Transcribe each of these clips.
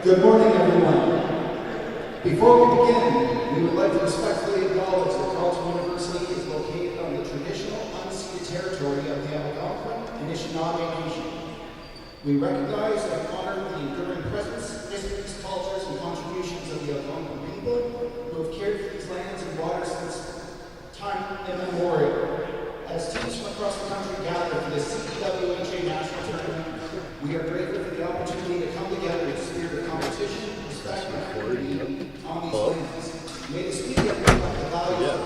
Good morning, everyone. Before we begin, we would like to respectfully acknowledge that Carleton University is located on the traditional unceded territory of the Algonquin and Anishinaabe Nation. We recognize and honor the enduring presence, histories, cultures, and contributions of the Algonquin people who have cared for these lands and waters since time immemorial. As teams from across the country gather for the CEWHA National Tournament, we are grateful for the opportunity to come together in the spirit of competition, respect, and unity on these lands. May this weekend reflect the values of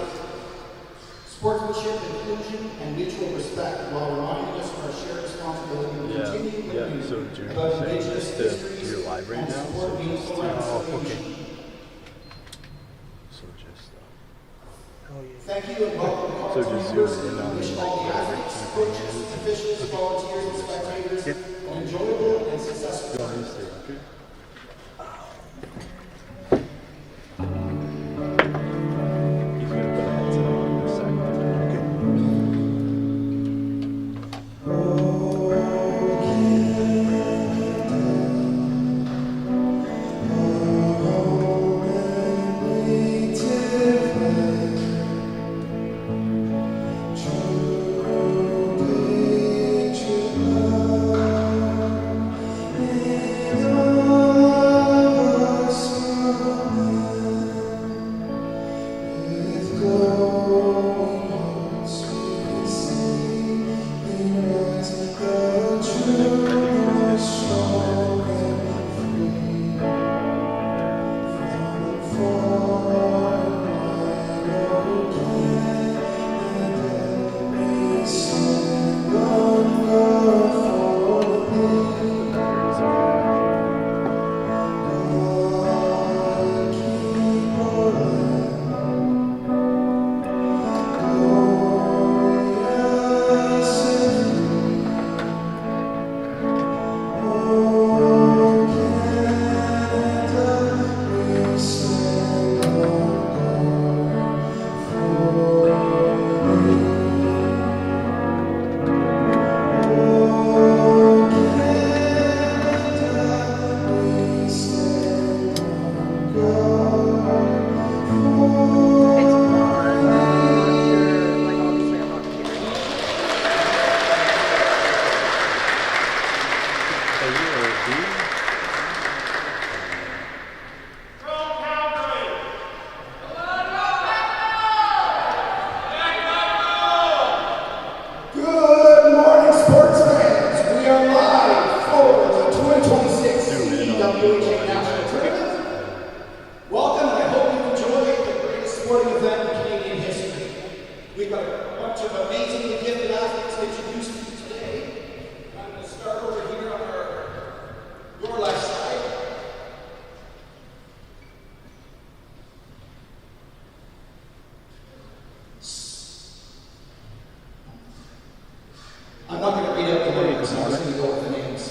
sportsmanship, inclusion, and mutual respect, while reminding us of our shared responsibility to continue learning about Indigenous histories and support meaningful reconciliation. Thank you and welcome to Carleton University. We wish all the athletes, coaches, officials, volunteers, and spectators an enjoyable and successful time. I'm not going to read out the names, I'm just going to go with the names.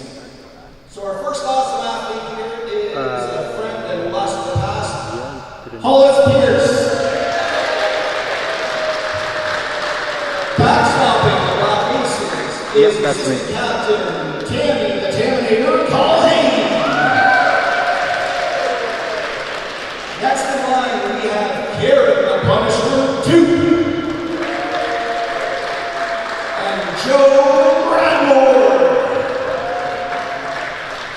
So our first awesome athlete here is a friend and blast of the past, Hollis Pierce. Backstopping the Black Aces is assistant captain Tammy the Taminator Colleen. Next in line we have Karen the Punisher 2. Joe Bradmore,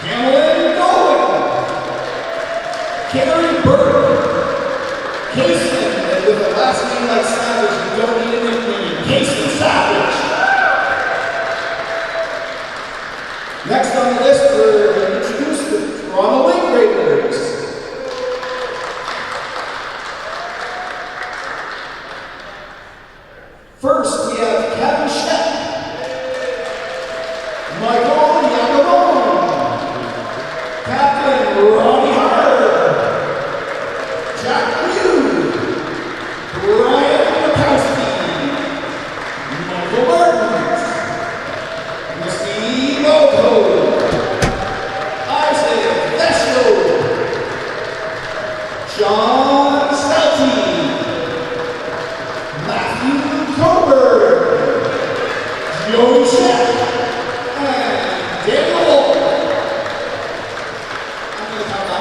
Cameron Nolan, Carrie Burke, Casey, and with a last name like Savage, you don't need a nickname, Casey Savage. Next on the list, we're going to introduce the Toronto Lake Raiders. First, we have Kevin Shett. Michael Yagamon, Captain Ronnie Hart, Jack Liu, Brian Murkowski, Michael Martins, Misty Moto, Isaac Vesho, John Stelty, Matthew Coburn, Joe Shett, Daniel Wolf. I'm going to count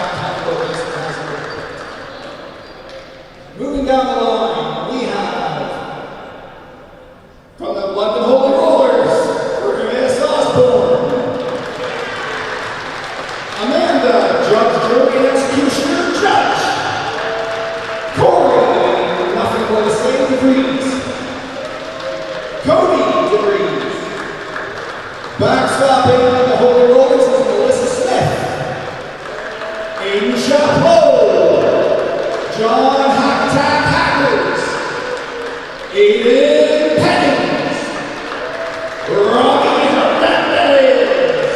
DeVries. Cody DeVries. Backstopping on the Holy Rollers is Melissa Smith. Aiden Chapeau. John Hacktack Hackers. Aiden Pennings. Robbie Hernandez.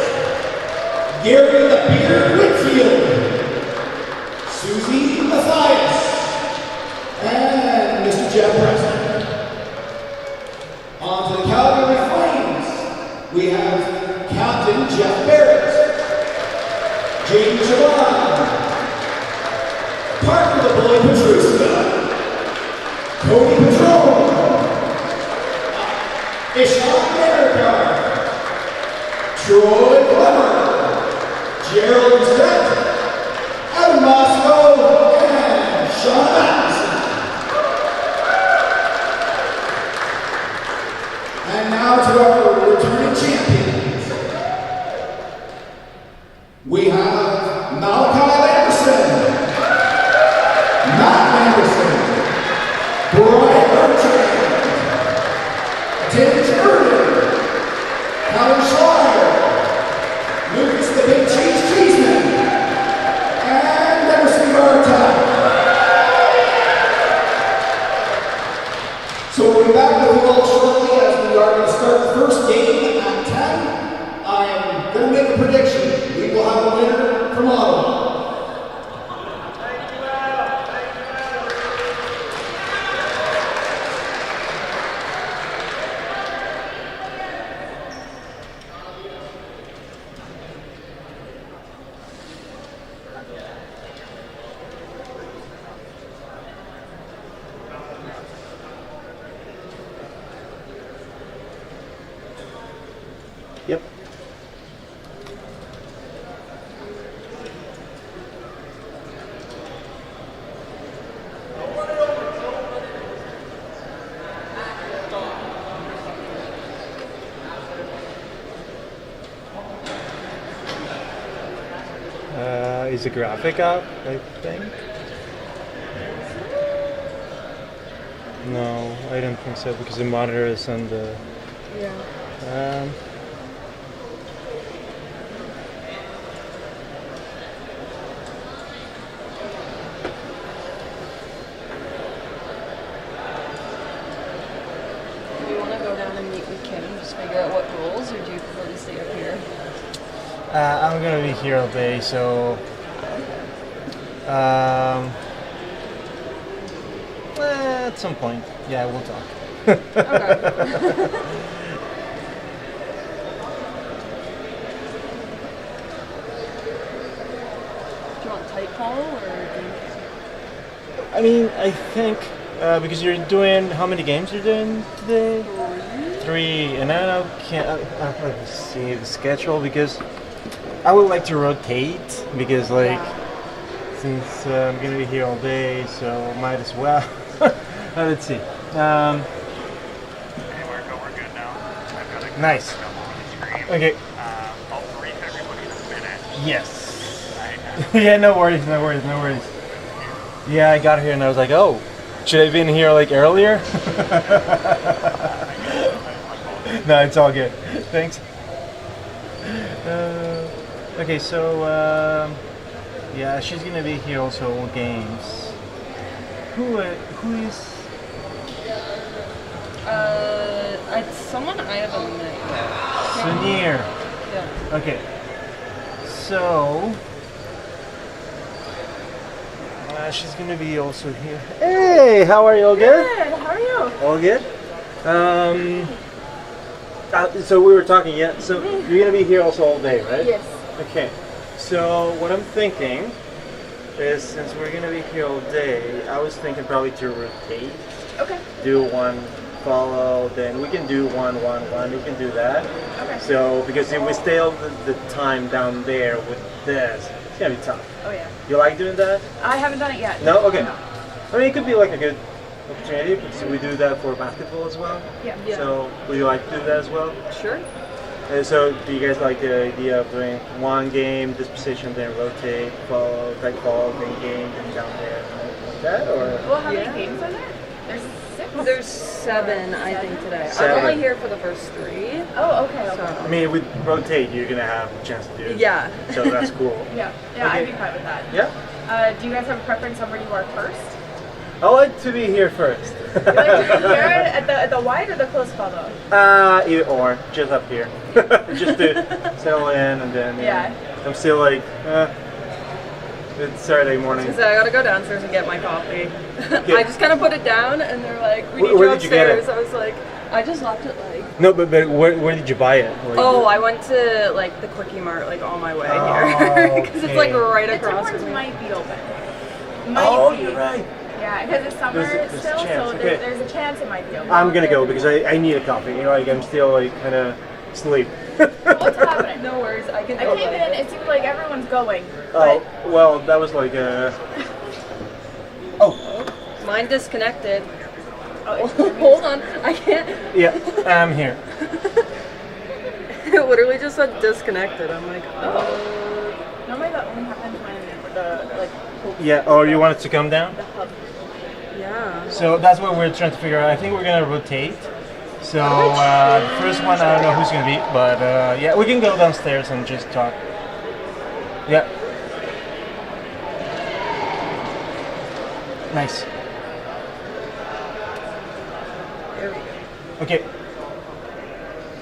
Gary the Beard Whitfield. Susie Mathias. And Mr. Jeff Preston. On to the Calgary Flames, we have Captain Jeff Barrett, James Javon, Parker the Bully Petruska, Cody Patron, Ishan America, Troy Glover, Gerald Zett, Evan Moscow, and Sean Mattinson. And now to our returning champions. We have Malachi Anderson, Matt Anderson, Brian Bertrand, Tim Jordan, Callum Schreier, Lucas the Big Cheese Cheeseman, and Emerson Bartak. So we'll be back with you all shortly as we are going to start the first game at 10. I am going to make a prediction. We will have a winner from Ottawa. Yep. Is the graphic up, I think? No, I don't think so because the monitor is on the... Yeah. Do you want to go down and meet with Kim and just figure out what rules, or do you prefer to stay up here? I'm gonna be here all day, so... at some point, yeah, we'll talk. Okay. Do you want tight call, or do you... I mean, I think, because you're doing, how many games you're doing today? 3, and I can't see the schedule because I would like to rotate because since I'm gonna be here all day, so might as well. Let's see. Hey Marco, we're good now. I've got a Nice. couple on the screen. Okay. I'll brief everybody in a minute. Yes. I Yeah, no worries. Yeah, I got here and I was like, oh, should I have been here like earlier? No, it's all good. Thanks. Okay, so yeah, she's gonna be here also all games. Who is? It's someone I have eliminated. Sunir. Yeah. Okay. So she's gonna be also here. Hey, how are you? All good? Good. How are you? All good. So we were talking, yeah. So you're gonna be here also all day, right? Yes. Okay. So what I'm thinking is, since we're gonna be here all day, I was thinking probably to rotate. Okay. Do one follow, then we can do one. We can do that. Okay. So because if we stay all the time down there with this, it's gonna be tough. Oh yeah. You like doing that? I haven't done it yet. No? Okay. I mean, it could be like a good opportunity because we do that for basketball as well. Yeah. So would you like to do that as well? Sure. So do you guys like the idea of doing one game, this position, then rotate, follow, then game, then down there, like that? Or Well, how many games are there? There's 6? There's 7, I think, today. 7. I'm only here for the first 3. Oh, okay. So. I mean, with rotate, you're gonna have a chance to do it. Yeah. So that's cool. Yeah, Okay. I'd be fine with that. Yeah. Do you guys have a preference on where you are first? I like to be here first. You like to be here at the wide or the close photo? Either or, just up here. Just to settle in and then Yeah. I'm still like, it's Saturday morning. So I gotta go downstairs and get my coffee. I just kind of put it down, and they're like, "We need Where you did you get it? upstairs." I was like, "I just left it like." No, but where did you buy it? Like, Oh, I went to like the Quickie Mart like on my way here because it's like right The across Timberlands from me. might be open. Oh, Might be. you're right. Yeah, because it's summer There's a still, chance, so okay. there's a chance it might be open. I'm gonna go because I need a coffee. You know, like I'm still like kind of asleep. What's happening? No worries, I can. I came in, it seemed like everyone's going. Oh, well, that was like Oh, Mine disconnected. Oh, Hold on, I can't. yeah, I'm here. It literally just said disconnected. I'm like, normally that only happens when the like Yeah, or you want it to come down? the hub. yeah. So that's what we're trying to figure out. I think we're gonna rotate. So the first one, I don't know who's gonna be, but yeah, we can go downstairs and just talk. Yeah. Nice. There we go. Okay.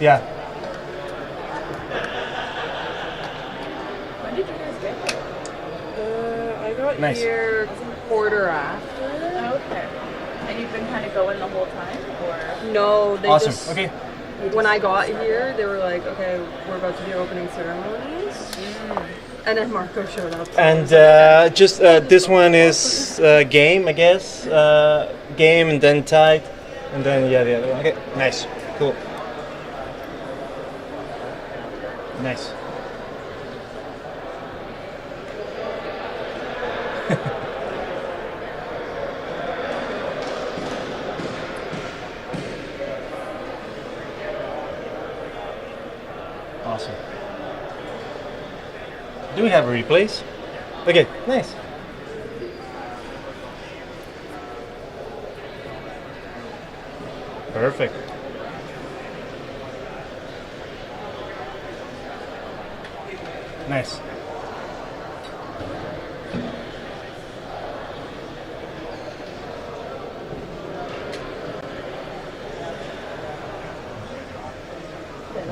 Yeah. When did you guys get here? I got Nice. here quarter after. Oh, okay. And you've been kind of going the whole time, or? No, they Awesome. just. Okay. When I got here, they were like, "Okay, we're about to do opening ceremonies," and then Marco showed up. And just this one is game, I guess. Game and then tight, and then yeah, the other one. Okay. Nice. Cool. Nice. Awesome. Do we have replays? Okay, nice. Perfect. Nice.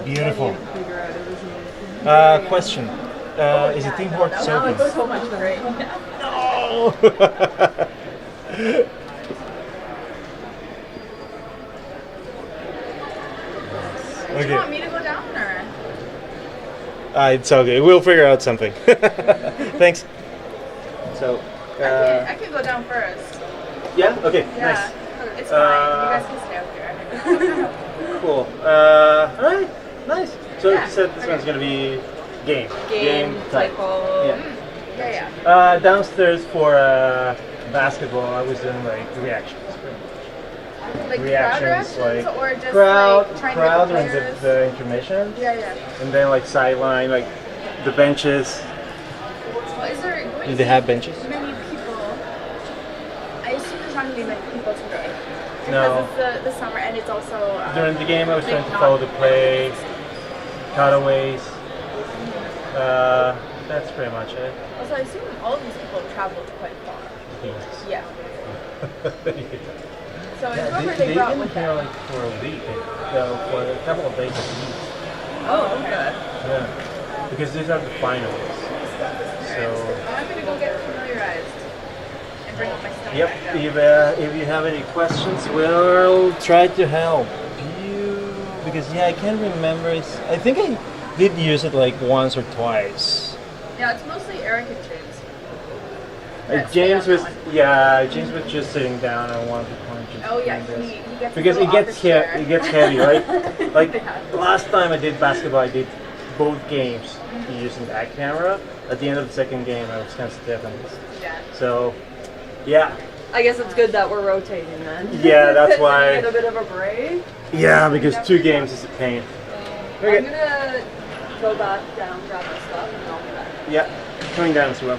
Beautiful. Question. Is the team board Now open? it's so much great. No! Do you want me to go down, or? It's okay. We'll figure out something. Thanks. So, I can go down first. yeah? Okay, Yeah. nice. It's fine. You guys can stay up here. Cool. Alright, nice. So Yeah. you said this one's gonna be game. Game, type. typo. Yeah. Yeah. Downstairs for basketball, I was doing like reactions. Like Reactions, crowd reactions, like or just crowd, like trying crowd to get during the players? the intermission, Yeah. and then like sideline, like the benches. Well, is there going Do they have benches? to be many people? I assume there's not going to be many people today. Because No. it's the summer, and it's also During the game, I was like trying to not- follow the play, cutaways. That's pretty much it. Also, I assume all of these people have traveled quite far. Yes. Yeah. So it's Yeah, whoever they've they brought been with here them. like for a week, for a couple of days at least. Oh, okay. Yeah, because these are the finals. So, I'm going to go get familiarized and bring up my stuff yep. back down. If you have any questions, we'll try to help you. Because yeah, I can't remember. I think I did use it like once or twice. Yeah, it's mostly Eric and James. James Stay on was that one. James was just sitting down and wanted to punch. Oh yeah, and this. he gets Because a it little gets off his chair. it gets heavy, right? Like Yeah. last time I did basketball, I did both games using that camera. At the end of the second game, I was kind of stiff on this. Yeah. So, yeah, I guess it's good that we're rotating then. Yeah, that's We why- get a bit of a break. yeah, because 2 games is a pain. I'm Okay. gonna go back down, grab my stuff, and I'll be back. Yeah, coming down as well.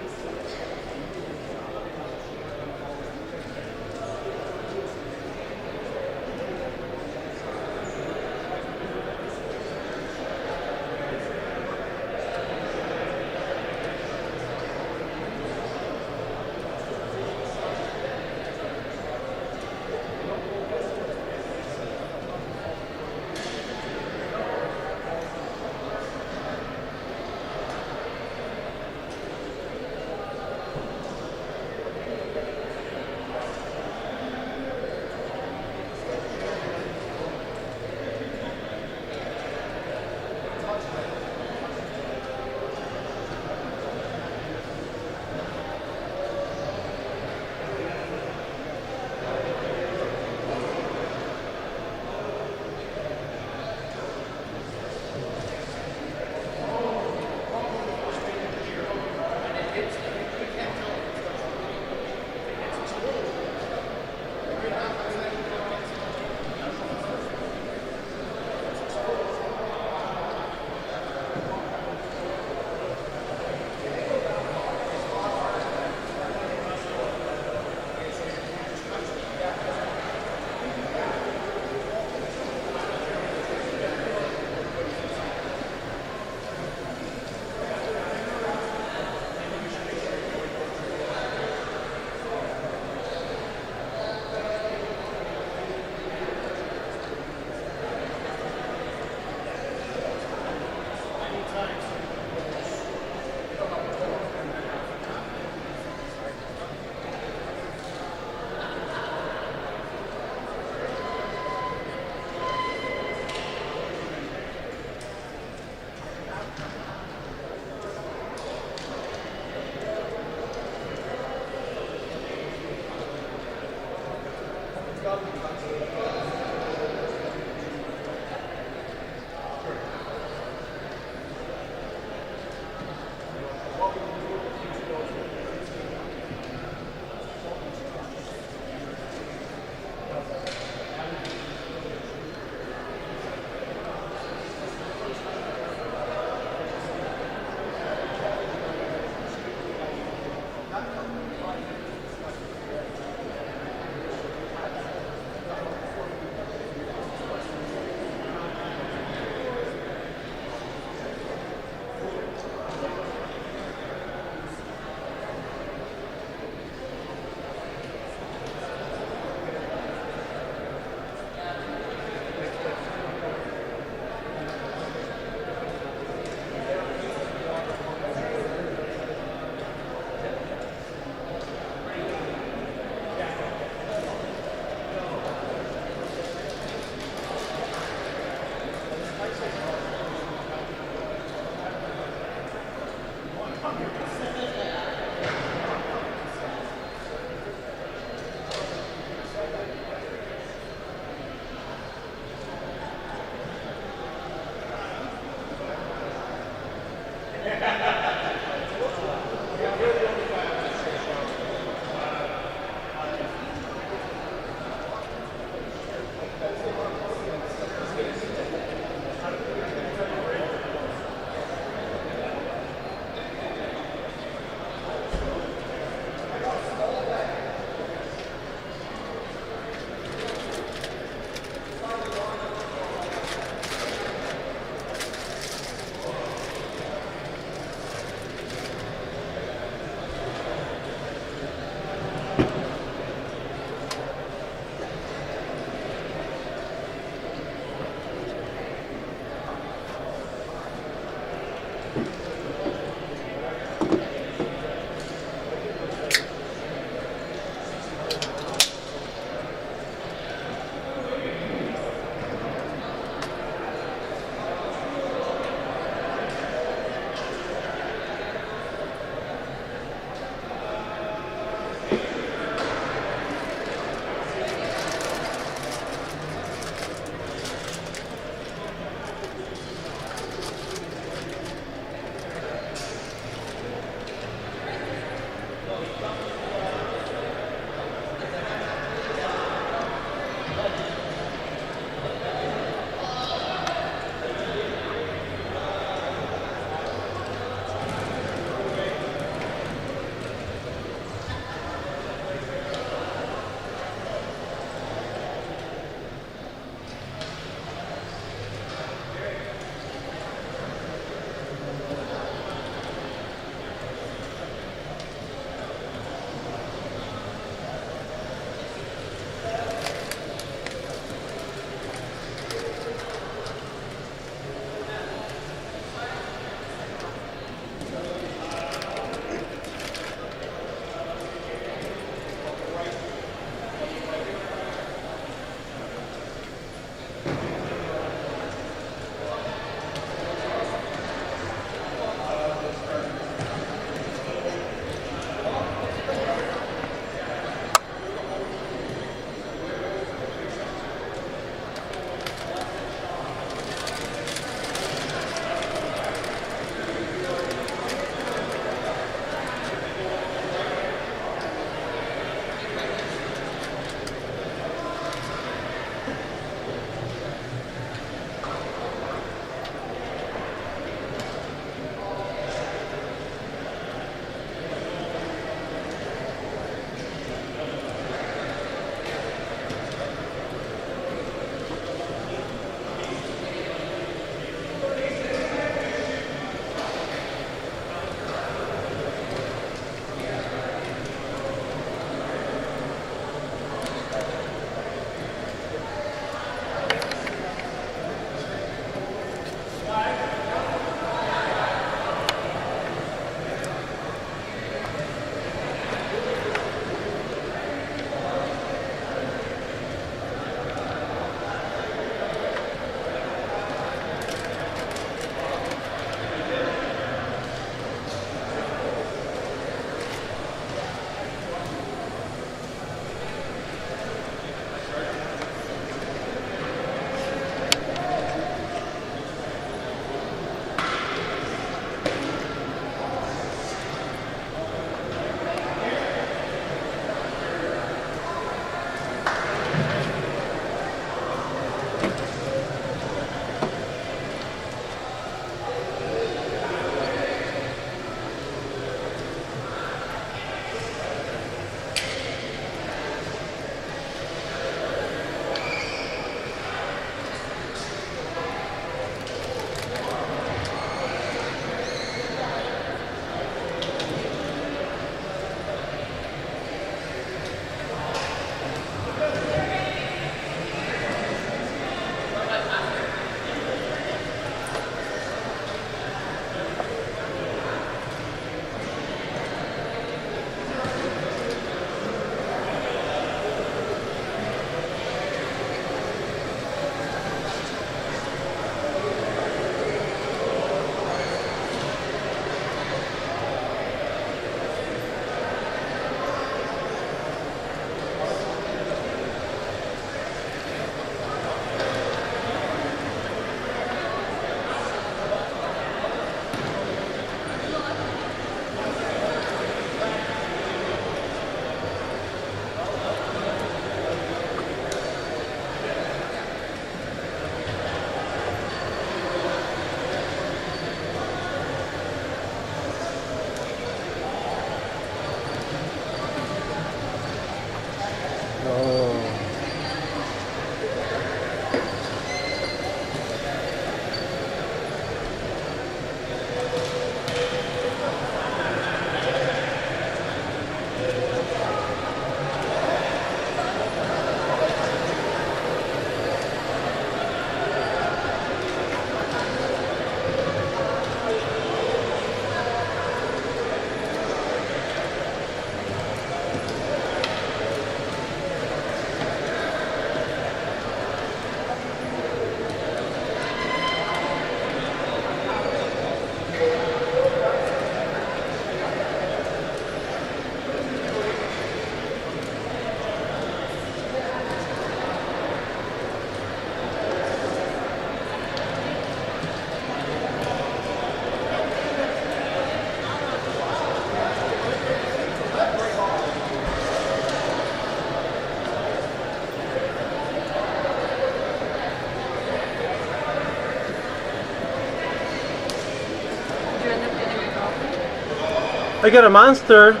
I got a Monster.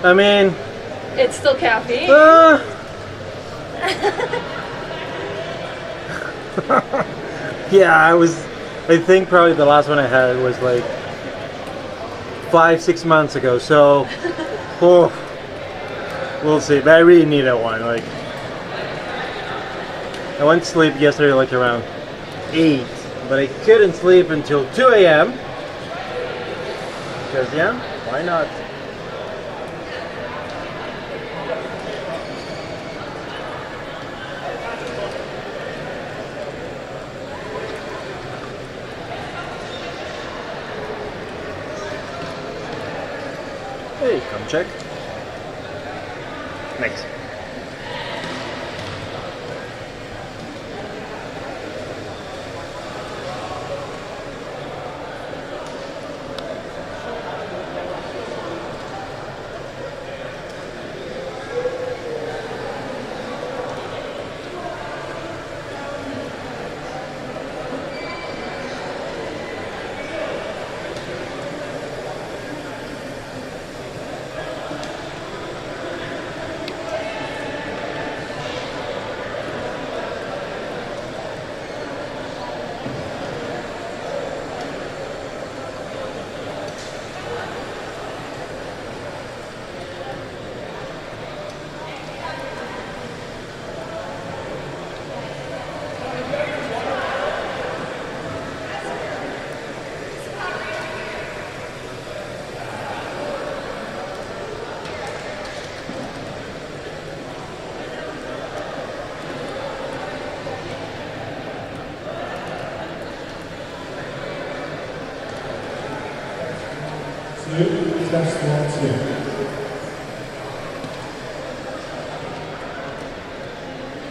I mean, It's still caffeine. yeah, I think probably the last one I had was like 5-6 months ago. So, oh, we'll see. But I really need that one. Like, I went to sleep yesterday like around 8, but I couldn't sleep until 2 a.m. Because yeah, why not? Hey, come check. Next.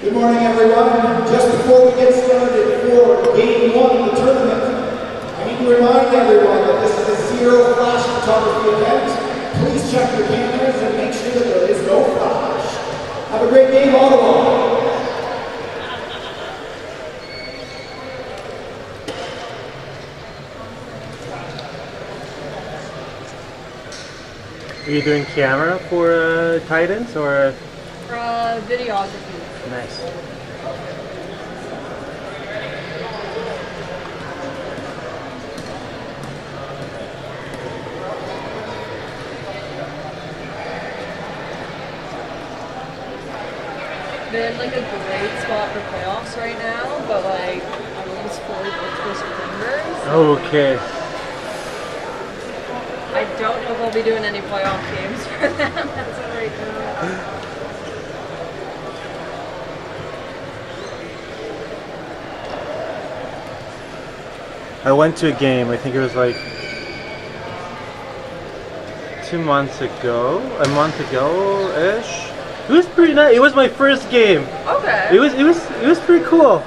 Good morning, everyone. Just before we get started for Game 1 of the tournament, I need to remind everyone that this is a zero flash photography event. Please check your cameras and make sure that there is no flash. Have a great game, Ottawa. Are you doing camera for Titans or? Videography. Nice. They're in like a great spot for playoffs right now, but like I'm just fully booked for September. Okay. I don't know if I'll be doing any playoff games for them as of right now. I went to a game, I think it was like 2 months ago, a month ago-ish. It was pretty nice. It was my first game. Okay. It was pretty cool.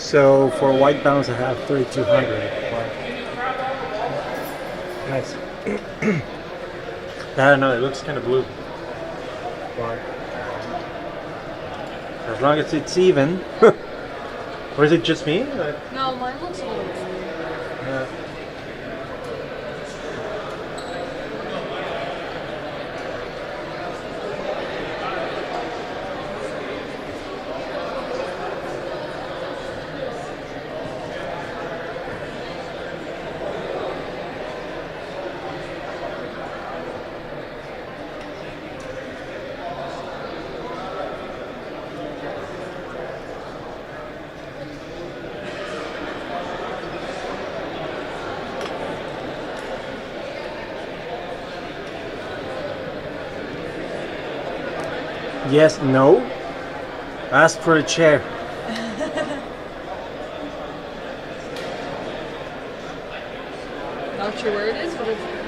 So for white balance, I have 3200. Nice. I don't know. It looks kind of blue. But as long as it's even. Or is it just me? No, mine looks a little weird. Yes, no. Ask for a chair. Not sure where it is, but it's there.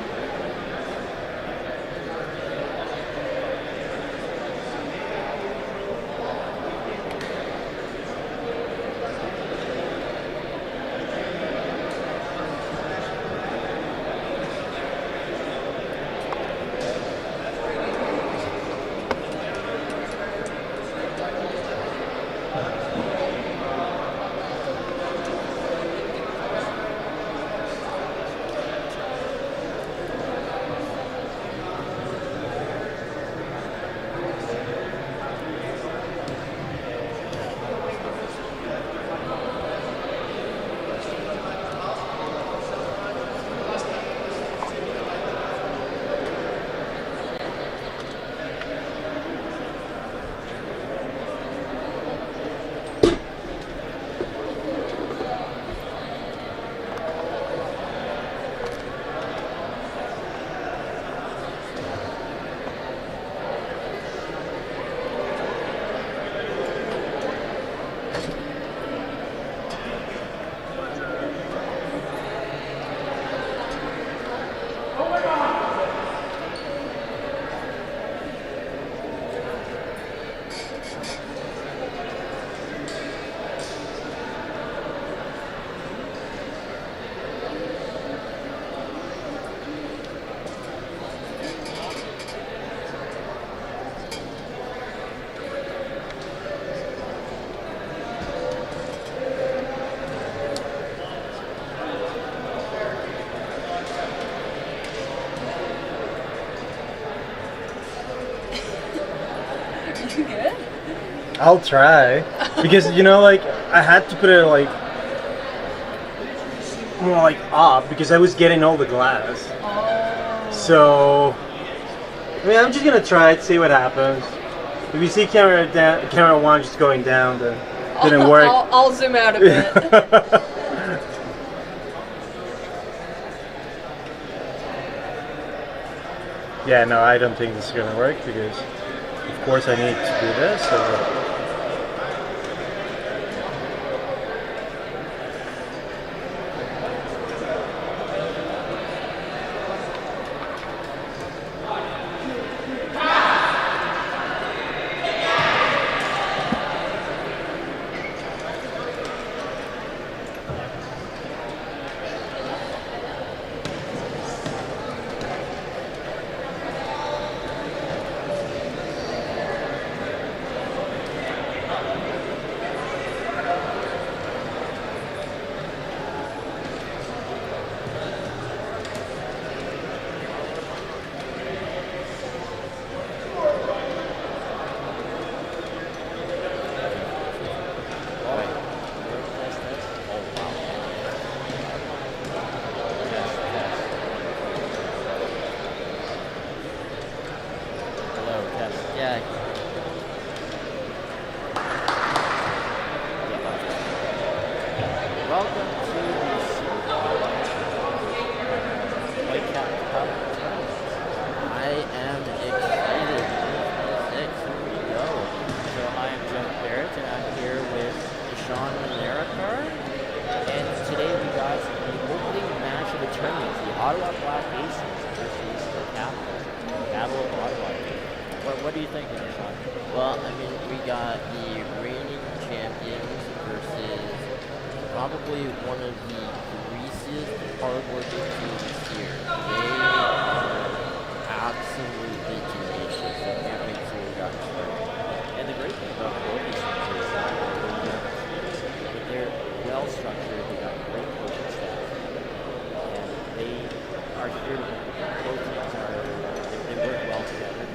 You good? I'll try. Because, you know, like, I had to put it, like, more, like, up because I was getting all the glass. Oh. So, I mean, I'm just gonna try it, see what happens. If you see camera 1 just going down, then it didn't work. I'll zoom out a bit. Yeah, no, I don't think this is gonna work because, of course, I need to do this. So. Ottawa Capitals versus the Capitals. Battle of Ottawa. What do you think of this one? Well, I mean, we got the reigning champions versus probably one of the greasiest, hardworking teams here. They are absolutely tenacious and make sure we got started. And the great thing about both these teams is that they're young, but they're well structured. They got great coaching staff, and they are here to win. Both teams they work well together.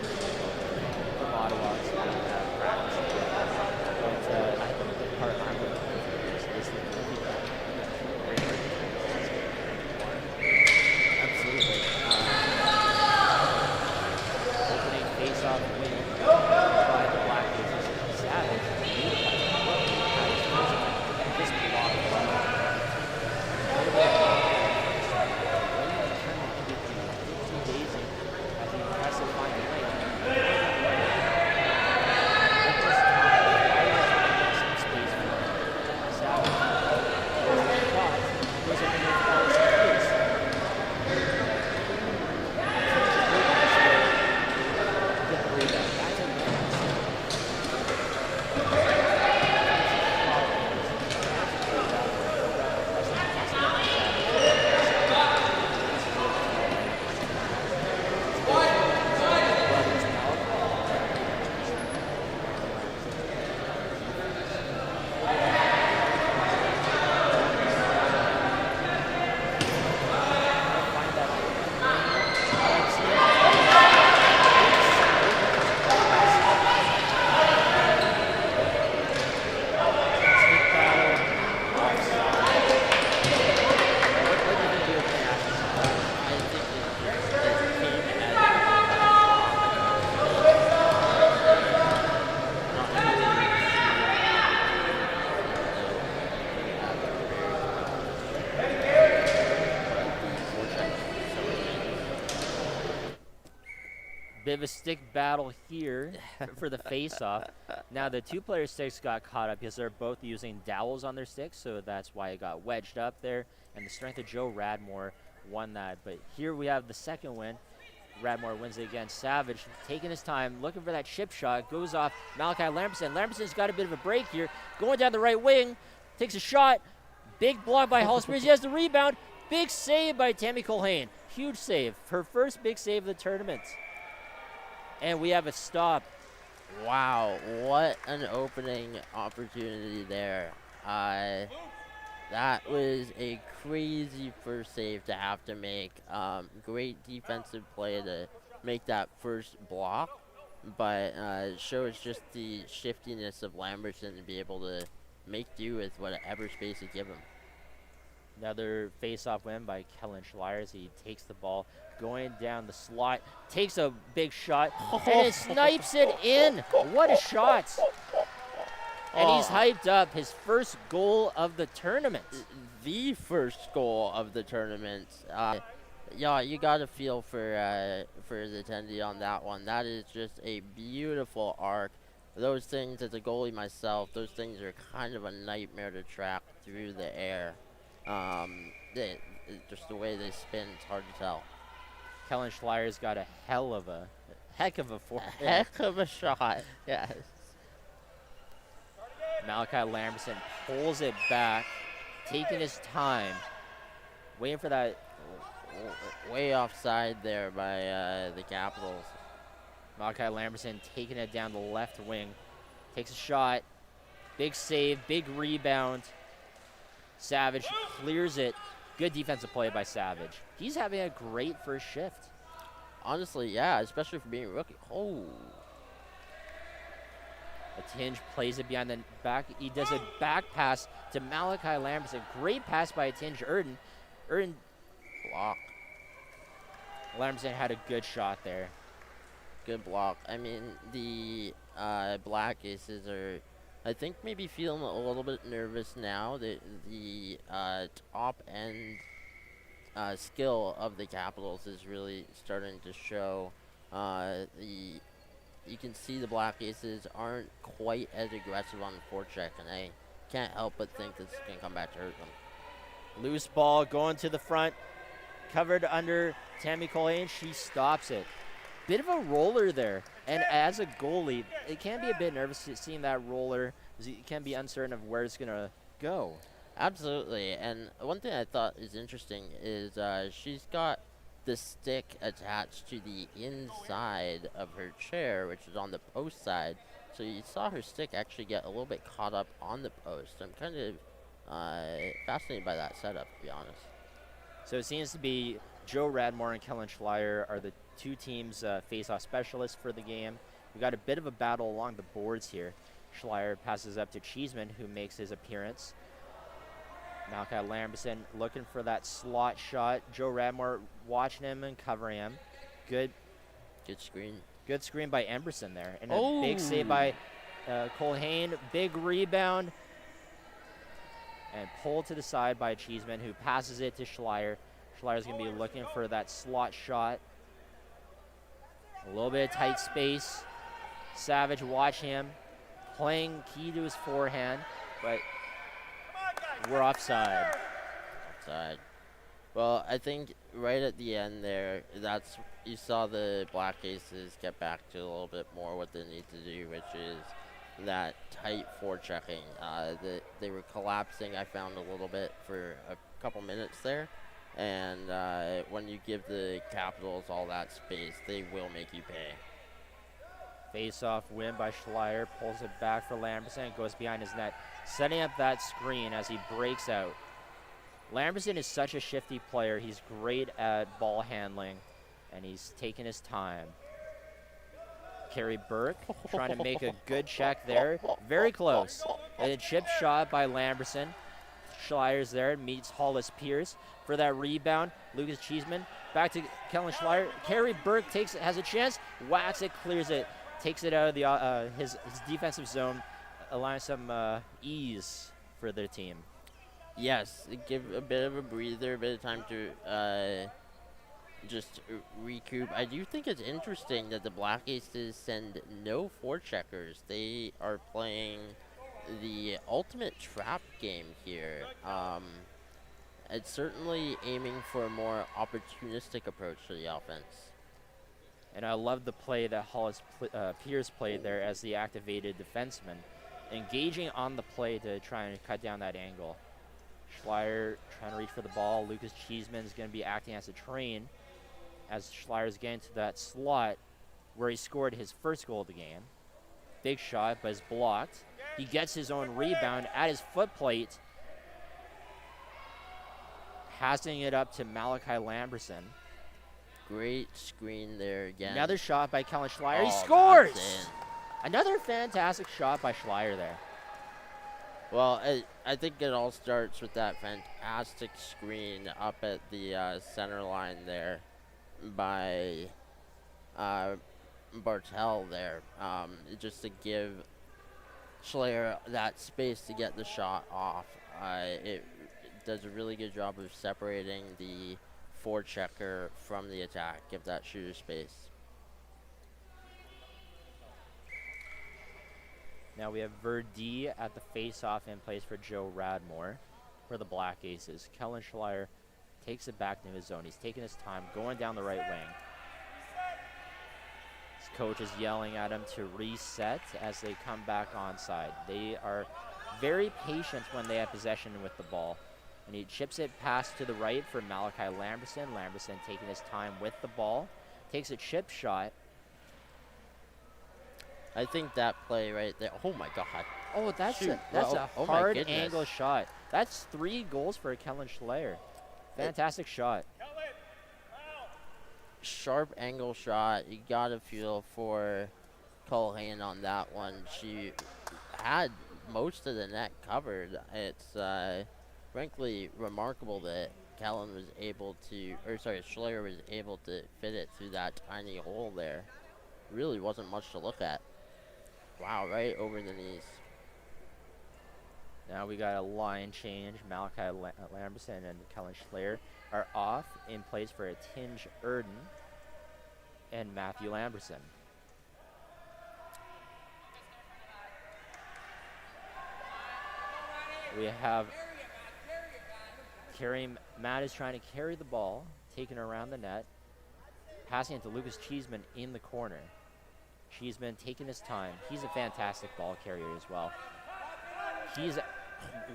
From Ottawa, so they have practice together. But I think the part I'm looking for is the goalie battle. Great work. Absolutely. Opening face-off win by the Black Aces. Savage utilizing the rookie at his first this block well. Winning the tournament MVP, 15 days in at the impressive final night. At this time, Flyers are making some space for him. Savage goes to the shot, goes underneath Flyers' face. Get the rebound. Back to Lance. Bit of a stick battle here for the face-off. Now the two-player sticks got caught up because they're both using dowels on their sticks, so that's why it got wedged up there. And the strength of Joe Radmore won that. But here we have the second win. Radmore wins it against Savage, taking his time, looking for that chip shot. Goes off Malachi Lamberson. Lamberson's got a bit of a break here. Going down the right wing, takes a shot. Big block by Hall Spears. He has the rebound. Big save by Tammy Colhane. Huge save. Her first big save of the tournament. And we have a stop. Wow, what an opening opportunity there. That was a crazy first save to have to make. Great defensive play to make that first block, but it shows just the shiftiness of Lamberson to be able to make do with whatever space you give him. Another face-off win by Kellen Schleiers. He takes the ball, going down the slot, takes a big shot, and it snipes it in. What a shot. And he's hyped up his first goal of the tournament. The first goal of the tournament. Yeah, you got to feel for the attendee on that one. That is just a beautiful arc. Those things, as a goalie myself, those things are kind of a nightmare to track through the air. Just the way they spin, it's hard to tell. Kellen Schleier's got a heck of a forehand. Heck of a shot, yes. Malachi Lamberson pulls it back, taking his time, waiting for that. Way offside there by the Capitals. Malachi Lamberson taking it down the left wing, takes a shot, big save, big rebound. Savage clears it. Good defensive play by Savage. He's having a great first shift. Honestly, yeah, especially for being a rookie. Oh. Atinge plays it behind the back. He does a back pass to Malachi Lamberson. Great pass by Atinge. Erden block. Lamberson had a good shot there. Good block. I mean, the Black Aces are, I think, maybe feeling a little bit nervous now. The top end skill of the Capitals is really starting to show. You can see the Black Aces aren't quite as aggressive on the forecheck, and I can't help but think this can come back to hurt them. Loose ball going to the front, covered under Tammy Colhane. She stops it. Bit of a roller there, and as a goalie, it can be a bit nervous seeing that roller. You can be uncertain of where it's gonna go. Absolutely. And one thing I thought is interesting is she's got the stick attached to the inside of her chair, which is on the post side. So you saw her stick actually get a little bit caught up on the post. I'm kind of fascinated by that setup, to be honest. So it seems to be Joe Radmore and Kellen Schleier are the two teams' face-off specialists for the game. We got a bit of a battle along the boards here. Schleier passes up to Cheeseman, who makes his appearance. Malachi Lamberson looking for that slot shot. Joe Radmore watching him and covering him. Good screen. Good screen by Emberson there. And a big save by Colhane. Big rebound. And pulled to the side by Cheeseman, who passes it to Schleier. Schleier's going to be looking for that slot shot. A little bit of tight space. Savage watching him. Playing key to his forehand. But we're offside. Offside. Well, I think right at the end there, you saw the Black Aces get back to a little bit more what they need to do, which is that tight forechecking. They were collapsing, I found, a little bit for a couple minutes there. And when you give the Capitals all that space, they will make you pay. Face-off win by Schleier. Pulls it back for Lamberson. Goes behind his net. Setting up that screen as he breaks out. Lamberson is such a shifty player. He's great at ball handling, and he's taking his time. Kerry Burke trying to make a good check there. Very close. And a chip shot by Lamberson. Schleier's there, meets Hollis Pierce for that rebound. Lucas Cheeseman back to Kellen Schleier. Kerry Burke has a chance, whacks it, clears it, takes it out of the his defensive zone, allowing some ease for their team. Yes, give a bit of a breather, a bit of time to just recoup. I do think it's interesting that the Black Aces send no forecheckers. They are playing the ultimate trap game here. It's certainly aiming for a more opportunistic approach to the offense. And I love the play that Hollis Pierce played there as the activated defenseman, engaging on the play to try and cut down that angle. Schleier trying to reach for the ball. Lucas Cheeseman is going to be acting as a train as Schleier's getting to that slot where he scored his first goal of the game. Big shot, but it's blocked. He gets his own rebound at his foot plate, passing it up to Malachi Lamberson. Great screen there again. Another shot by Kellen Schleier. Oh, he scores! that's in. Another fantastic shot by Schleier there. Well, I think it all starts with that fantastic screen up at the center line there by Bartel there, just to give Schleier that space to get the shot off. It does a really good job of separating the forechecker from the attack, give that shooter space. Now we have Verdi at the face-off in place for Joe Radmore for the Black Aces. Kellen Schleier takes it back to his zone. He's taking his time, going down the right wing. His coach is yelling at him to reset as they come back onside. They are very patient when they have possession with the ball. And he chips it past to the right for Malachi Lamberson. Lamberson taking his time with the ball. Takes a chip shot. I think that play right there. Oh my God! Oh, that's Shoot. a Oh my hard goodness. angle shot. That's 3 goals for Kellen Schleier. Fantastic shot. Sharp angle shot. You gotta feel for Culhane on that one. She had most of the net covered. It's frankly remarkable that Schleier was able to fit it through that tiny hole there. Really wasn't much to look at. Wow, right over the knees. Now we got a line change. Malachi Lamberson and Kellen Schleier are off, in place for a Tinge Erden and Matthew Lamberson. We have Matt is trying to carry the ball, taking it around the net, passing it to Lucas Cheeseman in the corner. Cheeseman taking his time. He's a fantastic ball carrier as well. He's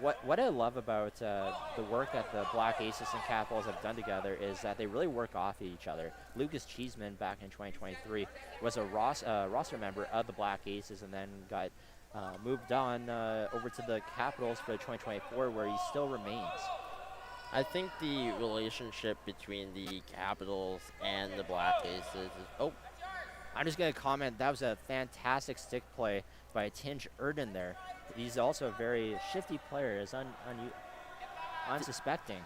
what I love about the work that the Black Aces and Capitals have done together is that they really work off each other. Lucas Cheeseman back in 2023 was a roster member of the Black Aces and then got moved on over to the Capitals for 2024, where he still remains. I think the relationship between the Capitals and the Black Aces is. Oh, I'm just going to comment, that was a fantastic stick play by Tinge Erden there. He's also a very shifty player, is unsuspecting.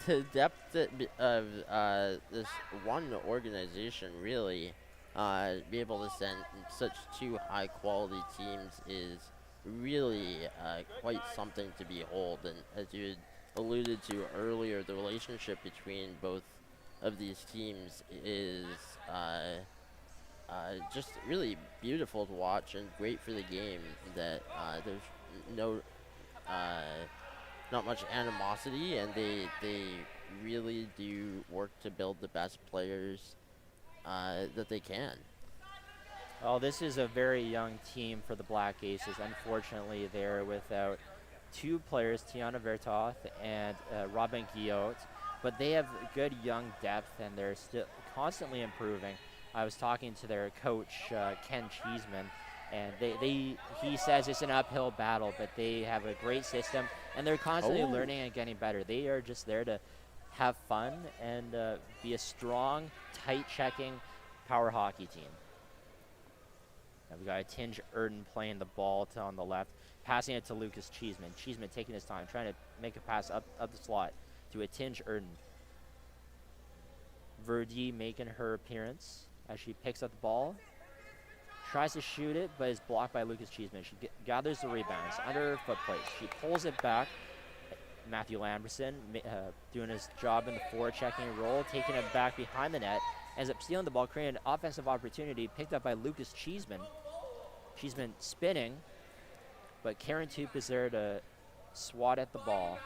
the depth of this one organization really be able to send such two high quality teams is really quite something to behold. And as you had alluded to earlier, the relationship between both of these teams is just really beautiful to watch and great for the game. That there's no not much animosity, and they really do work to build the best players that they can. Well, this is a very young team for the Black Aces. Unfortunately, they're without two players, Tiana Vertoth and Robin Guillot, but they have good young depth, and they're still constantly improving. I was talking to their coach, Ken Cheeseman, and he says it's an uphill battle, but they have a great system, and they're constantly learning and getting better. They are just there to have fun and be a strong, tight-checking power hockey team. Now we got a Tinge Erden playing the ball on the left, passing it to Lucas Cheeseman. Cheeseman taking his time, trying to make a pass up the slot to a Tinge Erden. Verdi making her appearance as she picks up the ball. Tries to shoot it, but is blocked by Lucas Cheeseman. She gathers the rebounds under her foot plate. She pulls it back. Matthew Lamberson doing his job in the forward-checking role, taking it back behind the net. Ends up stealing the ball, creating an offensive opportunity, picked up by Lucas Cheeseman. Cheeseman spinning, but Karen Toop is there to swat at the ball.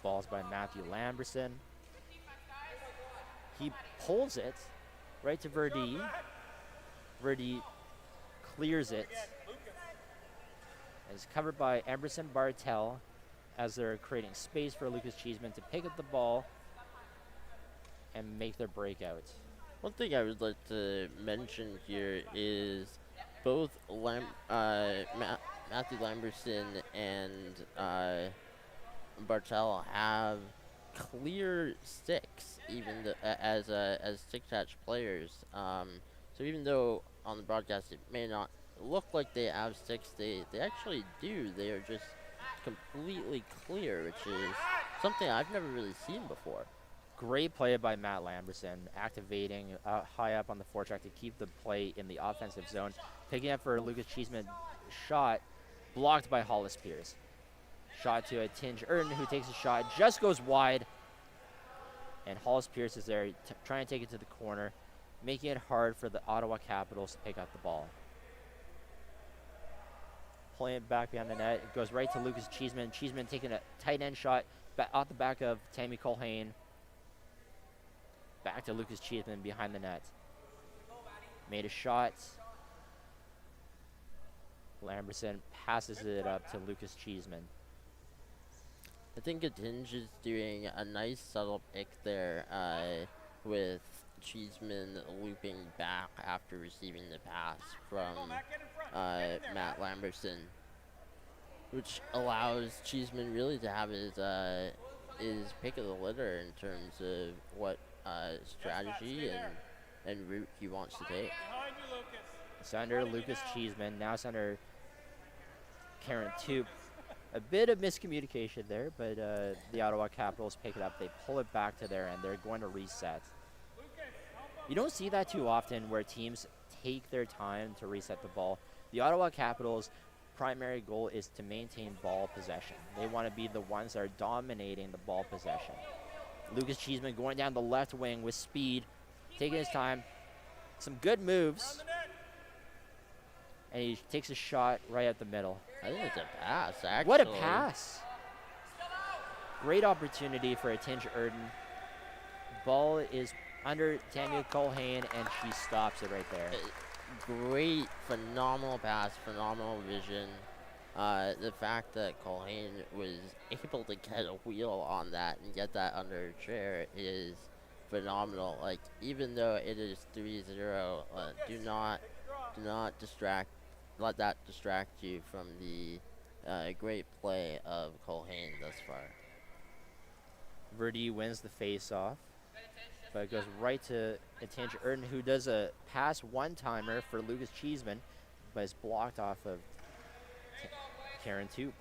Ball's by Matthew Lamberson. He pulls it right to Verdi. Verdi clears it. It's covered by Emerson Bartel as they're creating space for Lucas Cheeseman to pick up the ball and make their breakout. One thing I would like to mention here is both Matthew Lamberson and Bartel have clear sticks, even as stick touch players. So even though on the broadcast it may not look like they have sticks, they actually do. They are just completely clear, which is something I've never really seen before. Great play by Matt Lamberson, activating high up on the forecheck to keep the play in the offensive zone. Picking up for Lucas Cheeseman, shot blocked by Hollis Pierce. Shot to a Tinge Erden, who takes a shot, just goes wide. And Hollis Pierce is there trying to take it to the corner, making it hard for the Ottawa Capitals to pick up the ball. Playing it back behind the net, it goes right to Lucas Cheeseman. Cheeseman taking a tight end shot off the back of Tammy Colhane. Back to Lucas Cheeseman behind the net. Made a shot. Lamberson passes it up to Lucas Cheeseman. I think Tinge is doing a nice subtle pick there with Cheeseman looping back after receiving the pass from Matt Lamberson, which allows Cheeseman really to have his pick of the litter in terms of what strategy and route he wants to take. It's under Lucas Cheeseman, now it's under Karen Toop. A bit of miscommunication there, but the Ottawa Capitals pick it up. They pull it back to their end. They're going to reset. You don't see that too often where teams take their time to reset the ball. The Ottawa Capitals' primary goal is to maintain ball possession. They want to be the ones that are dominating the ball possession. Lucas Cheeseman going down the left wing with speed, taking his time. Some good moves. And he takes a shot right at the middle. I think it's a pass, actually. What a pass. Great opportunity for a Tinge Erden. Ball is under Tammy Colhane, and she stops it right there. Great, phenomenal pass, phenomenal vision. The fact that Colhane was able to get a wheel on that and get that under a chair is phenomenal. Like, even though it is 3-0, do not let that distract you from the great play of Colhane thus far. Verdi wins the face-off, but it goes right to Tinch Erden, who does a pass one-timer for Lucas Cheeseman, but is blocked off of Karen Toop.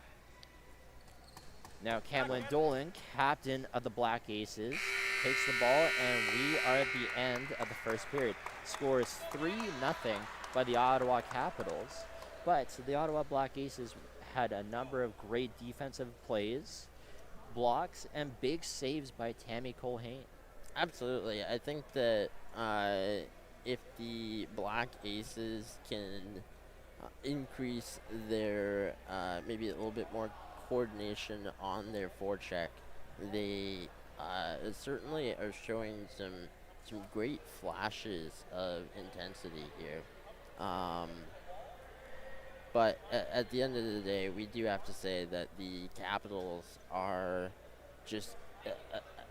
Now Camlin Dolan, captain of the Black Aces, takes the ball, and we are at the end of the first period. Score is 3-0 by the Ottawa Capitals, but the Ottawa Black Aces had a number of great defensive plays, blocks, and big saves by Tammy Colhane. Absolutely. I think that if the Black Aces can increase their maybe a little bit more coordination on their forecheck, they certainly are showing some great flashes of intensity here. But at the end of the day, we do have to say that the Capitals are just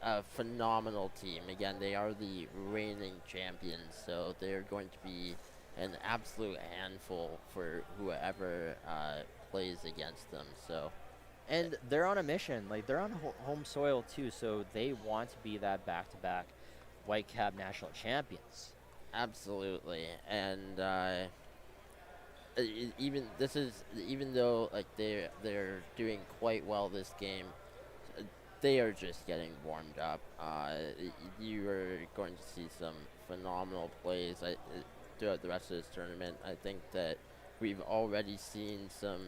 a phenomenal team. Again, they are the reigning champions, so they're going to be an absolute handful for whoever plays against them. So, And they're on a mission. Like, they're on home soil too, so they want to be that back-to-back Whitecap national champions. absolutely, and even though like they're doing quite well this game, they are just getting warmed up. You are going to see some phenomenal plays throughout the rest of this tournament. I think that we've already seen some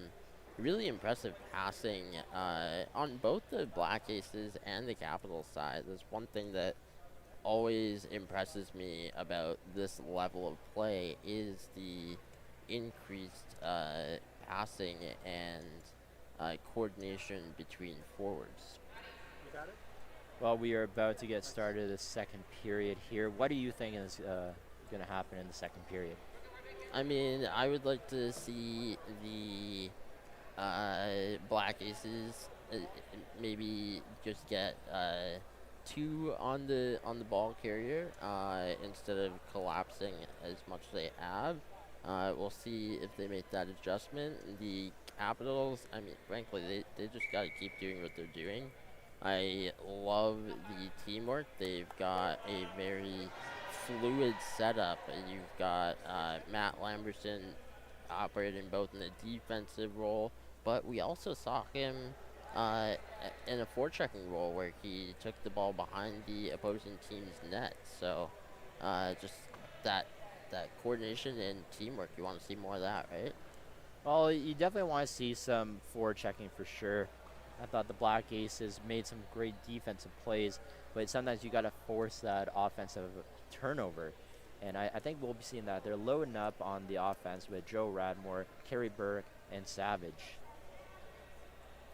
really impressive passing on both the Black Aces and the Capitals side. There's one thing that always impresses me about this level of play is the increased passing and coordination between forwards. Well, we are about to get started the second period here. What do you think is going to happen in the second period? I mean, I would like to see the Black Aces maybe just get 2 on the ball carrier instead of collapsing as much as they have. We'll see if they make that adjustment. The Capitals, I mean, frankly, they just got to keep doing what they're doing. I love the teamwork. They've got a very fluid setup. You've got Matt Lamberson operating both in the defensive role, but we also saw him in a forechecking role where he took the ball behind the opposing team's net. So just that coordination and teamwork, you want to see more of that, right? Well, you definitely want to see some forechecking for sure. I thought the Black Aces made some great defensive plays, but sometimes you got to force that offensive turnover. And I think we'll be seeing that. They're loading up on the offense with Joe Radmore, Kerry Burke, and Savage.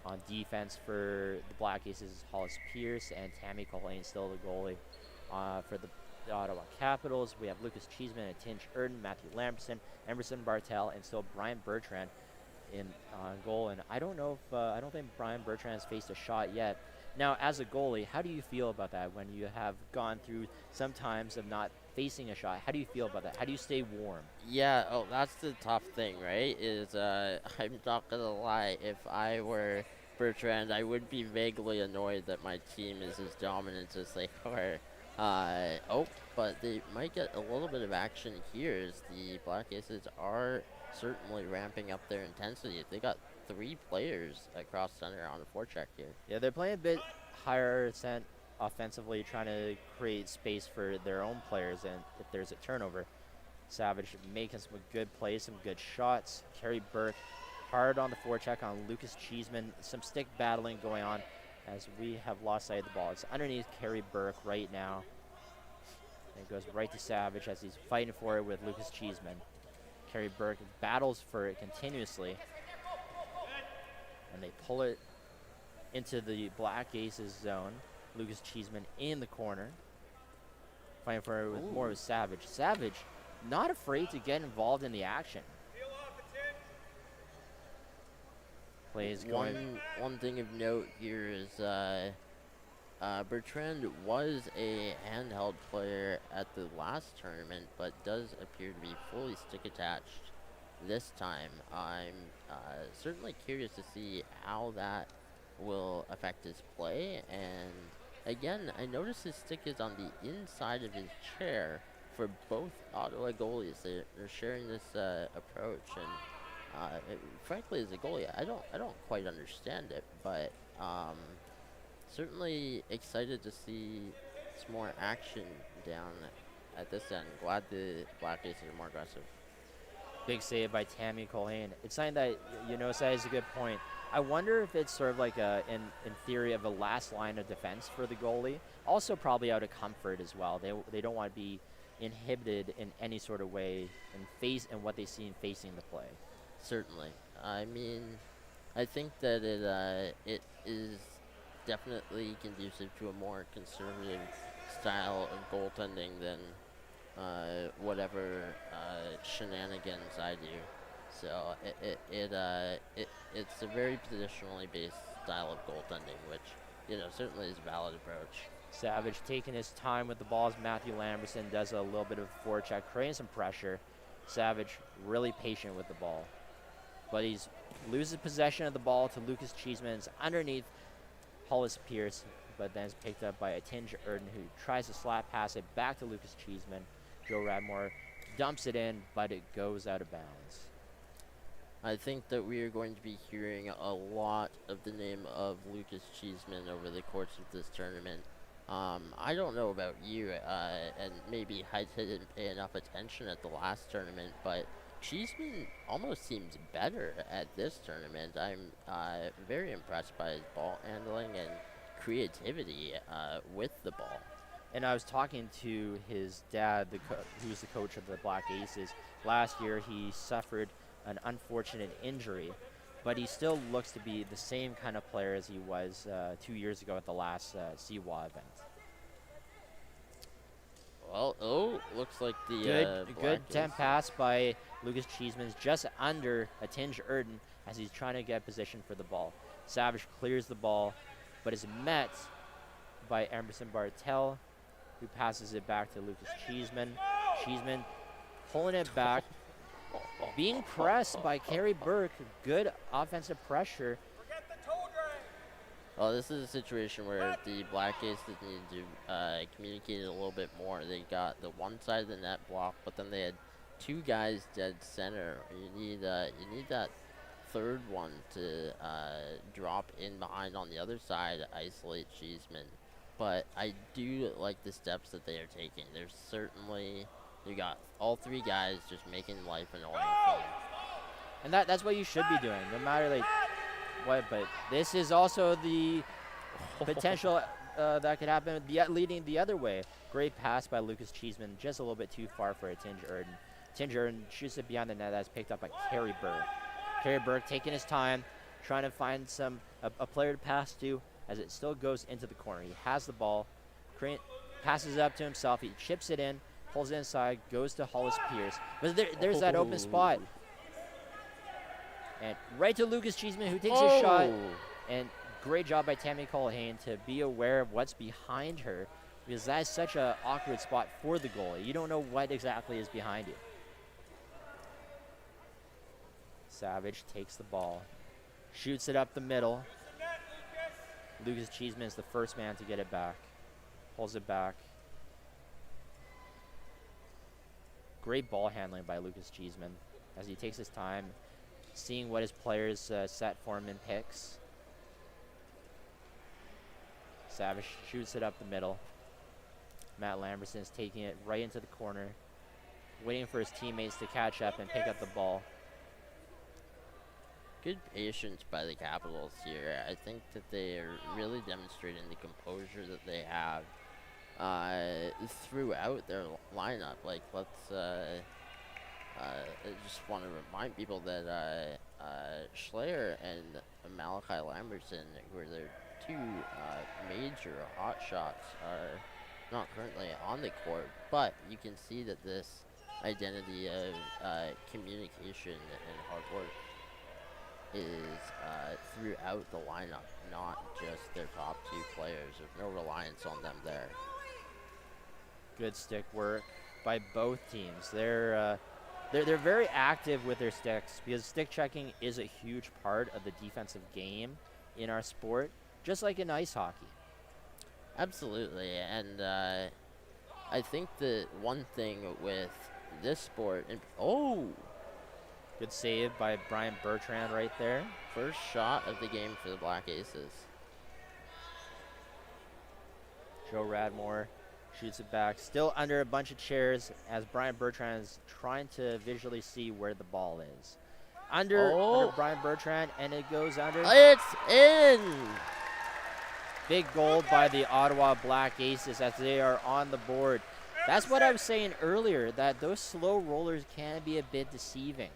On defense for the Black Aces, Hollis Pierce and Tammy Colhane still the goalie. For the Ottawa Capitals, we have Lucas Cheeseman and Tinch Erden, Matthew Lamberson, Emerson Bartel, and still Brian Bertrand in goal. And I don't know if I don't think Brian Bertrand has faced a shot yet. Now, as a goalie, how do you feel about that when you have gone through some times of not facing a shot? How do you feel about that? How do you stay warm? Yeah, that's the tough thing, right? Is I'm not gonna lie, if I were Bertrand, I would be vaguely annoyed that my team is as dominant as they are. But they might get a little bit of action here as the Black Aces are certainly ramping up their intensity. They got 3 players across center on a forecheck here. Yeah, they're playing a bit higher cent offensively, trying to create space for their own players, and if there's a turnover, Savage making some good plays, some good shots. Kerry Burke hard on the forecheck on Lucas Cheeseman. Some stick battling going on as we have lost sight of the ball. It's underneath Kerry Burke right now. And it goes right to Savage as he's fighting for it with Lucas Cheeseman. Kerry Burke battles for it continuously. And they pull it into the Black Aces zone. Lucas Cheeseman in the corner. Fighting for it with more of Savage. Savage not afraid to get involved in the action. plays going. One thing of note here is Bertrand was a handheld player at the last tournament, but does appear to be fully stick attached this time. I'm certainly curious to see how that will affect his play. And again, I notice his stick is on the inside of his chair for both Ottawa goalies. They're sharing this approach, and frankly, as a goalie, I don't quite understand it, but certainly excited to see some more action down at this end. Glad the Black Aces are more aggressive. Big save by Tammy Colhane. It's something that, you know, that is a good point. I wonder if it's sort of like in theory of a last line of defense for the goalie. Also probably out of comfort as well. They don't want to be inhibited in any sort of way in what they see in facing the play. Certainly. I mean, I think that it is definitely conducive to a more conservative style of goaltending than whatever shenanigans I do. So it's a very positionally based style of goaltending, which, you know, certainly is a valid approach. Savage taking his time with the ball as Matthew Lamberson does a little bit of a forecheck, creating some pressure. Savage really patient with the ball, but he's loses possession of the ball to Lucas Cheeseman. It's underneath Hollis Pierce, but then it's picked up by a Tinge Erden, who tries to slap pass it back to Lucas Cheeseman. Joe Radmore dumps it in, but it goes out of bounds. I think that we are going to be hearing a lot of the name of Lucas Cheeseman over the course of this tournament. I don't know about you, and maybe I didn't pay enough attention at the last tournament, but Cheeseman almost seems better at this tournament. I'm very impressed by his ball handling and creativity with the ball. And I was talking to his dad, who's the coach of the Black Aces. Last year, he suffered an unfortunate injury, but he still looks to be the same kind of player as he was 2 years ago at the last CEWHA event. Well, looks like the good temp pass by Lucas Cheeseman, just under a Tinge Erden as he's trying to get position for the ball. Savage clears the ball, but is met by Emerson Bartel, who passes it back to Lucas Cheeseman. Cheeseman pulling it back, being pressed by Kerry Burke. Good offensive pressure. Well, this is a situation where the Black Aces need to communicate a little bit more. They got the one side of the net blocked, but then they had two guys dead center. You need that third one to drop in behind on the other side, isolate Cheeseman. But I do like the steps that they are taking. There's certainly, you got all three guys just making life annoying for them. And that's what you should be doing, no matter like what. But this is also the potential that could happen, leading the other way. Great pass by Lucas Cheeseman, just a little bit too far for a Tinge Erden. Tinge Erden shoots it beyond the net. That's picked up by Kerry Burke. Kerry Burke taking his time, trying to find a player to pass to, as it still goes into the corner. He has the ball, passes it up to himself. He chips it in, pulls it inside, goes to Hollis Pierce. But there's that open spot. And right to Lucas Cheeseman, who takes a shot. And great job by Tammy Colhane to be aware of what's behind her, because that is such an awkward spot for the goalie. You don't know what exactly is behind you. Savage takes the ball, shoots it up the middle. Lucas Cheeseman is the first man to get it back. Pulls it back. Great ball handling by Lucas Cheeseman as he takes his time, seeing what his players set for him in picks. Savage shoots it up the middle. Matt Lamberson is taking it right into the corner, waiting for his teammates to catch up and pick up the ball. Good patience by the Capitals here. I think that they are really demonstrating the composure that they have throughout their lineup. Like, I just want to remind people that Schleyer and Malachi Lamberson, who are their two major hot shots, are not currently on the court, but you can see that this identity of communication and hard work is throughout the lineup, not just their top 2 players. There's no reliance on them there. Good stick work by both teams. They're very active with their sticks because stick checking is a huge part of the defensive game in our sport, just like in ice hockey. Absolutely, and I think the one thing with this sport, Good save by Brian Bertrand right there. first shot of the game for the Black Aces. Joe Radmore shoots it back, still under a bunch of chairs as Brian Bertrand is trying to visually see where the ball is. Under Brian Bertrand, and it goes under. It's in! Big goal by the Ottawa Black Aces as they are on the board. That's what I was saying earlier, that those slow rollers can be a bit deceiving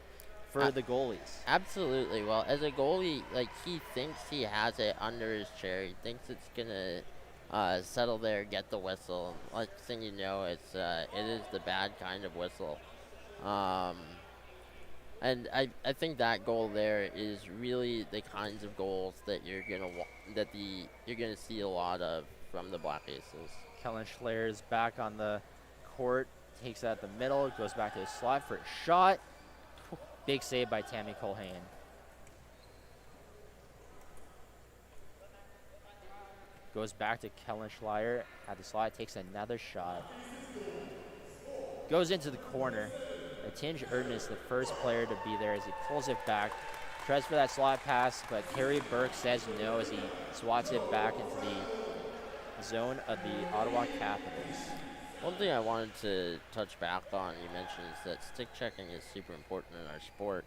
for the goalies. Absolutely. Well, as a goalie, like, he thinks he has it under his chair. He thinks it's gonna settle there, get the whistle. Next thing you know, it is the bad kind of whistle. And I think that goal there is really the kinds of goals that you're gonna see a lot of from the Black Aces. Kellen Schleyer is back on the court, takes that at the middle, goes back to his slot for a shot. Big save by Tammy Colhane. Goes back to Kellen Schleyer at the slot, takes another shot. Goes into the corner. Atinj Erden is the first player to be there as he pulls it back. Tries for that slot pass, but Kerry Burke says no as he swats it back into the zone of the Ottawa Capitals. One thing I wanted to touch back on, you mentioned, is that stick checking is super important in our sport,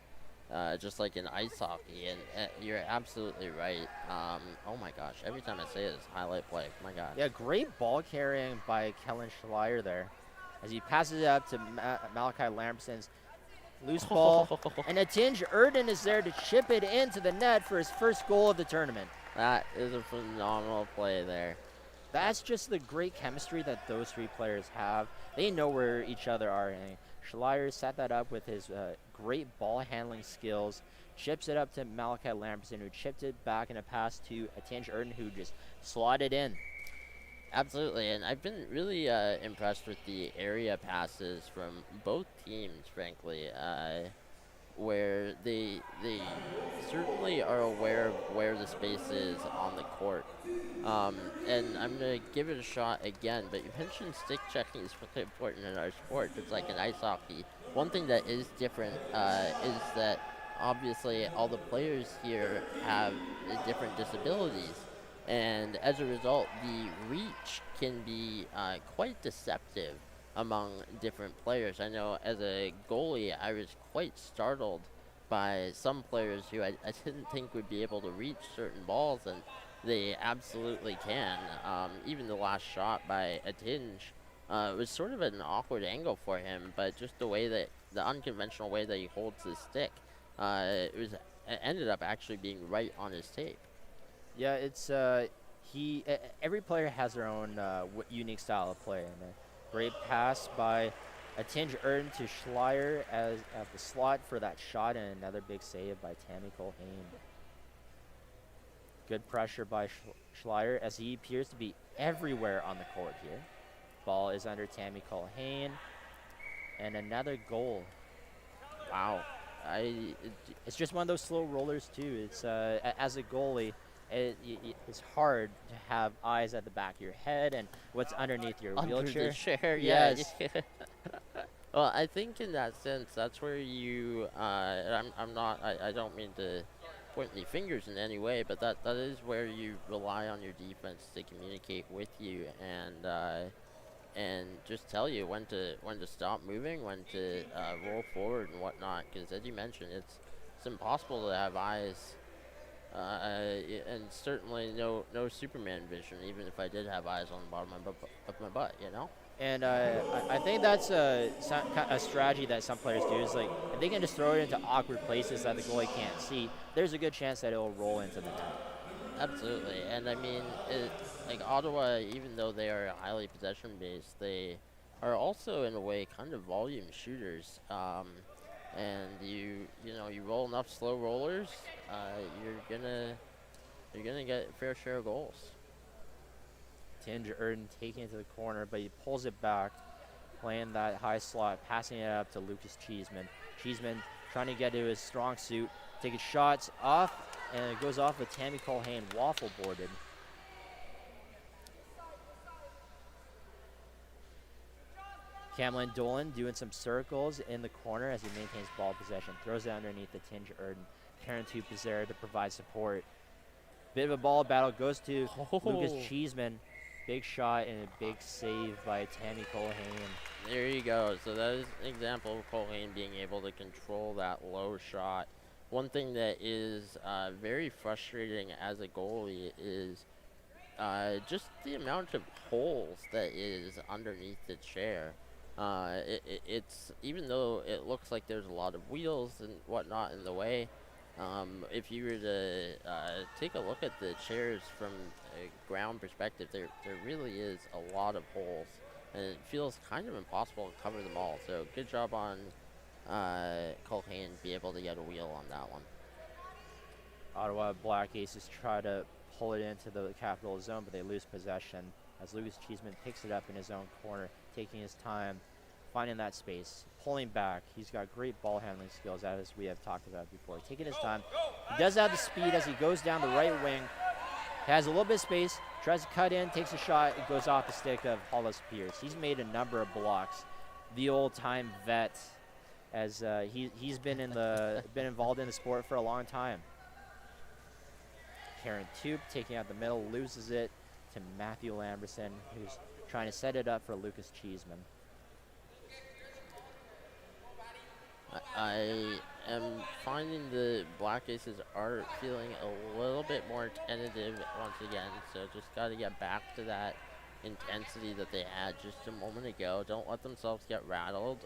just like in ice hockey, and you're absolutely right. Oh my gosh, every time I say it, it's highlight play. My God. Yeah, great ball carrying by Kellen Schleyer there as he passes it up to Malachi Lamberson's loose ball. And Atinj Erden is there to chip it into the net for his first goal of the tournament. That is a phenomenal play there. That's just the great chemistry that those 3 players have. They know where each other are. And Schleyer set that up with his great ball handling skills. Chips it up to Malachi Lamberson, who chipped it back in a pass to Atinj Erden, who just slotted in. Absolutely, and I've been really impressed with the area passes from both teams, frankly, where they certainly are aware of where the space is on the court. And I'm going to give it a shot again, but you mentioned stick checking is really important in our sport, just like in ice hockey. One thing that is different is that obviously all the players here have different disabilities. And as a result, the reach can be quite deceptive among different players. I know as a goalie, I was quite startled by some players who I didn't think would be able to reach certain balls, and they absolutely can. Even the last shot by Atinj was sort of at an awkward angle for him, but just the unconventional way that he holds his stick, it ended up actually being right on his tape. Yeah, it's every player has their own unique style of play, and a great pass by Atinj Erden to Schleyer at the slot for that shot, and another big save by Tammy Colhane. Good pressure by Schleyer as he appears to be everywhere on the court here. Ball is under Tammy Colhane, and another goal. Wow, it's just one of those slow rollers too. It's as a goalie. It's hard to have eyes at the back of your head and what's underneath your wheelchair. The chair, yes. Well, I think in that sense, that's where you. I don't mean to point any fingers in any way, but that is where you rely on your defense to communicate with you and just tell you when to stop moving, when to roll forward and whatnot. Because as you mentioned, it's impossible to have eyes. And certainly no Superman vision, even if I did have eyes on the bottom of my butt, you know? And I think that's a strategy that some players do, is like, if they can just throw it into awkward places that the goalie can't see, there's a good chance that it'll roll into the net. Absolutely, and I mean, like Ottawa, even though they are highly possession-based, they are also, in a way, kind of volume shooters. and you roll enough slow rollers, you're gonna get a fair share of goals. Tinge Erden taking it to the corner, but he pulls it back, playing that high slot, passing it up to Lucas Cheeseman. Cheeseman trying to get to his strong suit, taking shots off, and it goes off with Tammy Colhane, waffle boarded. Camlin Dolan doing some circles in the corner as he maintains ball possession. Throws it underneath the Tinge Erden. Karen Tup is there to provide support. Bit of a ball battle goes to Lucas Cheeseman. Big shot and a big save by Tammy Colhane. There you go. So that is an example of Colhane being able to control that low shot. One thing that is very frustrating as a goalie is just the amount of holes that is underneath the chair. It's even though it looks like there's a lot of wheels and whatnot in the way, if you were to take a look at the chairs from a ground perspective, there really is a lot of holes, and it feels kind of impossible to cover them all. So good job on Colhane to be able to get a wheel on that one. Ottawa Black Aces try to pull it into the Capital zone, but they lose possession as Lucas Cheeseman picks it up in his own corner, taking his time, finding that space, pulling back. He's got great ball handling skills, as we have talked about before. Taking his time. He does have the speed as he goes down the right wing. Has a little bit of space, tries to cut in, takes a shot, it goes off the stick of Hollis Pierce. He's made a number of blocks. The old-time vet, as he's been involved in the sport for a long time. Karen Tup taking out the middle, loses it to Matthew Lamberson, who's trying to set it up for Lucas Cheeseman. I am finding the Black Aces are feeling a little bit more tentative once again, so just got to get back to that intensity that they had just a moment ago. Don't let themselves get rattled.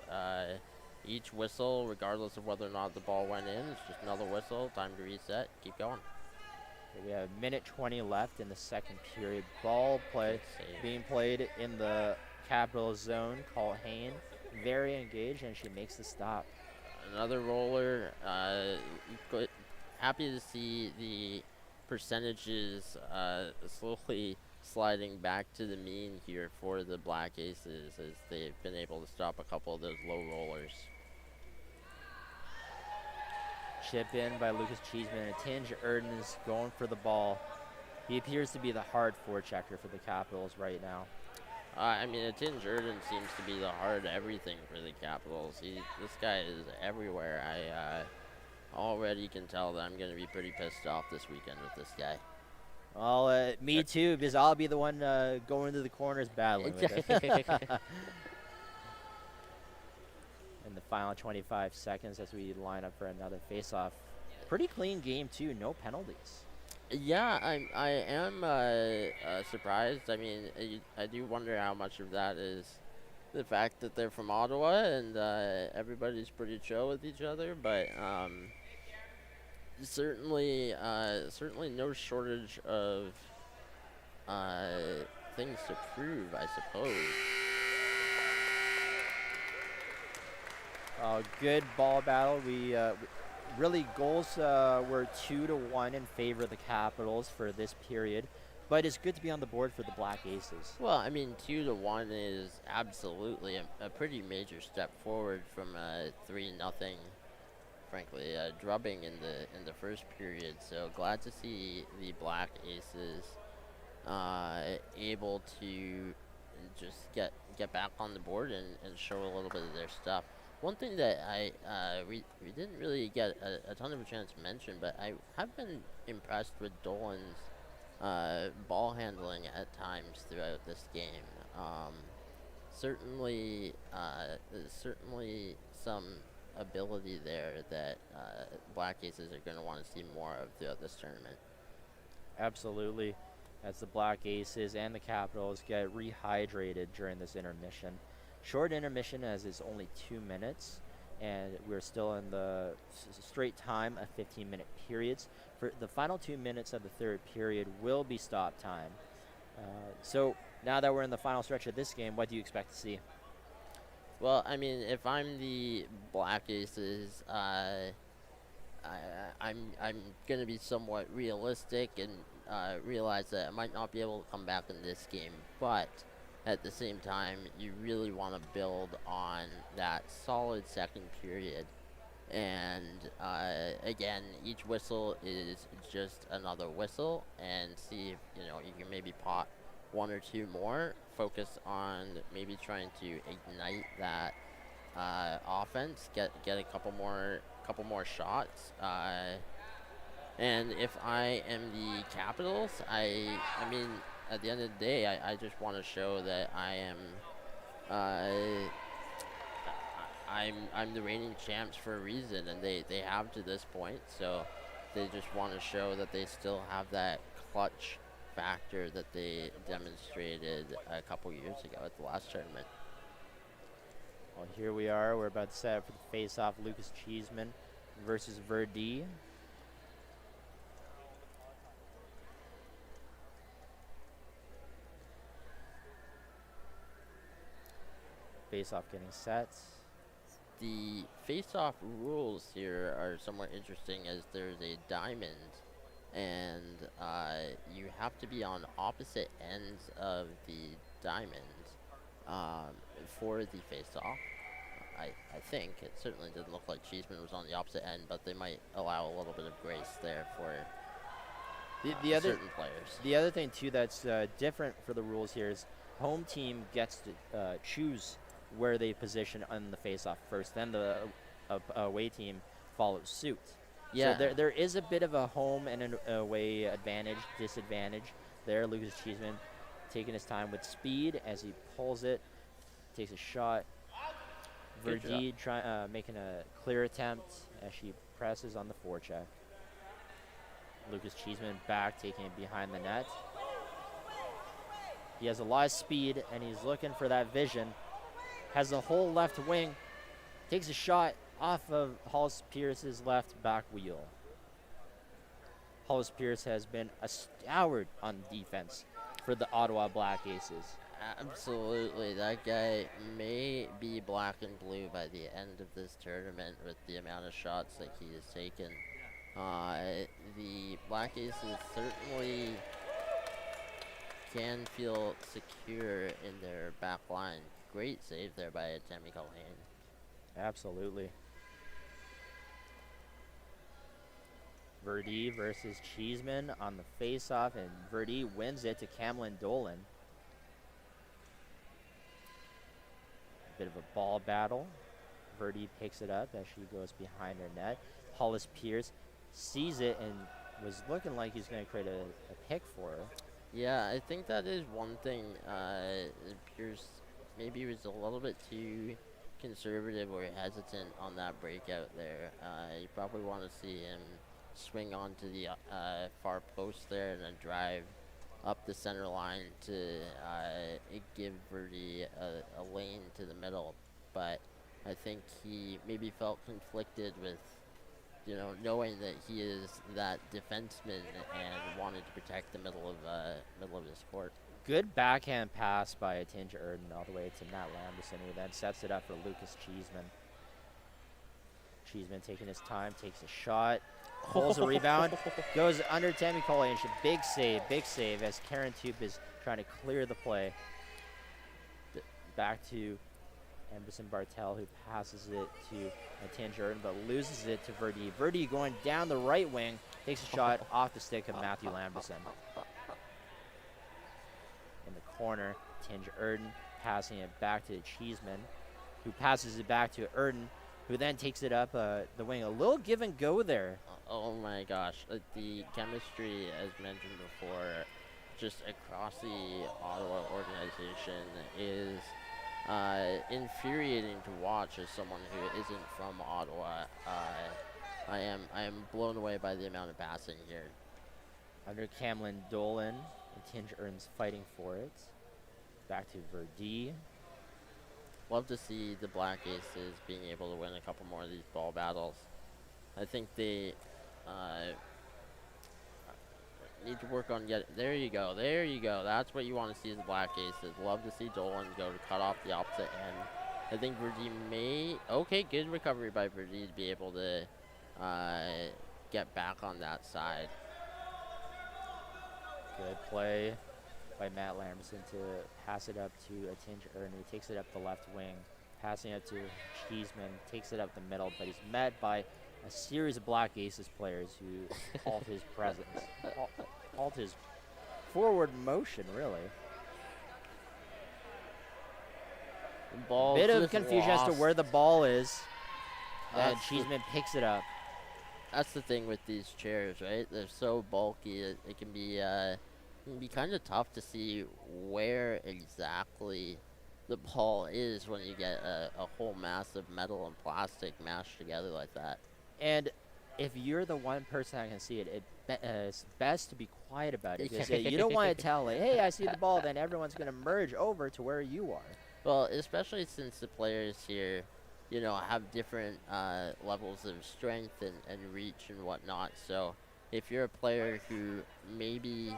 Each whistle, regardless of whether or not the ball went in, it's just another whistle, time to reset, keep going. We have a minute 20 left in the second period. Ball play being played in the Capital zone. Colhane very engaged, and she makes the stop. Another roller. Happy to see the percentages slowly sliding back to the mean here for the Black Aces as they've been able to stop a couple of those low rollers. Chip in by Lucas Cheeseman, and Tinge Erden is going for the ball. He appears to be the hard forechecker for the Capitals right now. I mean, Tinge Erden seems to be the hard everything for the Capitals. This guy is everywhere. I already can tell that I'm going to be pretty pissed off this weekend with this guy. Well, me too, because I'll be the one going to the corners battling with it. In the final 25 seconds as we line up for another face-off. Pretty clean game, too. No penalties. Yeah, I am surprised. I mean, I do wonder how much of that is the fact that they're from Ottawa and everybody's pretty chill with each other, but certainly no shortage of things to prove, I suppose. Good ball battle. We really goals were 2-1 in favor of the Capitals for this period, but it's good to be on the board for the Black Aces. Well, I mean, 2-1 is absolutely a pretty major step forward from a 3-0, frankly, drubbing in the first period. So glad to see the Black Aces able to just get back on the board and show a little bit of their stuff. One thing that we didn't really get a ton of a chance to mention, but I have been impressed with Dolan's ball handling at times throughout this game. Certainly some ability there that Black Aces are going to want to see more of throughout this tournament. Absolutely, as the Black Aces and the Capitals get rehydrated during this intermission. Short intermission as it's only 2 minutes, and we're still in the straight time of 15-minute periods. For the final 2 minutes of the third period will be stop time. So now that we're in the final stretch of this game, what do you expect to see? Well, I mean, if I'm the Black Aces, I'm gonna be somewhat realistic and realize that I might not be able to come back in this game, but at the same time, you really want to build on that solid second period. And again, each whistle is just another whistle, and see if you can maybe pot one or two more. Focus on maybe trying to ignite that offense, get a couple more shots. And if I am the Capitals, I mean, at the end of the day, I just want to show that uh, I'm the reigning champs for a reason, and they have to this point. So they just want to show that they still have that clutch factor that they demonstrated a couple years ago at the last tournament. Well, here we are. We're about to set up for the face-off. Lucas Cheeseman versus Verdi. Face-off getting set. The face-off rules here are somewhat interesting, as there's a diamond, and you have to be on opposite ends of the diamond for the face-off. I think it certainly didn't look like Cheeseman was on the opposite end, but they might allow a little bit of grace there for certain players. The other thing too that's different for the rules here is home team gets to choose where they position on the face-off first, then the away team follows suit. Yeah. So there is a bit of a home and an away disadvantage there. Lucas Cheeseman taking his time with speed as he pulls it, takes a shot. Verdi making a clear attempt as she presses on the forecheck. Lucas Cheeseman back, taking it behind the net. He has a lot of speed, and he's looking for that vision. Has the whole left wing. Takes a shot off of Hollis Pierce's left back wheel. Hollis Pierce has been a stalwart on defense for the Ottawa Black Aces. Absolutely. That guy may be black and blue by the end of this tournament with the amount of shots that he has taken. The Black Aces certainly can feel secure in their back line. Great save there by Tammy Culhane. Absolutely. Verdi versus Cheeseman on the face-off, and Verdi wins it to Camlin Dolan. Bit of a ball battle. Verdi picks it up as she goes behind her net. Hollis Pierce sees it and was looking like he's going to create a pick for her. Yeah, I think that is one thing. Pierce maybe was a little bit too conservative or hesitant on that breakout there. You probably want to see him swing onto the far post there and then drive up the center line to give Verdi a lane to the middle. But I think he maybe felt conflicted with, knowing that he is that defenseman and wanted to protect the middle of his court. Good backhand pass by Tinge Erden all the way to Matt Lamberson, who then sets it up for Lucas Cheeseman. Cheeseman taking his time, takes a shot, pulls a rebound, goes under Tammy Coley, and big save as Karen Toop is trying to clear the play. Back to Emerson Bartel, who passes it to Tinge Erden, but loses it to Verdi. Verdi going down the right wing, takes a shot off the stick of Matthew Lamberson. In the corner, Tinge Erden passing it back to Cheeseman, who passes it back to Erden, who then takes it up the wing. A little give and go there. Oh my gosh, the chemistry, as mentioned before, just across the Ottawa organization is infuriating to watch as someone who isn't from Ottawa. I am blown away by the amount of passing here. Under Camlin Dolan, and Tinge Erden's fighting for it. Back to Verdi. Love to see the Black Aces being able to win a couple more of these ball battles. I think they need to work on there you go. That's what you want to see as the Black Aces. Love to see Dolan go to cut off the opposite end I think Verdi may. Okay, good recovery by Verdi to be able to get back on that side. Good play by Matt Lamberson to pass it up to Atinj Erdin, who takes it up the left wing. Passing it to Cheeseman, takes it up the middle, but he's met by a series of Black Aces players who halt his presence, halt his forward motion, really. Ball Bit of just confusion as to lost. where the ball is. And That's the- Cheeseman picks it up. That's the thing with these chairs, right? They're so bulky. It can be kind of tough to see where exactly the ball is when you get a whole mass of metal and plastic mashed together like that. And if you're the one person that can see it, it's best to be quiet about it. Because you don't want to tell, like, hey, I see the ball, then everyone's going to merge over to where you are. Well, especially since the players here, you know, have different levels of strength and reach and whatnot. So if you're a player who maybe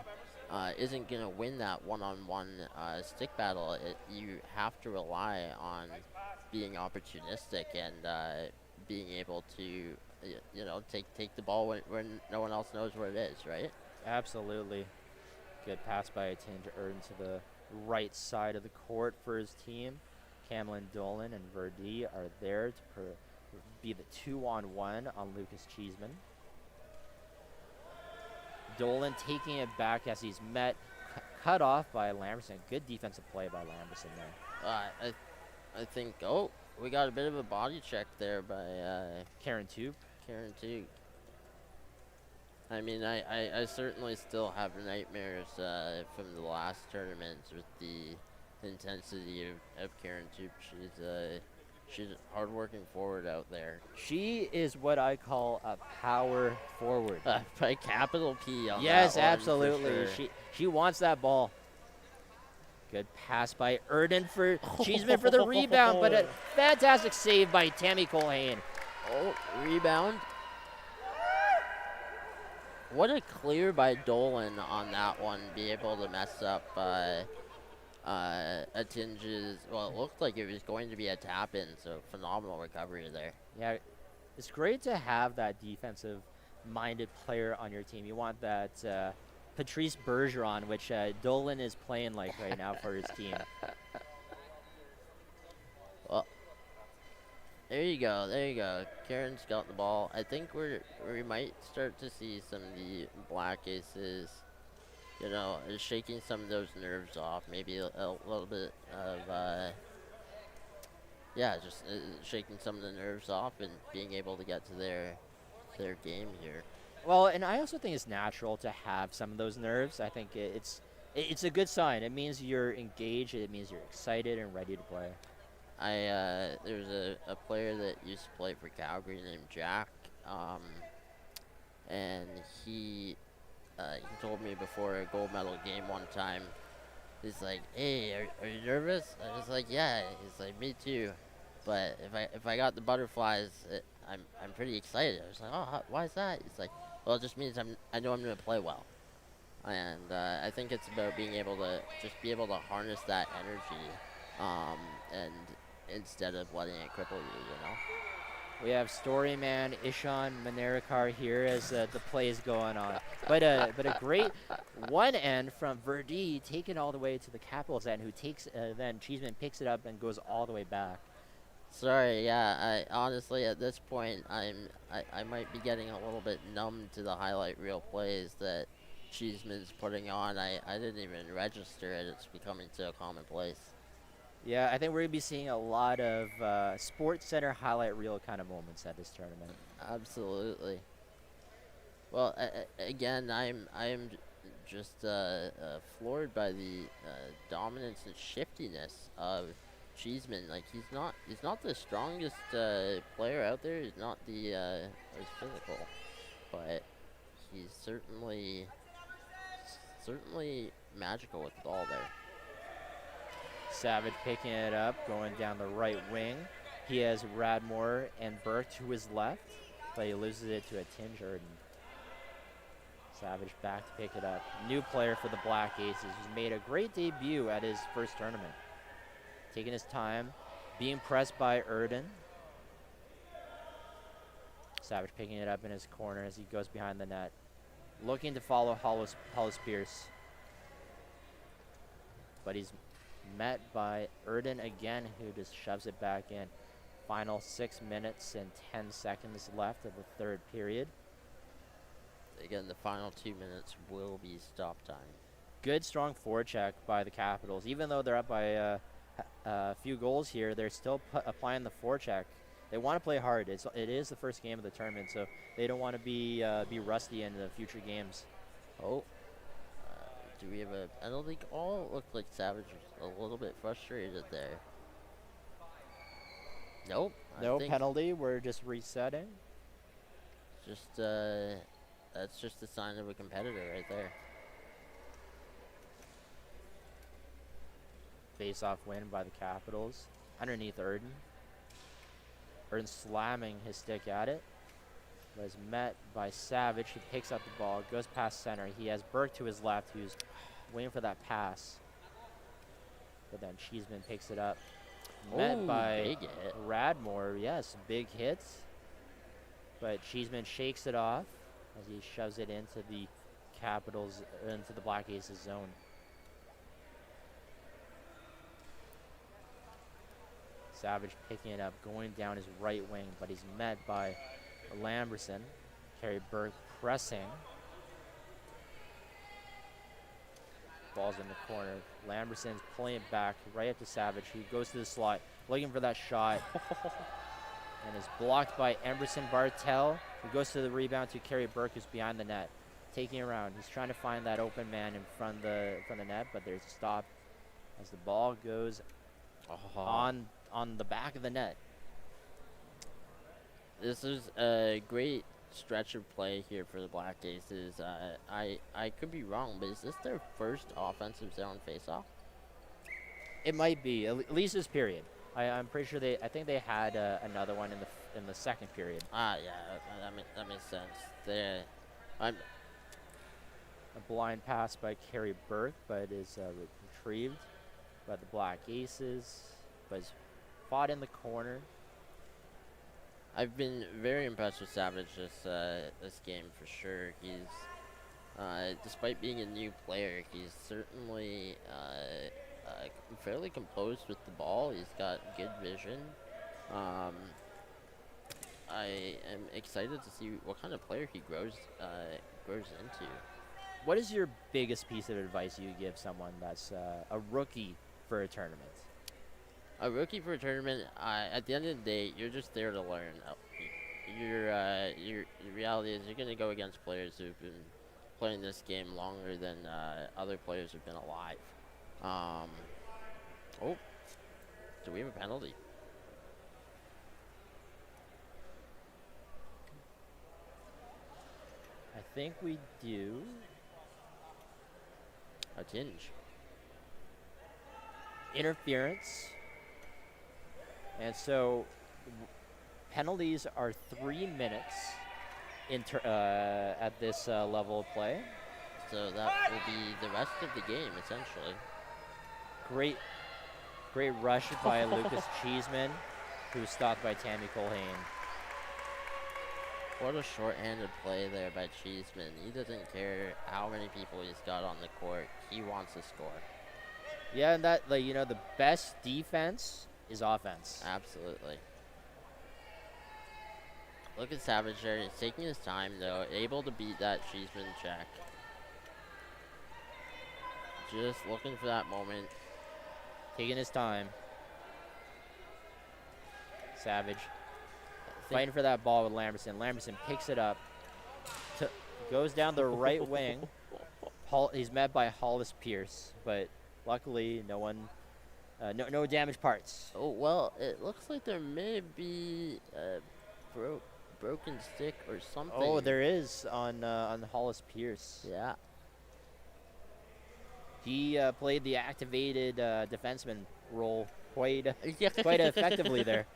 isn't going to win that one-on-one stick battle, you have to rely on being opportunistic and being able to, you know, take the ball when no one else knows where it is, right? Absolutely. Good pass by Atinj Erdin to the right side of the court for his team. Camlin Dolan and Verdi are there to be the 2-on-1 on Lucas Cheeseman. Dolan taking it back as he's cut off by Lamberson. Good defensive play by Lamberson there. I think, oh, we got a bit of a body check there by Karen Tube. Karen too. I mean, I certainly still have nightmares from the last tournaments with the intensity of Karen Tube. She's a hard-working forward out there. She is what I call a power forward. By capital P on Yes, that one, for absolutely. sure. She wants that ball. Good pass by Erdin for Cheeseman for the rebound, but a fantastic save by Tammy Colhane. Oh, rebound. What a clear by Dolan on that one. Be able to mess up Atinj's, well, it looked like it was going to be a tap-in, so phenomenal recovery there. Yeah, it's great to have that defensive-minded player on your team. You want that Patrice Bergeron, which Dolan is playing like right now for his team. Well, there you go, there you go. Karen's got the ball. I think we might start to see some of the Black Aces, you know, shaking some of those nerves off. Maybe a little bit of, yeah, just shaking some of the nerves off and being able to get to their game here. Well, and I also think it's natural to have some of those nerves. I think it's a good sign. It means you're engaged. It means you're excited and ready to play. There's a player that used to play for Calgary named Jack, and he told me before a gold medal game one time, he's like, hey, are you nervous? I was like, yeah. He's like, me too. But if I got the butterflies, I'm pretty excited. I was like, oh, why is that? He's like, well, it just means I know I'm going to play well. And I think it's about being able to just be able to harness that energy, and instead of letting it cripple you, you know? We have Storyman Ishan Manerikar here as the play is going on. But a great one end from Verdi, taken all the way to the Capitals end, who takes then Cheeseman picks it up and goes all the way back. Sorry, yeah. I honestly at this point I might be getting a little bit numb to the highlight reel plays that Cheeseman's putting on. I didn't even register it. It's becoming so commonplace. Yeah, I think we're going to be seeing a lot of Sports Center highlight reel kind of moments at this tournament. Absolutely. Well, again, I'm just floored by the dominance and shiftiness of Cheeseman. Like he's not the strongest player out there. He's not the as physical, but he's certainly magical with the ball there. Savage picking it up, going down the right wing. He has Radmore and Burke to his left, but he loses it to Atinj Erdin. Savage back to pick it up. New player for the Black Aces, who's made a great debut at his first tournament. Taking his time, Being pressed by Erden. Savage picking it up in his corner as he goes behind the net. Looking to follow Hollis Pierce. But he's met by Erden again, who just shoves it back in. Final 6 minutes and 10 seconds left of the third period. Again, the final 2 minutes will be stop time. Good, strong forecheck by the Capitals. Even though they're up by a few goals here, they're still applying the forecheck. They want to play hard. It is the first game of the tournament, so they don't want to be rusty in the future games. Oh, do we have a penalty call? Looked like Savage was a little bit frustrated there. Nope. No penalty. We're just resetting. Just that's just a sign of a competitor right there. Face-off win by the Capitals. Underneath Erden. Erden slamming his stick at it. But is met by Savage, who picks up the ball, goes past center. He has Burke to his left, who's waiting for that pass. But then Cheeseman picks it up. Met by big hit. Radmore. Yes, big hits. But Cheeseman shakes it off as he shoves it into the Capitals, into the Black Aces zone. Savage picking it up, going down his right wing, but he's met by Lamberson. Kerry Burke pressing. Ball's in the corner. Lamberson's pulling it back right up to Savage, who goes to the slot, looking for that shot. And is blocked by Emerson Bartel, who goes to the rebound to Kerry Burke, who's behind the net. Taking around. He's trying to find that open man in front of the net, but there's a stop as the ball goes on the back of the net. This is a great stretch of play here for the Black Aces. I could be wrong, but is this their first offensive zone faceoff? It might be, at least this period. I'm pretty sure I think they had another one in the second period. Yeah, that makes sense. A blind pass by Kerry Burke, but is retrieved by the Black Aces, but is fought in the corner. I've been very impressed with Savage this game for sure. He's, despite being a new player, he's certainly fairly composed with the ball. He's got good vision. I am excited to see what kind of player he grows into. What is your biggest piece of advice you give someone that's a rookie for a tournament? A rookie for a tournament, at the end of the day, you're just there to learn. The reality is you're going to go against players who've been playing this game longer than other players who've been alive. Oh, do we have a penalty? I think we do. A tinge. Interference. And so penalties are 3 minutes at this level of play. So that will be the rest of the game, essentially. Great rush by Lucas Cheeseman, who's stopped by Tammy Colhane. What a short-handed play there by Cheeseman. He doesn't care how many people he's got on the court. He wants to score. Yeah, and that, the best defense is offense. Absolutely. Look at Savage there. He's taking his time, though. Able to beat that Cheeseman check. Just looking for that moment. Taking his time. Savage fighting for that ball with Lamberson. Lamberson picks it up. Goes down the right wing. He's met by Hollis Pierce, but luckily no one, no damaged parts. Oh, well, it looks like there may be a broken stick or something. Oh, there is on Hollis Pierce. Yeah. He played the activated defenseman role quite effectively there.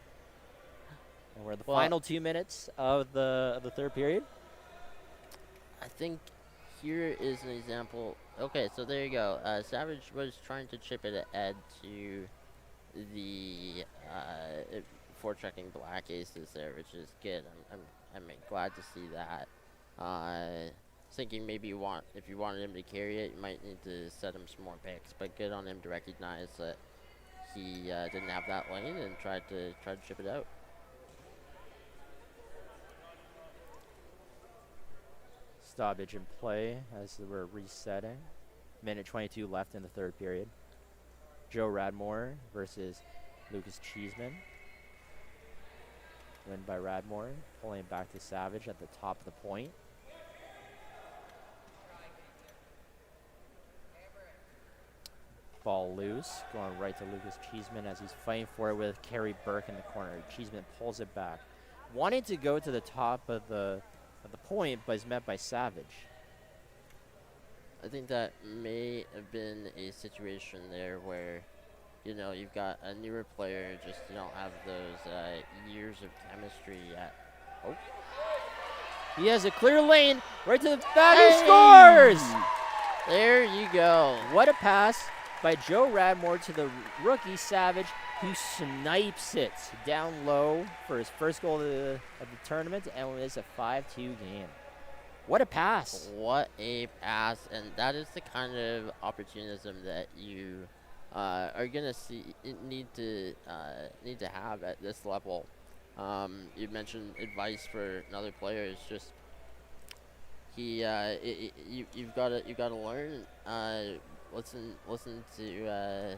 And we're the final 2 minutes of the third period. I think here is an example. Okay, so there you go. Savage was trying to chip it ahead to the forechecking Black Aces there, which is good. I'm glad to see that. Thinking maybe if you wanted him to carry it, you might need to set him some more picks. But good on him to recognize that he didn't have that lane and tried to chip it out. Stoppage in play as we're resetting. Minute 22 left in the third period. Joe Radmore versus Lucas Cheeseman. Win by Radmore, pulling it back to Savage at the top of the point. Ball loose, going right to Lucas Cheeseman as he's fighting for it with Kerry Burke in the corner. Cheeseman pulls it back, wanting to go to the top of the point, but is met by Savage. I think that may have been a situation there where, you know, you've got a newer player, just you don't have those years of chemistry yet. Oh. He has a clear lane right to the bat. He scores! There you go. What a pass by Joe Radmore to the rookie Savage, who snipes it down low for his first goal of the tournament, and it's a 5-2 game. What a pass! What a pass, and that is the kind of opportunism that you are gonna need to have at this level. You mentioned advice for another player. It's just you've got to learn. Listen to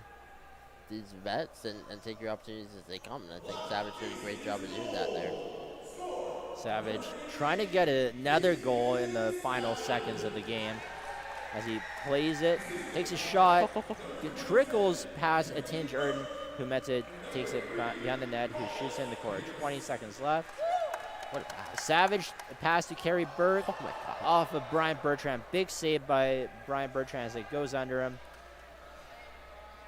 these vets and take your opportunities as they come. And I think Savage did a great job of doing that there. Savage trying to get another goal in the final seconds of the game as he plays it, takes a shot, it trickles past a Tinge Erden, who takes it behind the net, who shoots in the corner. 20 seconds left. Savage pass to Kerry Burke off of Brian Bertrand. Big save by Brian Bertrand as it goes under him.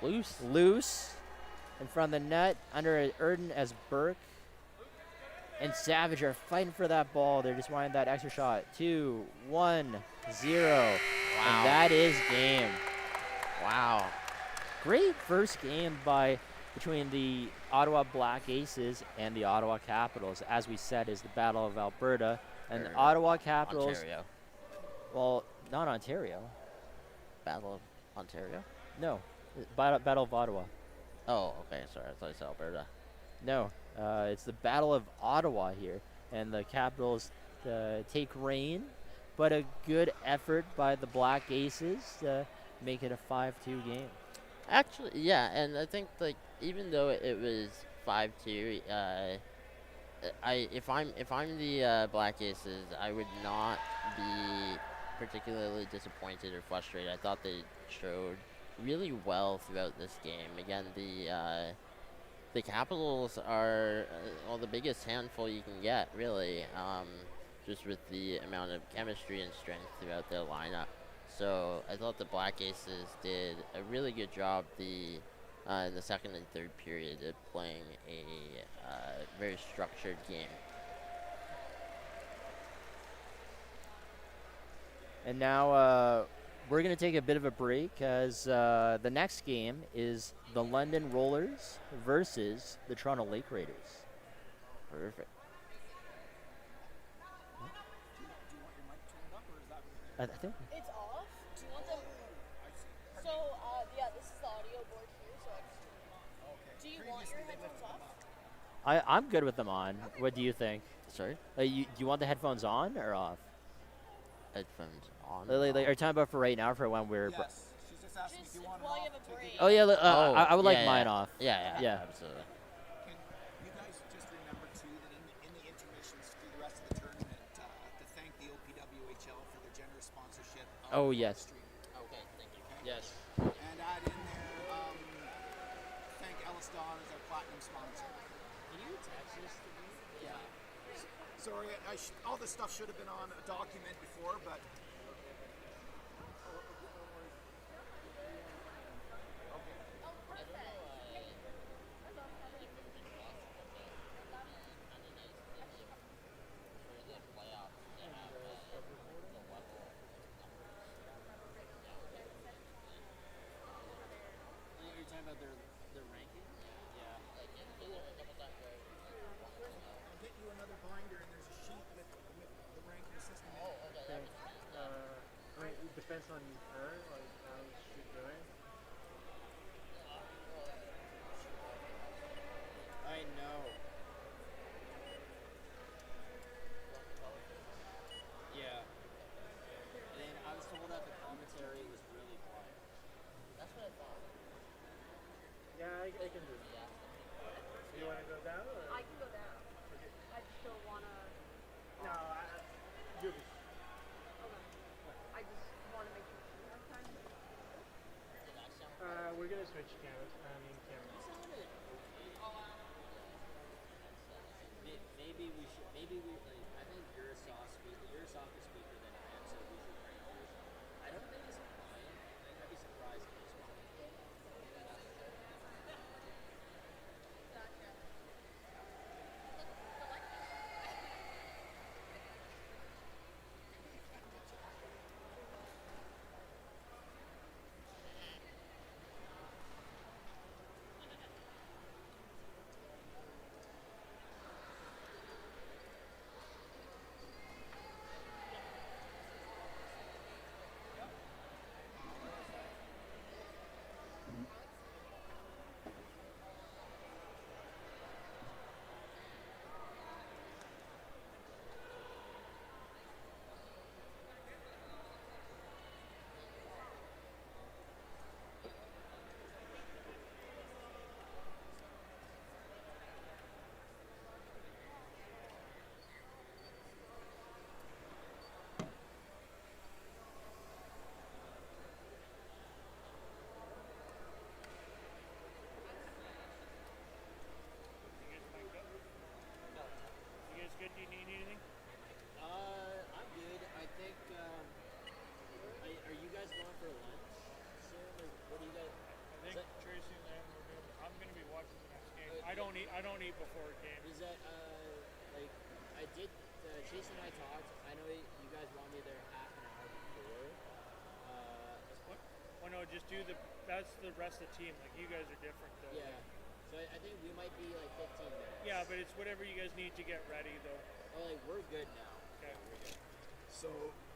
Loose in front of the net, under Erden as Burke and Savage are fighting for that ball. They're just wanting that extra shot. 2-1-0. Wow. And that is game. Wow. Great first game between the Ottawa Black Aces and the Ottawa Capitals. As we said, is the Battle of Alberta. And the Ottawa Capitals. Ontario. Well, not Ontario. Battle of Ontario? No. Battle of Ottawa. Oh, okay. Sorry, I thought you said Alberta. No. It's the Battle of Ottawa here. And the Capitals take reign. But a good effort by the Black Aces to make it a 5-2 game. Actually, yeah, and I think even though it was 5-2, if I'm the Black Aces, I would not be particularly disappointed or frustrated. I thought they showed really well throughout this game. Again, the Capitals are the biggest handful you can get, really, just with the amount of chemistry and strength throughout their lineup. So I thought the Black Aces did a really good job in the second and third period of playing a very structured game. And now we're going to take a bit of a break as the next game is the London Rollers versus the Toronto Lake Raiders. Perfect. I think. It's off. Do you want them? So, yeah, this is the audio board here, so I just turned them on. Okay. Do you want your headphones off? I'm good with them on. What do you think? Sorry? Do you want the headphones on or off? Headphones on. Are you talking about for right now, for when we're... Yes. She's just asking if you want while it you off. have a break. Oh, yeah, I would like mine off. Yeah, Yeah. absolutely. Can you guys just remember, too, that in the intermissions through the rest of the tournament, to thank the OPWHL for their generous sponsorship of Oh, the yes. stream. Okay, thank you. Yes. And add in there, thank Ellis Dawn as our platinum sponsor. Can you text this to me? Yeah. Sorry, all this stuff should have been on a document before, but... You're talking about their ranking? depends on her, like how she's doing. I know. Yeah. And then I was told that the commentary was really quiet. That's what I thought. Yeah, I can do it. Yeah. You want to go down? Or? I can go down. I just don't want to. No, you'll be. Okay. I just want to make sure she has time. Did I sound We're gonna switch cameras. Cameras. You sounded okay. Maybe we should. Maybe we like. I think you're a soft speaker. You're a softer speaker than I am, so we should bring yours. I don't think it's fine. I'd be surprised if it's fine. Gotcha. You guys mic'd up? No. You guys good? Do you need anything? I'm good. I think. Are you guys going for lunch soon? Or what do you guys? I think Is that- Tracy and I were doing. I'm gonna be watching the next game. I don't eat before a game. Is that like I did? Chase and I talked. I know you guys want me there half an hour before. What? Well, no, just do the. That's the rest of the team. Like you guys are different though. Yeah. So I think we might be like 15 minutes. Yeah, but it's whatever you guys need to get ready though. Oh, like we're good now. Okay. Yeah, we're good. So,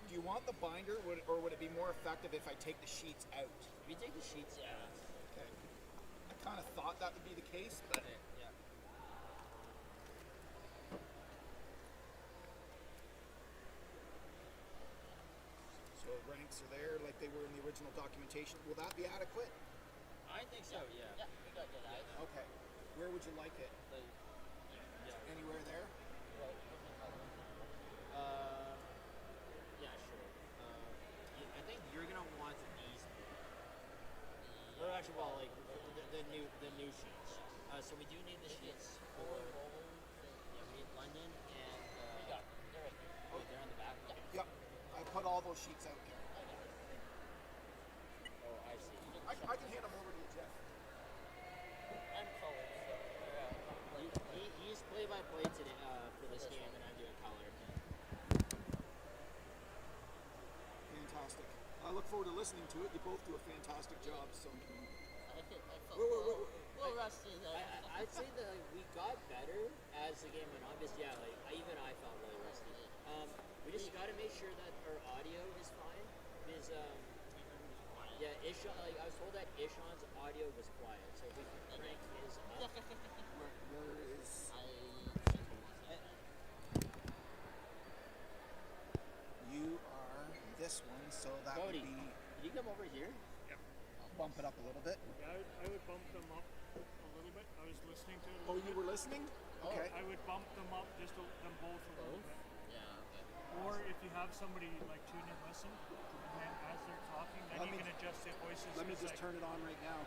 do you want the binder, or would it be more effective if I take the sheets out? If you take the sheets out. Okay. I kind of thought that would be the case, but Yeah. so ranks are there like they were in the original documentation. Will that be adequate? I think so. Yeah. Yeah, we got good eyes. Okay. Where would you like it? Like, yeah. Anywhere there? Well, different colors. Yeah, sure. I think you're gonna want these. Or actually, well, like the new sheets. So we do need the sheets for. Yeah, we need London and. We got them. They're right here. Oh, they're on the back. Yep. I put all those sheets out there. Oh, I see. I can hand them over to you, Jeff. I'm colored, so He's play-by-play today for this game, and I'm doing color. Fantastic. I look forward to listening to it. You both do a fantastic job. So, I felt Whoa. a little rusty. I'd say that like, we got better as the game went on. Because yeah, like even I felt really rusty. We just got to make sure that our audio is fine. Because yeah, Ishan, like I was told that Ishan's audio was quiet, so if we can crank his up. where is you are this one? So that Cody, would be can you come over here? Yep. bump it up a little bit. Yeah, I would bump them up a little bit. I was listening to it. A Oh, little you bit. were listening? Okay. I would bump them up them both a little bit. Yeah, okay. Or if you have somebody like tune in, listen, and then as they're talking, then Let you me- can adjust the voices. Let me 'cause, just like, turn it on right now.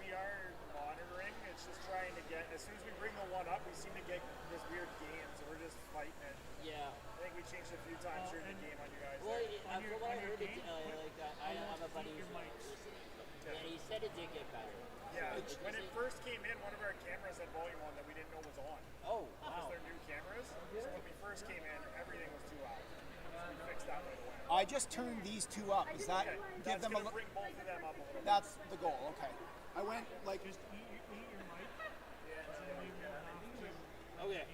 We are monitoring. It's just trying to get. As soon as we bring the one up, we seem to get this weird game, so we're just fighting it. Yeah. I think we changed it a few times during the and- game on you guys. Well, there. On your- from what I on your heard, game, I have a buddy your who's mics. listening. And he said it did get better. Yeah, It's when just it first came in, one of our cameras had volume on that we didn't know was on. Oh, Because wow. they're new cameras. So when we first came in, everything was too loud. So we fixed that right away. I just turned these two up. Does that Okay, give that's them a gonna look? bring both of them up a little bit. That's the goal. Okay. I went like Just eat your mic. Yeah, And then we will have to Okay.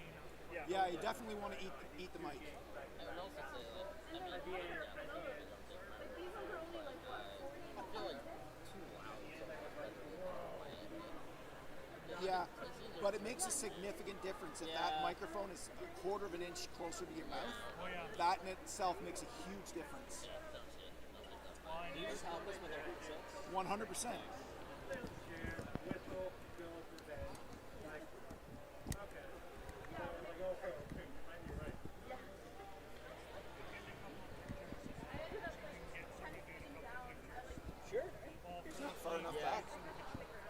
yeah. yeah, you definitely want to eat the mic. I don't know if it's a. I mean, Like these ones are makes a significant difference. If that microphone is a quarter of an inch closer to your mouth, Oh yeah. that in itself makes a huge difference. Can you just help us with our headsets? 100%. Sure. It's not far enough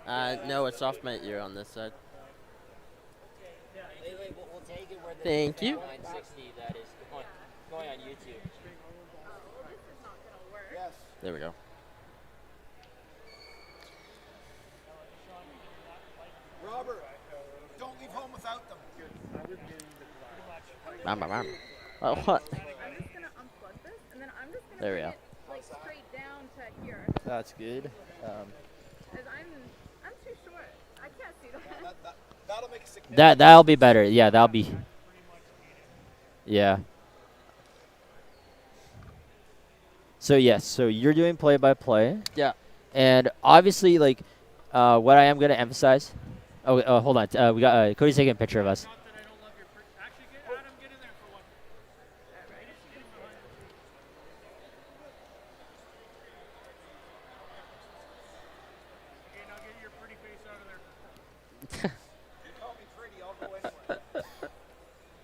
back. No, it's off my ear on this side. We'll take it where the Thank you. 960 that is going on YouTube. Yes. There we go. Robert, don't leave home without them. Bam, bam, bam. Oh, what? I'm just gonna unplug this, and then I'm just gonna There we bring go. it like straight down to here. That's good. As I'm too short. I can't see that. That'll make a significant That'll be better. Yeah, that'll be. Yeah. So yes, so you're doing play-by-play, Yeah. and obviously, like, what I am gonna emphasize. Oh, hold on. We got Cody's taking a picture of us. Not that I don't love your actually, Adam, get in there for one. Okay, now get your pretty face out of there. You call me pretty, I'll go anywhere.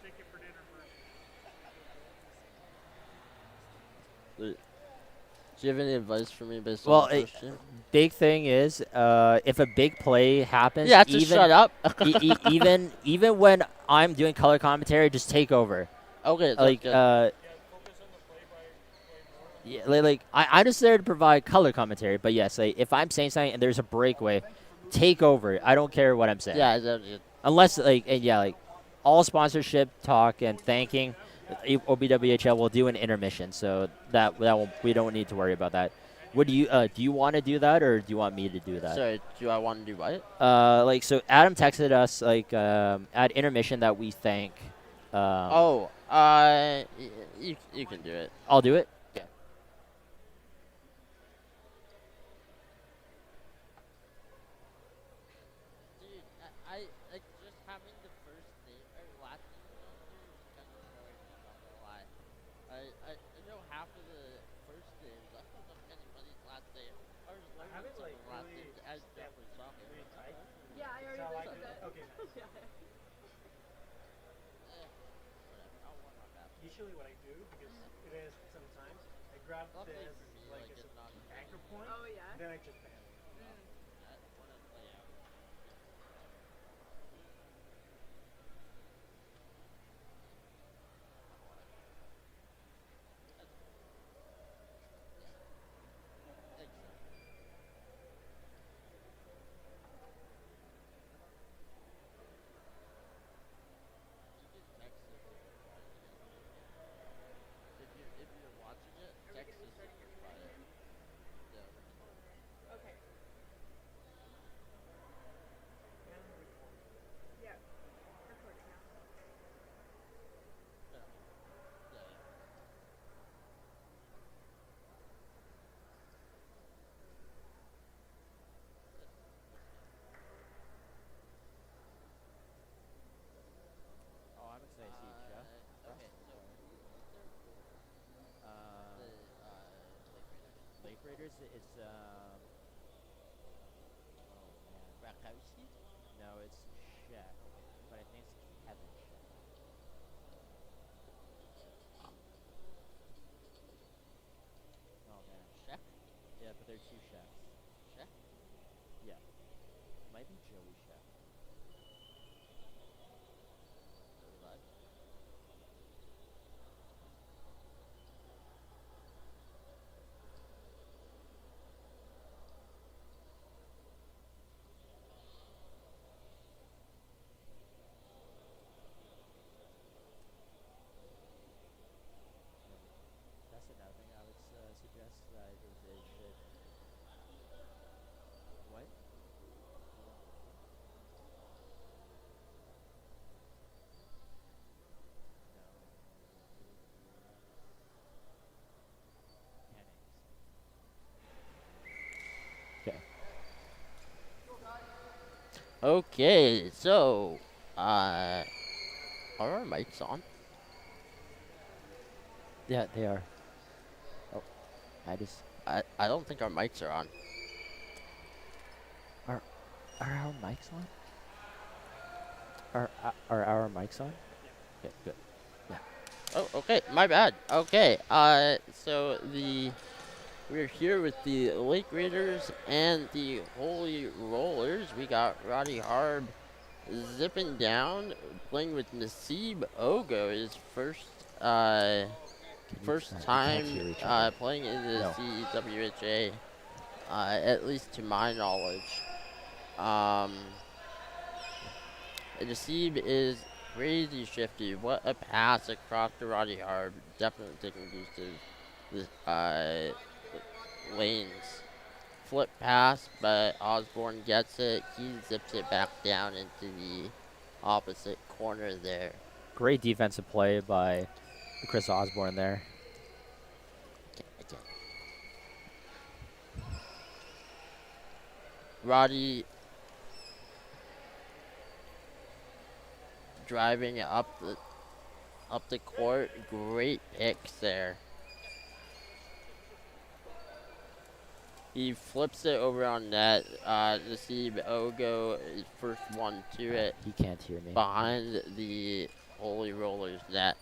Take it for dinner first. Do you have any advice for me based Well, on the first game? big thing is, if a big play happens, Yeah, just even shut up. even when I'm doing color commentary, just take over. Okay, that's Like, good. Focus on the play-by-play more. yeah, like I'm just there to provide color commentary. But yes, like, if I'm saying something and there's a breakaway, take over. I don't care what I'm saying. Yeah, exactly. Unless like all sponsorship talk and thanking, OBWHL will do an intermission, so that won't, we don't need to worry about that. What do you want to do that, or do you want me to do that? Sorry, do I want to do what? Like, so Adam texted us like at intermission that we thank. You can do it. I'll do it. Yeah. Dude, I like just having the first name or last name kind of annoying me, not gonna lie. I know half of the first names. I don't know anybody's last name. I was learning some of the last names as Jeffrey Soccer. Yeah, I already looked at it. Okay. I'll work on that. Usually what I do, because it is sometimes, I grab Luckily this for me, like like, as it's not an anchor point, Oh yeah. then I just bam. I want to play out. If you're watching it, text us about it. Yeah. Okay. Yeah. Recording now. Yeah. Oh, I'm excited to see you, Jeff. Okay, so Lake Raiders. It's Rakowski? no, it's Chef, but I think it's Kevin Chef. Oh man, Chef? yeah, but they're two chefs. Chef? Yeah, might be Joey Chef. That's another thing I would suggest that is they should. What? No. Okay. Okay, so Are our mics on? Yeah, they are. Oh, I don't think our mics are on. Are our mics on? Are our mics on? Okay, good. Yeah. Oh, okay, my bad. Okay, so we're here with the Lake Raiders and the Holy Rollers. We got Roddy Harb zipping down, playing with Nasib Ogo, his first can't hear time each other. playing in the No. CEWHA, at least to my knowledge. Nasib is crazy shifty. What a pass across to Roddy Harb. Definitely taking boost to the lanes. Flip pass, but Osborne gets it. He zips it back down into the opposite corner there. Great defensive play by Chris Osborne there. Okay. Roddy driving up the court. Great picks there. He flips it over on net. Nasib Ogo is first one to it. He can't hear me. Behind the Holy Rollers net.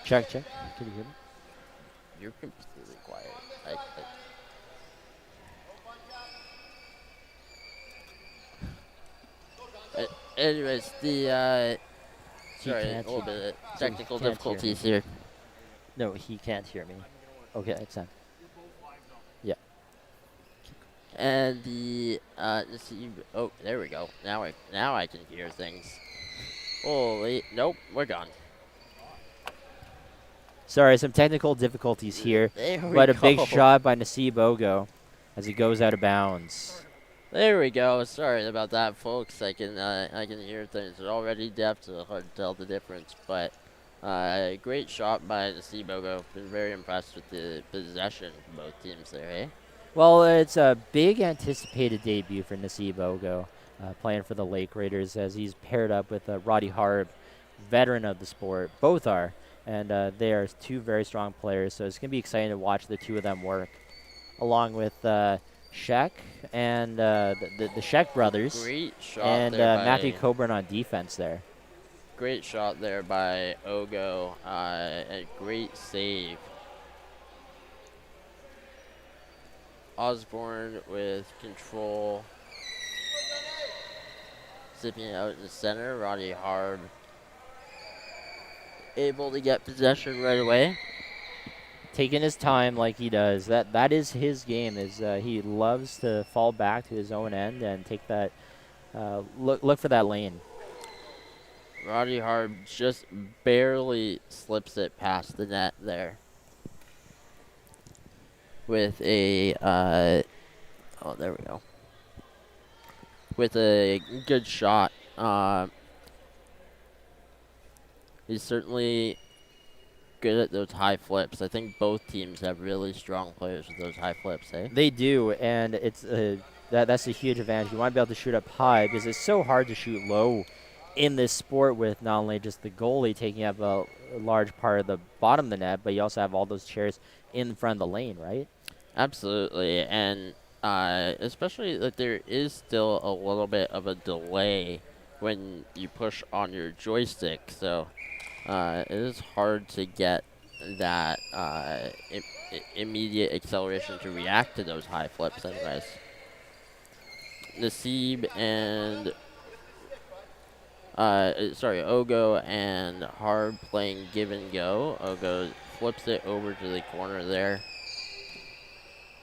Check. Can you hear me? You're completely quiet. Anyways, sorry, a little bit of technical difficulties here. No, he can't hear me. Okay, it's done. Yeah. And oh, there we go. Now I can hear things. Holy, nope, we're gone. Sorry, some technical difficulties here, There we but a big go. shot by Nasib Ogo as he goes out of bounds. There we go. Sorry about that, folks. I can hear things. They're already deaf, so it's hard to tell the difference. But great shot by Nasib Ogo. Been very impressed with the possession of both teams there, eh? Well, it's a big anticipated debut for Nasib Ogo, playing for the Lake Raiders as he's paired up with Roddy Harb, veteran of the sport. Both are, and they are two very strong players, so it's going to be exciting to watch the two of them work, along with Sheck and the Sheck brothers. Great shot and there Matthew by- Coburn on defense there. Great shot there by Ogo. A great save. Osborne with control. Zipping out in the center. Roddy Harb able to get possession right away. Taking his time like he does. That is his game. He loves to fall back to his own end and take that look for that lane. Roddy Harb just barely slips it past the net there. With a oh, there we go. With a good shot. He's certainly good at those high flips. I think both teams have really strong players with those high flips, eh? They do, and it's that's a huge advantage. You want to be able to shoot up high because it's so hard to shoot low in this sport with not only just the goalie taking up a large part of the bottom of the net, but you also have all those chairs in front of the lane, right? Absolutely, and especially that there is still a little bit of a delay when you push on your joystick, so it is hard to get that immediate acceleration to react to those high flips anyways. Nasib and Ogo and Harb playing give and go. Ogo flips it over to the corner there.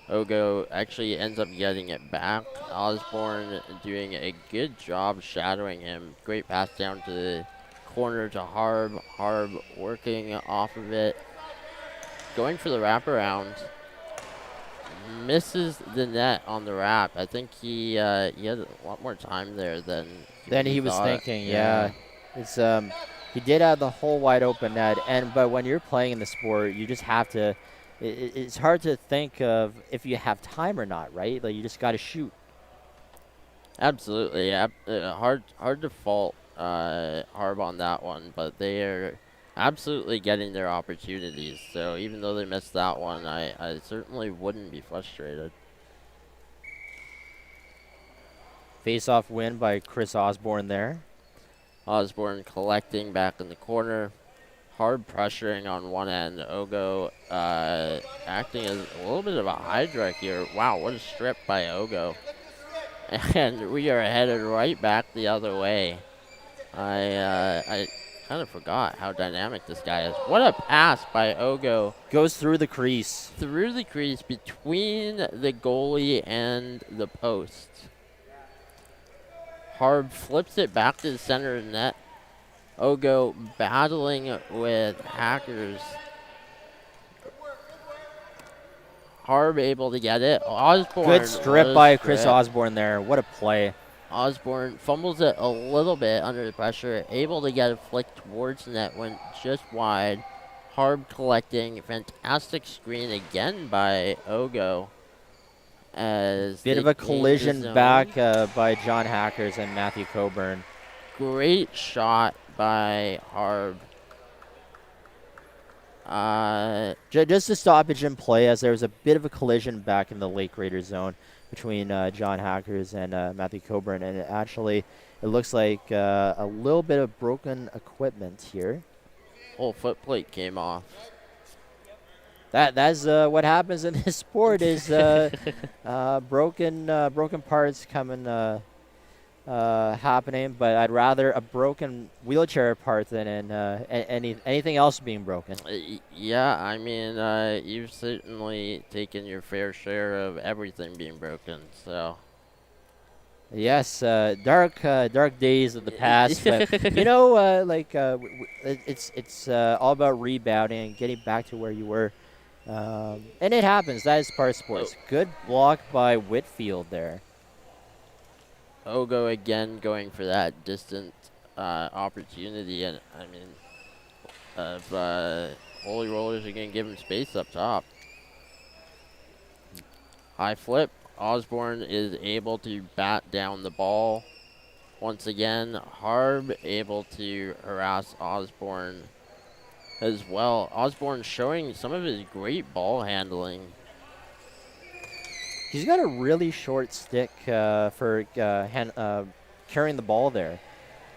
Ogo actually ends up getting it back. Osborne doing a good job shadowing him. Great pass down to the corner to Harb. Harb working off of it. Going for the wraparound. Misses the net on the wrap. I think he had a lot more time there than He was thought. thinking, yeah. It's he did have the whole wide open net, but when you're playing in the sport, you just have to it's hard to think of if you have time or not, right? Like, you just got to shoot. Absolutely. Hard to fault Harb on that one, but they are absolutely getting their opportunities. So even though they missed that one, I certainly wouldn't be frustrated. Face-off win by Chris Osborne there. Osborne collecting back in the corner. Hard pressuring on one end. Ogo acting as a little bit of a Hydra here. Wow, what a strip by Ogo. And we are headed right back the other way. I kind of forgot how dynamic this guy is. What a pass by Ogo. Goes through the crease. Through the crease between the goalie and the post. Harb flips it back to the center of the net. Ogo battling with Hackers. Harb able to get it. Osborne. Good strip by Chris Osborne there. What a play. Osborne fumbles it a little bit under the pressure. Able to get it flicked towards the net. Went just wide. Harb collecting. Fantastic screen again by Ogo. Bit of a collision back by John Hackers and Matthew Coburn. Great shot by Harb. Just a stoppage in play as there was a bit of a collision back in the Lake Raiders zone between John Hackers and Matthew Coburn, and it looks like a little bit of broken equipment here. Whole foot plate came off. That's what happens in this sport is broken parts coming happening, but I'd rather a broken wheelchair part than anything else being broken. Yeah, I mean, you've certainly taken your fair share of everything being broken, so. Yes, dark days of the past, but it's all about rebounding and getting back to where you were. And it happens. That is part of sports. Good block by Whitfield there. Ogo again going for that distant opportunity, and I mean, Holy Rollers are going to give him space up top. High flip. Osborne is able to bat down the ball. Once again, Harb able to harass Osborne as well. Osborne showing some of his great ball handling. He's got a really short stick for carrying the ball there.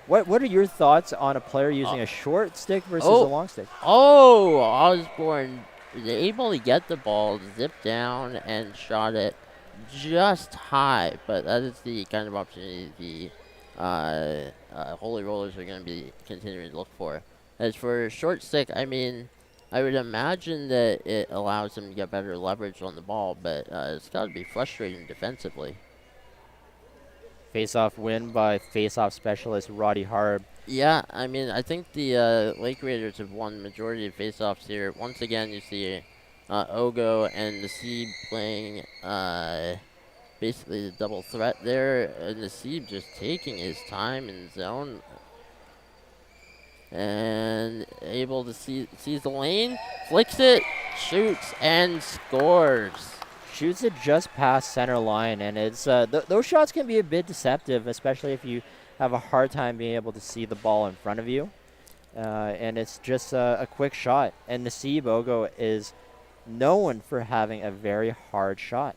What are your thoughts on a player using a short stick versus a long stick? Oh, Osborne is able to get the ball, zip down, and shot it just high. But that is the kind of opportunity the Holy Rollers are going to be continuing to look for. As for short stick, I mean, I would imagine that it allows them to get better leverage on the ball, but it's got to be frustrating defensively. Face-off win by face-off specialist Roddy Harb. Yeah, I mean, I think the Lake Raiders have won majority of face-offs here. Once again, you see Ogo and Naseeb playing basically the double threat there. Naseeb just taking his time in zone. And able to seize the lane, flicks it, shoots, and scores. Shoots it just past center line, and it's those shots can be a bit deceptive, especially if you have a hard time being able to see the ball in front of you. And it's just a quick shot. And Naseeb Ogo is known for having a very hard shot.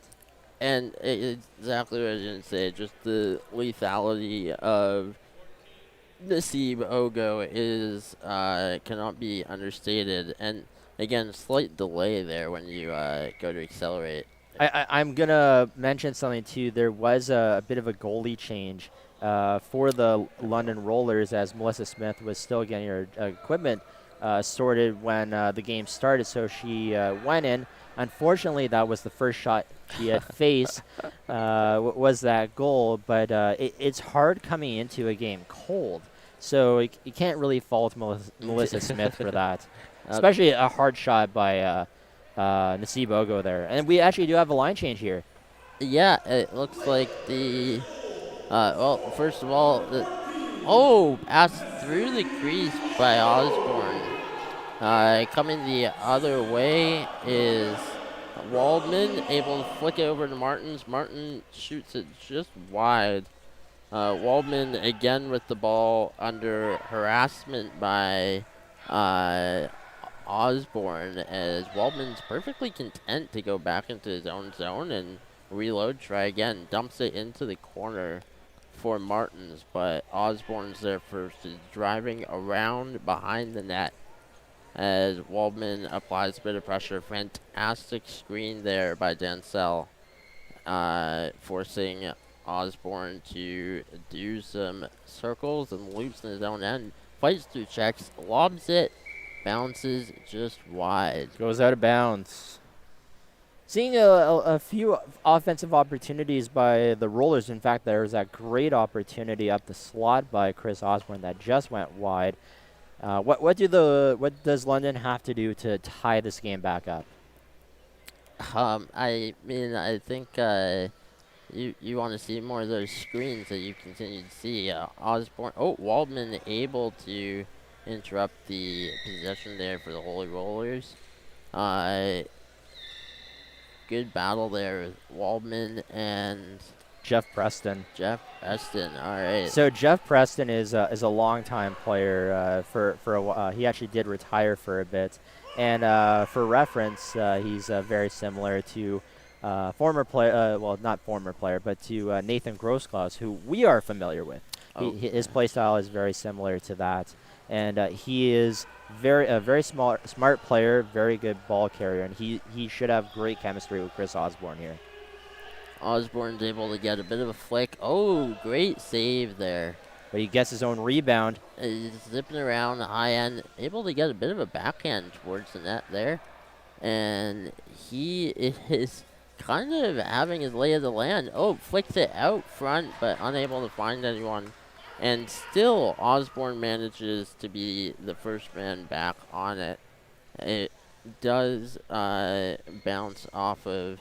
And exactly what I was going to say, just the lethality of Naseeb Ogo is cannot be understated, and again, slight delay there when you go to accelerate. I'm gonna mention something too. There was a bit of a goalie change for the London Rollers as Melissa Smith was still getting her equipment sorted when the game started, so she went in. Unfortunately, that was the first shot she had faced, was that goal, but it's hard coming into a game cold. So you can't really fault Melissa Smith for that, especially a hard shot by Naseeb Ogo there. And we actually do have a line change here. Yeah, it looks like the well, first of all, pass through the crease by Osborne. Coming the other way is Waldman, able to flick it over to Martins. Martin shoots it just wide. Waldman again with the ball under harassment by Osborne, as Waldman's perfectly content to go back into his own zone and reload, try again. Dumps it into the corner for Martins, but Osborne's there first, is driving around behind the net as Waldman applies a bit of pressure. Fantastic screen there by Dansell, forcing Osborne to do some circles and loops in his own end. Fights through checks, lobs it, bounces just wide. Goes out of bounds. Seeing a few offensive opportunities by the Rollers. In fact, there was that great opportunity up the slot by Chris Osborne that just went wide. What does London have to do to tie this game back up? I mean, I think you want to see more of those screens that you continue to see. Osborne, Waldman able to interrupt the possession there for the Holy Rollers. Good battle there with Waldman and Jeff Preston. Jeff Preston, all right. So Jeff Preston is a longtime player. He actually did retire for a bit, and for reference, he's very similar to former player. Well, not former player, but to Nathan Grossklaus, who we are familiar with. His play style is very similar to that, and he is a very smart player, very good ball carrier, and he should have great chemistry with Chris Osborne here. Osborne's able to get a bit of a flick. Oh, great save there. But he gets his own rebound. He's zipping around the high end, able to get a bit of a backhand towards the net there. And he is kind of having his lay of the land. Oh, flicks it out front, but unable to find anyone. And still, Osborne manages to be the first man back on it. It does bounce off of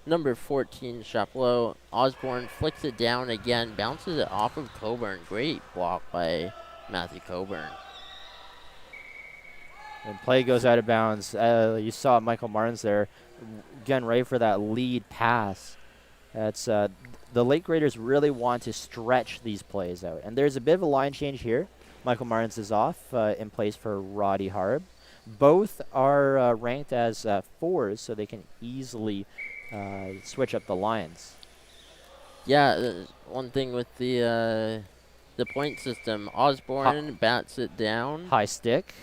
number 14, Chapleau. Osborne flicks it down again, bounces it off of Coburn. Great block by Matthew Coburn. And play goes out of bounds. You saw Michael Martins there, again, ready for that lead pass. That's the late graders really want to stretch these plays out. And there's a bit of a line change here. Michael Martins is off in place for Roddy Harb. Both are ranked as 4s, so they can easily switch up the lines. Yeah, one thing with the point system, Osborne bats it down. High stick.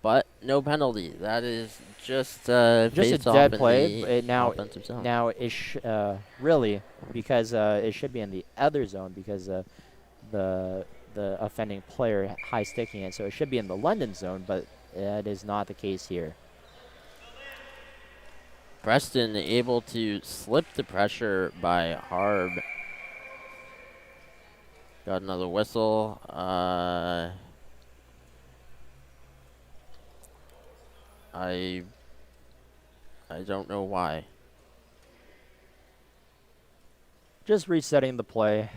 But no penalty. That is just a dead play. Offensive zone. Now it really, because it should be in the other zone, because the offending player high sticking it, so it should be in the London zone, but that is not the case here. Preston able to slip the pressure by Harb. Got another whistle. I don't know why. Just resetting the play.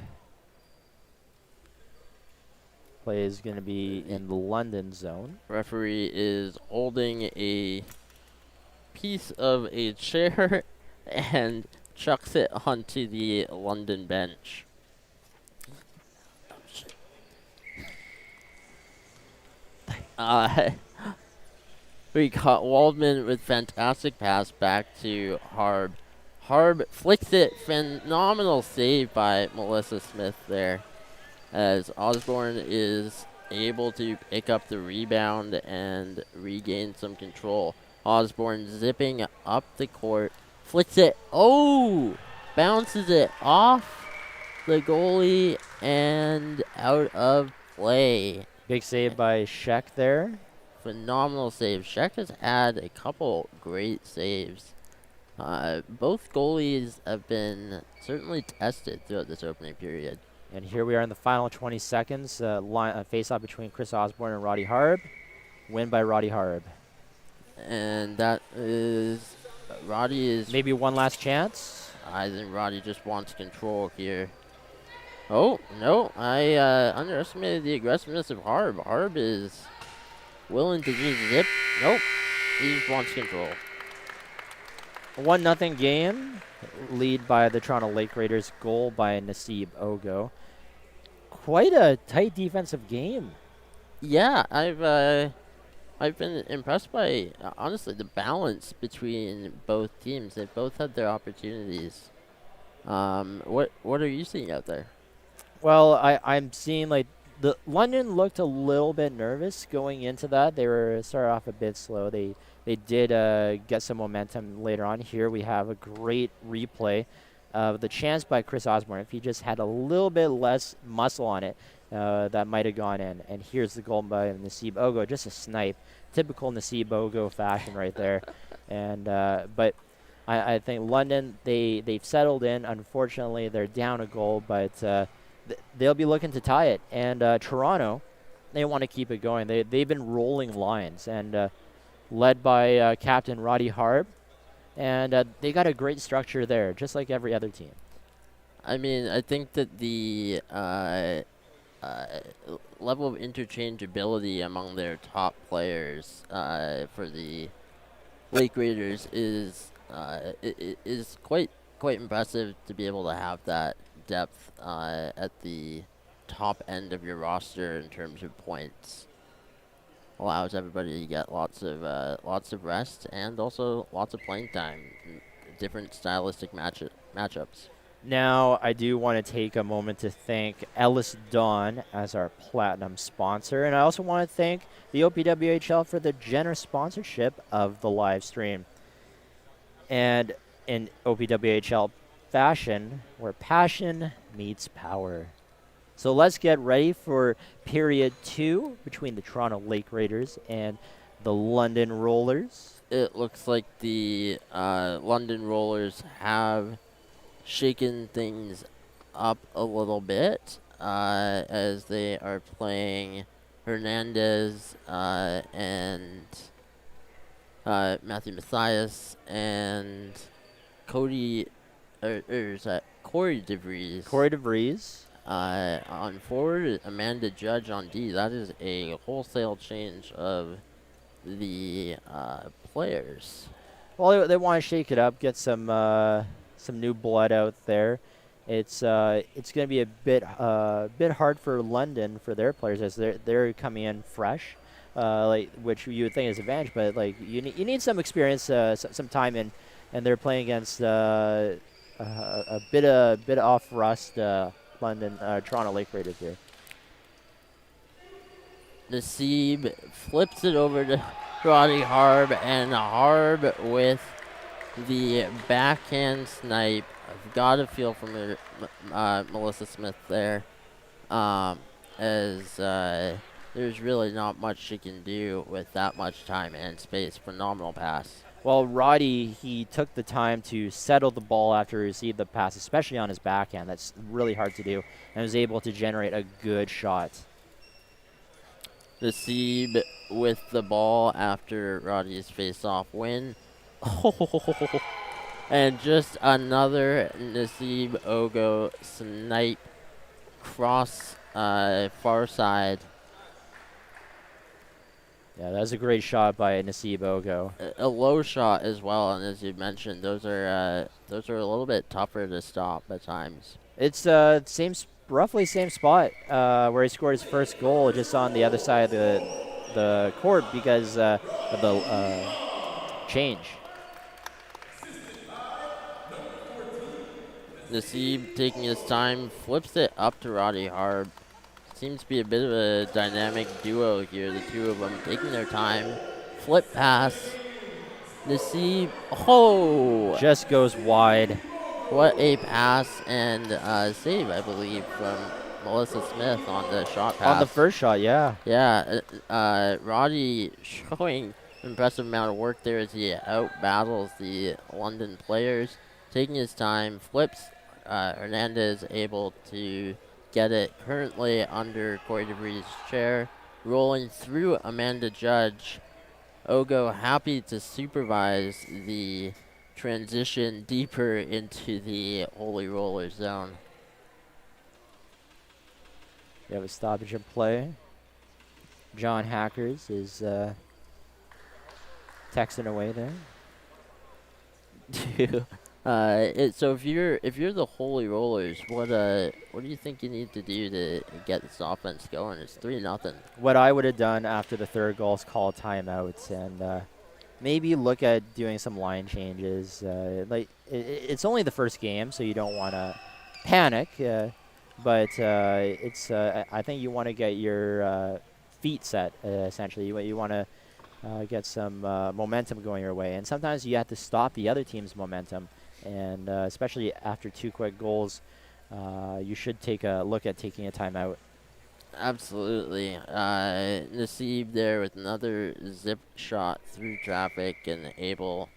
Play is going to be in the London zone. Referee is holding a piece of a chair and chucks it onto the London bench. We caught Waldman with fantastic pass back to Harb. Harb flicks it. Phenomenal save by Melissa Smith there, as Osborne is able to pick up the rebound and regain some control. Osborne zipping up the court, flicks it. Oh! Bounces it off the goalie and out of play. Big save by Sheck there. Phenomenal save. Sheck has had a couple great saves. Both goalies have been certainly tested throughout this opening period. And here we are in the final 20 seconds. Face-off between Chris Osborne and Roddy Harb. Win by Roddy Harb. And that is... Roddy is... Maybe one last chance? I think Roddy just wants control here. Oh, no. I underestimated the aggressiveness of Harb. Harb is willing to just zip. Nope. He just wants control. 1-0 game. Lead by the Toronto Lake Raiders. Goal by Nasib Ogo. Quite a tight defensive game. Yeah, I've been impressed by honestly the balance between both teams. They both had their opportunities. What are you seeing out there? Well, I'm seeing like the London looked a little bit nervous going into that. They were started off a bit slow. They did get some momentum later on. Here we have a great replay of the chance by Chris Osborne. If he just had a little bit less muscle on it, that might have gone in. And here's the goal by Nasib Ogo, just a snipe, typical Nasib Ogo fashion right there. And but I think London they've settled in. Unfortunately, they're down a goal, but they'll be looking to tie it. And Toronto, they want to keep it going. They've been rolling lines and led by Captain Roddy Harb, and they got a great structure there, just like every other team. I mean, I think that the level of interchangeability among their top players for the Lake Raiders is quite impressive to be able to have that depth at the top end of your roster in terms of points. Allows everybody to get lots of rest and also lots of playing time, different stylistic matchups. Now, I do want to take a moment to thank Ellis Dawn as our platinum sponsor, and I also want to thank the OPWHL for the generous sponsorship of the live stream. And in OPWHL fashion, where passion meets power. So let's get ready for period 2 between the Toronto Lake Raiders and the London Rollers. It looks like the London Rollers have shaken things up a little bit as they are playing Hernandez and Matthew Mathias and Corey DeVries. Corey DeVries. On forward, Amanda Judge on D. That is a wholesale change of the players. Well, they want to shake it up, get some new blood out there. It's going to be a bit hard for London for their players as they're coming in fresh, which you would think is an advantage. But like you need some experience, some time in, and they're playing against a bit off rust Toronto Lake Raiders here. Nasib flips it over to Roddy Harb, and Harb with the backhand snipe. I've got a feel from Melissa Smith there, as there's really not much she can do with that much time and space. Phenomenal pass. Well, Roddy, he took the time to settle the ball after he received the pass, especially on his backhand. That's really hard to do, and was able to generate a good shot. Nasib with the ball after Roddy's face-off win. And just another Nasib Ogo snipe cross far side. Yeah, that was a great shot by Nasib Ogo. A low shot as well, and as you mentioned, those are a little bit tougher to stop at times. It's roughly same spot where he scored his first goal, just on the other side of the court because of the change. Nasib taking his time, flips it up to Roddy Harb. Seems to be a bit of a dynamic duo here, the two of them taking their time. Flip pass. Nasib, just goes wide. What a pass and save, I believe, from Melissa Smith on the shot pass. On the first shot, yeah. Yeah, Roddy showing an impressive amount of work there as he out-battles the London players. Taking his time, flips. Hernandez able to get it currently under Corey DeVries' chair. Rolling through Amanda Judge. Ogo happy to supervise the transition deeper into the Holy Roller zone. We have a stoppage in play. John Hackers is texting away there. So if you're the Holy Rollers, what do you think you need to do to get this offense going? It's 3-0. What I would have done after the third goal is call timeouts and maybe look at doing some line changes. It's only the first game, so you don't want to panic. But I think you want to get your feet set, essentially. You want to get some momentum going your way. And sometimes you have to stop the other team's momentum. And especially after 2 quick goals, you should take a look at taking a timeout. Absolutely. Naseeb there with another zip shot through traffic and able,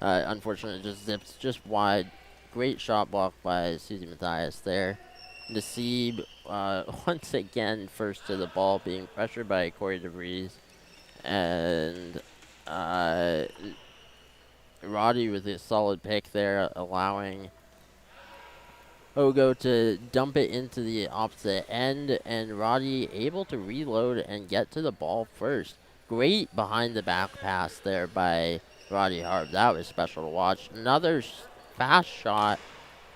unfortunately, just zips just wide. Great shot block by Susie Matthias there. Naseeb, once again, first to the ball, being pressured by Corey DeVries. And Roddy with a solid pick there, allowing Ogo to dump it into the opposite end, and Roddy able to reload and get to the ball first. Great behind the back pass there by Roddy Harb. That was special to watch. Another fast shot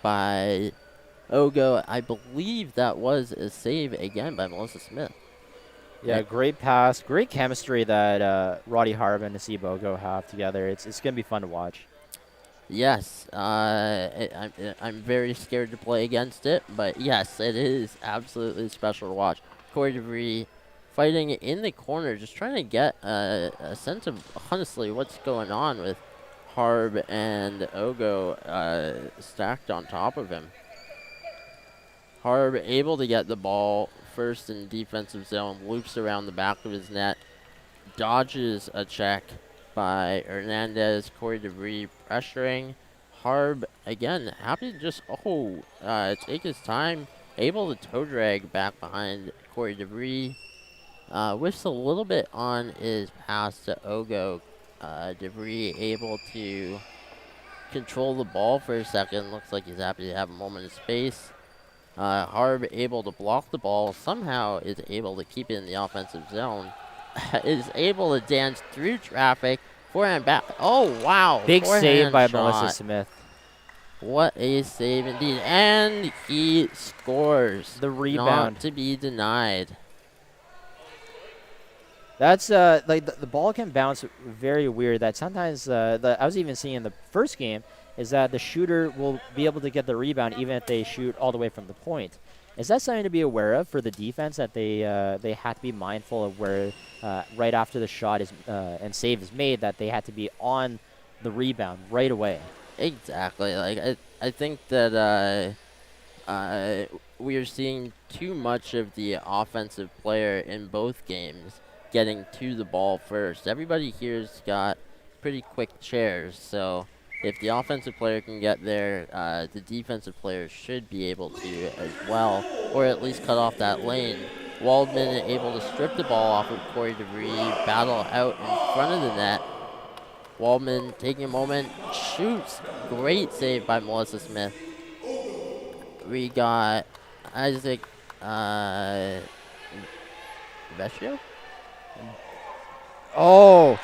by Ogo. I believe that was a save again by Melissa Smith. Yeah, great pass, great chemistry that Roddy Harb and Naseeb Ogo have together. It's going to be fun to watch. Yes, I'm very scared to play against it, but yes, it is absolutely special to watch. Corey DeVries fighting in the corner, just trying to get a sense of, honestly, what's going on with Harb and Ogo stacked on top of him. Harb able to get the ball first in defensive zone, loops around the back of his net, dodges a check by Hernandez. Corey DeVries pressuring. Harb, again, happy to just, take his time, able to toe drag back behind Corey DeVries. Whiffs a little bit on his pass to Ogo. DeVries able to control the ball for a second. Looks like he's happy to have a moment of space. Harb able to block the ball, somehow is able to keep it in the offensive zone. Is able to dance through traffic, forehand back. Oh, wow. Big save by shot. Melissa Smith. What a save indeed. And he scores. The rebound. Not to be denied. That's the ball can bounce very weird. That sometimes I was even seeing in the first game is that the shooter will be able to get the rebound even if they shoot all the way from the point. Is that something to be aware of for the defense, that they have to be mindful of where right after the shot is and save is made, that they had to be on the rebound right away? Exactly. Like I think that we are seeing too much of the offensive player in both games getting to the ball first. Everybody here's got pretty quick chairs, so if the offensive player can get there, the defensive player should be able to as well, or at least cut off that lane. Waldman able to strip the ball off of Corey DeVries, battle out in front of the net. Waldman taking a moment, shoots. Great save by Melissa Smith. We got Isaac Vecchio? Oh!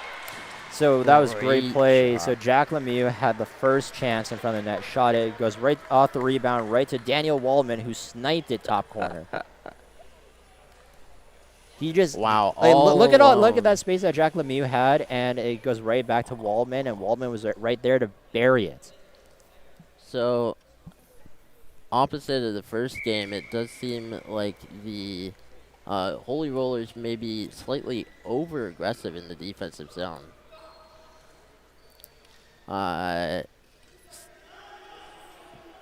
So that was great Great play. shot. So Jack Lemieux had the first chance in front of the net, shot it, goes right off the rebound, right to Daniel Waldman, who sniped it top corner. He just Wow! look at that space that Jack Lemieux had, and it goes right back to Waldman, and Waldman was right there to bury it. So, opposite of the first game, it does seem like the Holy Rollers may be slightly over-aggressive in the defensive zone.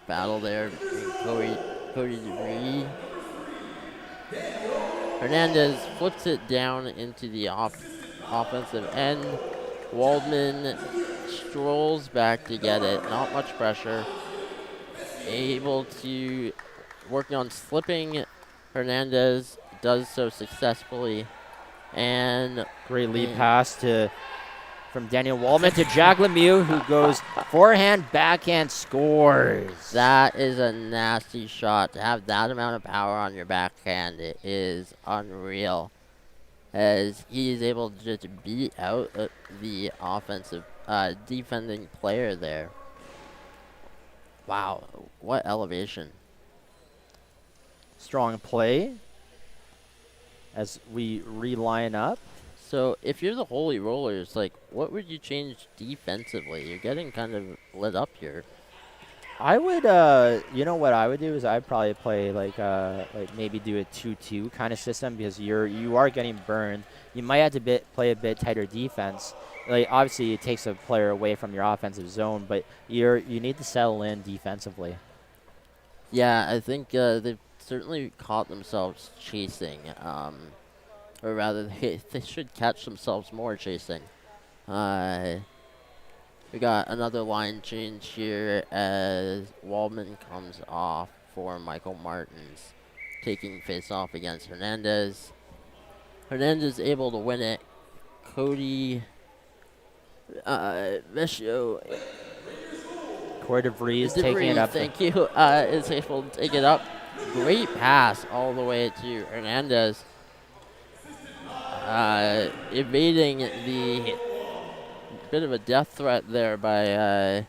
Battle there between Cody DeVries. Hernandez flips it down into the offensive end. Waldman strolls back to get it. Not much pressure. Able to working on slipping. Hernandez does so successfully. And great lead pass from Daniel Waldman to Jack Lemieux, who goes forehand, backhand, scores. That is a nasty shot. To have that amount of power on your backhand, it is unreal. as he is able to just beat out the offensive defending player there. Wow, what elevation. Strong play as we reline up. So if you're the Holy Rollers, like, what would you change defensively? You're getting kind of lit up here. I would, you know what I would do is I'd probably play like maybe do a 2-2 kind of system, because you are getting burned. You might have to play a bit tighter defense. Like, obviously it takes a player away from your offensive zone, but you need to settle in defensively. Yeah, I think they've certainly caught themselves chasing, or rather they should catch themselves more chasing. We got another line change here as Waldman comes off for Michael Martins, taking face off against Hernandez. Hernandez able to win it. Cody Vecchio. Corey DeVries taking it up. Thank you. Is able to take it up. Great pass all the way to Hernandez. Evading the bit of a death threat there by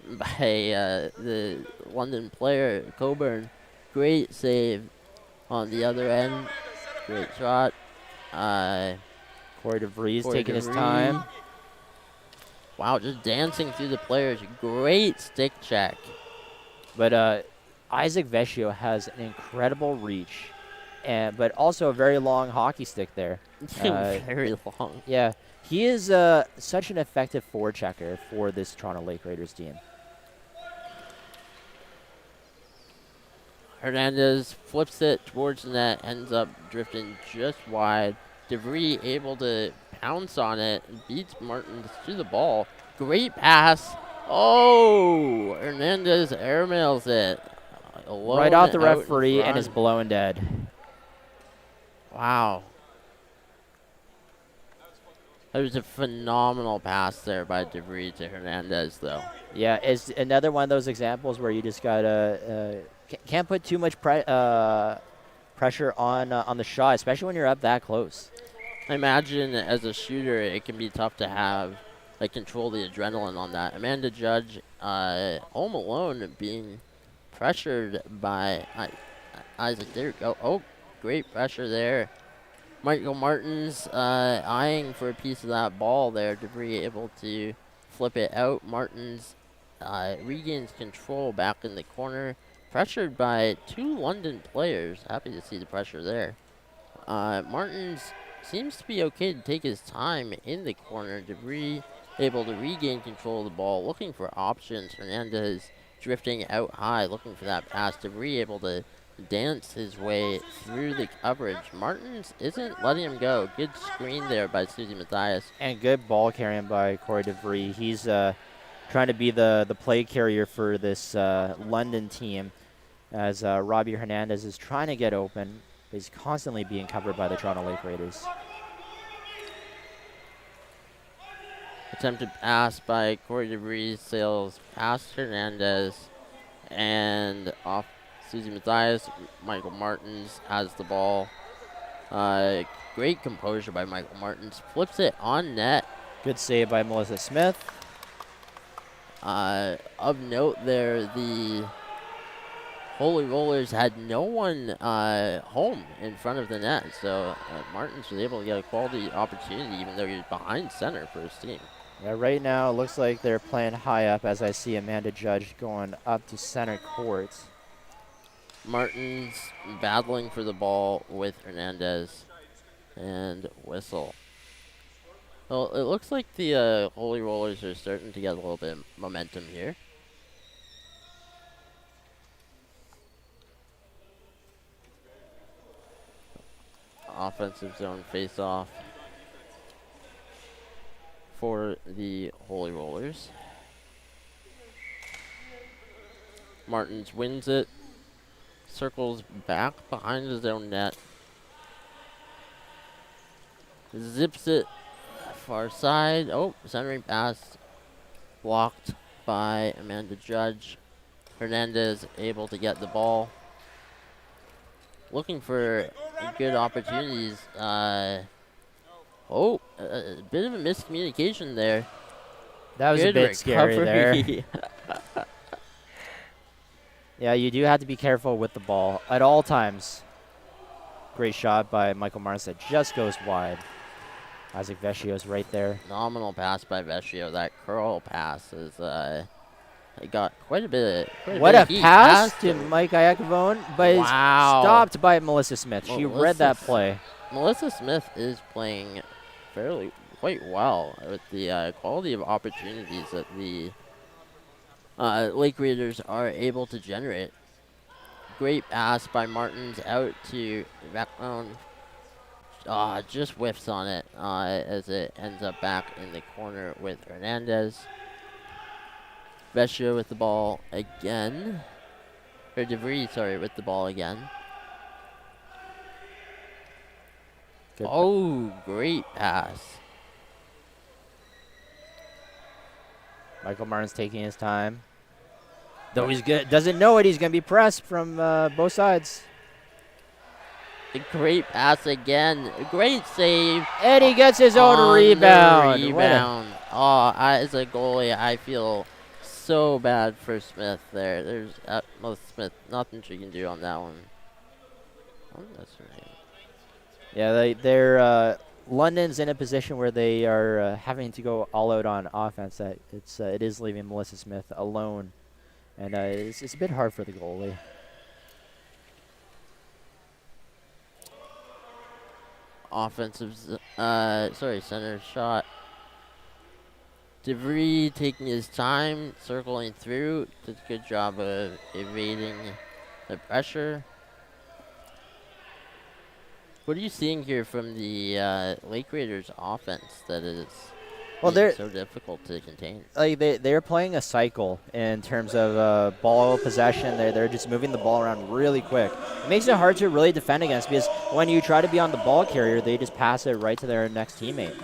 the London player Coburn. Great save on the other end. Great shot. Corey DeVries taking his time. Wow, just dancing through the players. Great stick check. But Isaac Vecchio has an incredible reach, but also a very long hockey stick there. Very long. Yeah, he is such an effective forechecker for this Toronto Lake Raiders team. Hernandez flips it towards the net, ends up drifting just wide. DeVries able to pounce on it, beats Martins to the ball. Great pass. Oh, Hernandez airmails it. Right off the referee and is blown dead. Wow. That was a phenomenal pass there by DeVries to Hernandez, though. Yeah, it's another one of those examples where you just gotta can't put too much pressure on the shot, especially when you're up that close. I imagine as a shooter, it can be tough to have, like, control the adrenaline on that. Amanda Judge, home alone, being pressured by Isaac. There we go. Oh, great pressure there. Michael Martins eyeing for a piece of that ball there. DeVries able to flip it out. Martins regains control back in the corner. Pressured by two London players. Happy to see the pressure there. Martins seems to be okay to take his time in the corner. DeVries able to regain control of the ball, looking for options. Hernandez drifting out high, looking for that pass. DeVries able to dance his way through the coverage. Martins isn't letting him go. Good screen there by Susie Matthias. And good ball carrying by Corey DeVries. He's trying to be the play carrier for this London team, as Robbie Hernandez is trying to get open. He's constantly being covered by the Toronto Lake Raiders. Attempted pass by Corey DeVries, sails past Hernandez and off Susie Matthias. Michael Martins has the ball. Great composure by Michael Martins. Flips it on net. Good save by Melissa Smith. Of note there, the Holy Rollers had no one home in front of the net, so Martins was able to get a quality opportunity even though he was behind center for his team. Yeah, right now it looks like they're playing high up as I see Amanda Judge going up to center court. Martins battling for the ball with Hernandez and whistle. Well, it looks like the Holy Rollers are starting to get a little bit of momentum here. Offensive zone face-off for the Holy Rollers. Martins wins it, circles back behind his own net, zips it far side. Oh, centering pass blocked by Amanda Judge. Hernandez able to get the ball. Looking for good opportunities. A bit of a miscommunication there. That was Good a bit scary there. recovery. Yeah, you do have to be careful with the ball at all times. Great shot by Michael Martins that just goes wide. Isaac Vecchio's right there. Phenomenal pass by Vecchio. That curl pass is it got quite a bit. What a heat. pass to Mike Iacovone, but it's Wow. stopped by Melissa Smith. She read that play. Melissa Smith is playing quite well with the quality of opportunities that the Lake Raiders are able to generate. Great pass by Martins out to Vecchio. Just whiffs on it as it ends up back in the corner with Hernandez. Vecchio with the ball again. Or DeVries, sorry, with the ball again. Good. Great pass. Michael Martins taking his time. Though he's good, doesn't know it. He's going to be pressed from both sides. A great pass again. Great save. And he gets his own rebound. As a goalie, I feel so bad for Smith there. There's Melissa Smith, nothing she can do on that one. Oh, that's her name. Yeah, they're London's in a position where they are having to go all out on offense. It is leaving Melissa Smith alone, and it's a bit hard for the goalie. Center shot. DeVries taking his time, circling through. Did a good job of evading the pressure. What are you seeing here from the Lake Raiders offense that is so difficult to contain? Like they're playing a cycle in terms of ball possession. They're just moving the ball around really quick. It makes it hard to really defend against because when you try to be on the ball carrier, they just pass it right to their next teammate.